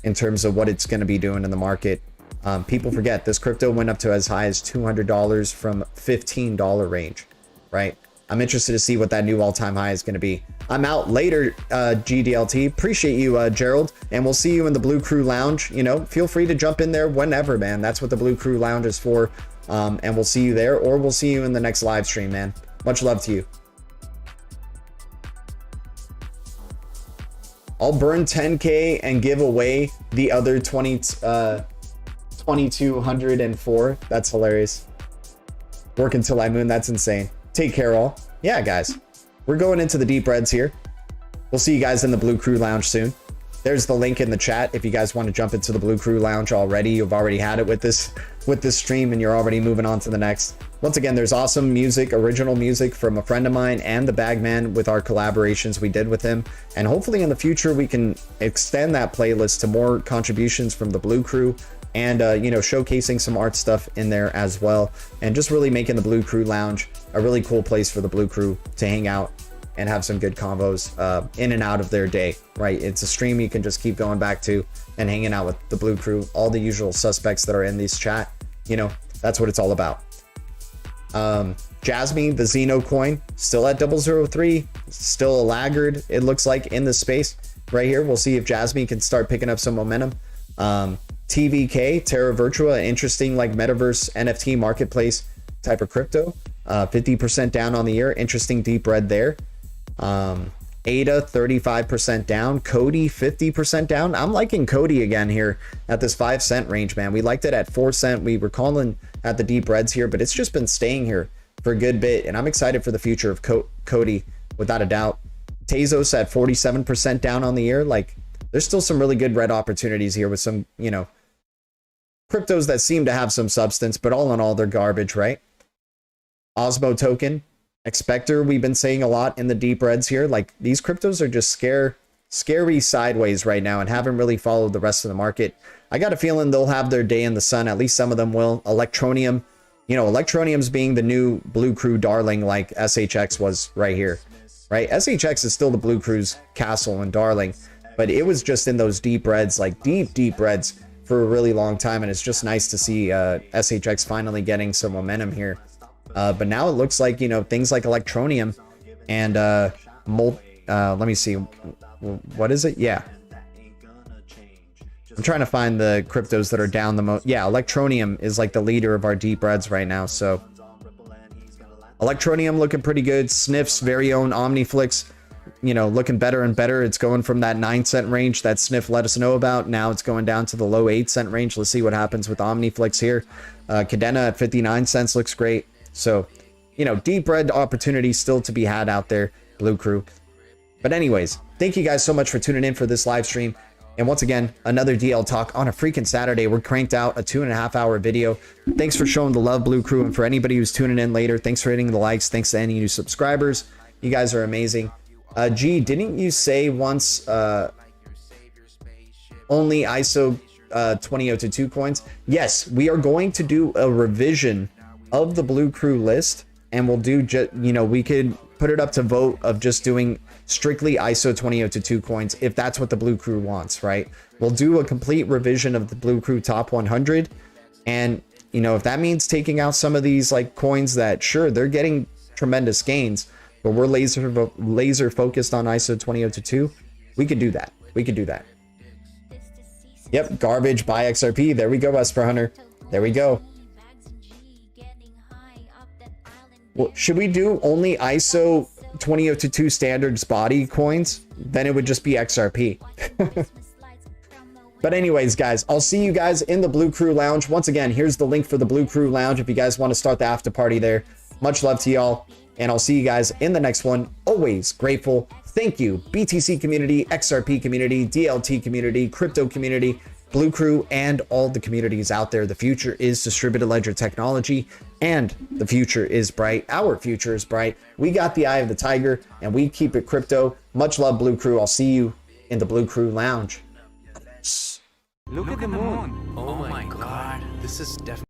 in terms of what it's going to be doing in the market. People forget this crypto went up to as high as $200 from $15 range, right? I'm interested to see what that new all-time high is going to be. I'm out later, GDLT. Appreciate you, Gerald. And we'll see you in the Blue Crew Lounge. You know, feel free to jump in there whenever, man. That's what the Blue Crew Lounge is for. And we'll see you there, or we'll see you in the next live stream, man. Much love to you. I'll burn 10K and give away the other 2,204. That's hilarious. Work until I moon. That's insane. Take care, all. Yeah, guys. We're going into the deep reds here. We'll see you guys in the Blue Crew Lounge soon. There's the link in the chat if you guys want to jump into the Blue Crew Lounge already. You've already had it with this stream and you're already moving on to the next. Once again, there's awesome music, original music from a friend of mine and the Bagman with our collaborations we did with him. And hopefully in the future we can extend that playlist to more contributions from the Blue Crew and you know, showcasing some art stuff in there as well, and just really making the Blue Crew Lounge a really cool place for the Blue Crew to hang out and have some good convos in and out of their day, right? It's a stream you can just keep going back to and hanging out with the Blue Crew, all the usual suspects that are in this chat. You know, that's what it's all about. Jasmine, the Xeno coin, still at 003, still a laggard, it looks like, in this space right here. We'll see if Jasmine can start picking up some momentum. TVK, Terra Virtua, interesting like metaverse NFT marketplace type of crypto. 50% down on the year. Interesting deep red there. ADA 35% down. Cody 50% down. I'm liking Cody again here at this 5 cent range, man. We liked it at 4 cent. We were calling at the deep reds here, but it's just been staying here for a good bit, and I'm excited for the future of Cody without a doubt. Tezos at 47% down on the year. Like, there's still some really good red opportunities here with some, you know, cryptos that seem to have some substance, but all in all, they're garbage, right? Osmo token, Expector, we've been saying a lot in the deep reds here. Like, these cryptos are just scary sideways right now and haven't really followed the rest of the market. I got a feeling they'll have their day in the sun. At least some of them will. Electronium, you know, Electronium's being the new Blue Crew darling like SHX was right here, right? SHX is still the Blue Crew's castle and darling, but it was just in those deep reds, like deep reds for a really long time. And it's just nice to see SHX finally getting some momentum here. But now it looks like, you know, things like Electronium and let me see, what is it? Yeah, I'm trying to find the cryptos that are down the most. Yeah, Electronium is like the leader of our deep reds right now. So Electronium looking pretty good. Sniff's very own Omniflix, you know, looking better and better. It's going from that 9 cent range that Sniff let us know about. Now it's going down to the low 8 cent range. Let's see what happens with Omniflix here. Cadena at 59 cents looks great. So, you know, deep red opportunities still to be had out there, Blue Crew. But anyways, thank you guys so much for tuning in for this live stream. And once again, another DL talk on a freaking Saturday. We're cranked out a 2.5 hour video. Thanks for showing the love, Blue Crew. And for anybody who's tuning in later, thanks for hitting the likes. Thanks to any new subscribers. You guys are amazing. G, didn't you say once only ISO 2002 coins? Yes, we are going to do a revision of the Blue Crew list, and we'll do you know, we could put it up to vote of just doing strictly ISO 2002 coins if that's what the Blue Crew wants, right? We'll do a complete revision of the Blue Crew top 100, and you know, if that means taking out some of these like coins that, sure, they're getting tremendous gains, but we're laser focused on ISO 2002, we could do that. We could do that. Yep, garbage by XRP. There we go, Esper Hunter. There we go. Well, should we do only ISO 2002 standards body coins? Then it would just be XRP. But anyways, guys, I'll see you guys in the Blue Crew Lounge. Once again, here's the link for the Blue Crew Lounge if you guys want to start the after party there. Much love to y'all, and I'll see you guys in the next one. Always grateful. Thank you, BTC community, XRP community, DLT community, crypto community, Blue Crew, and all the communities out there. The future is distributed ledger technology, and the future is bright. Our future is bright. We got the eye of the tiger, and we keep it crypto. Much love, Blue Crew. I'll see you in the Blue Crew Lounge. Look at the moon. Oh my god. This is definitely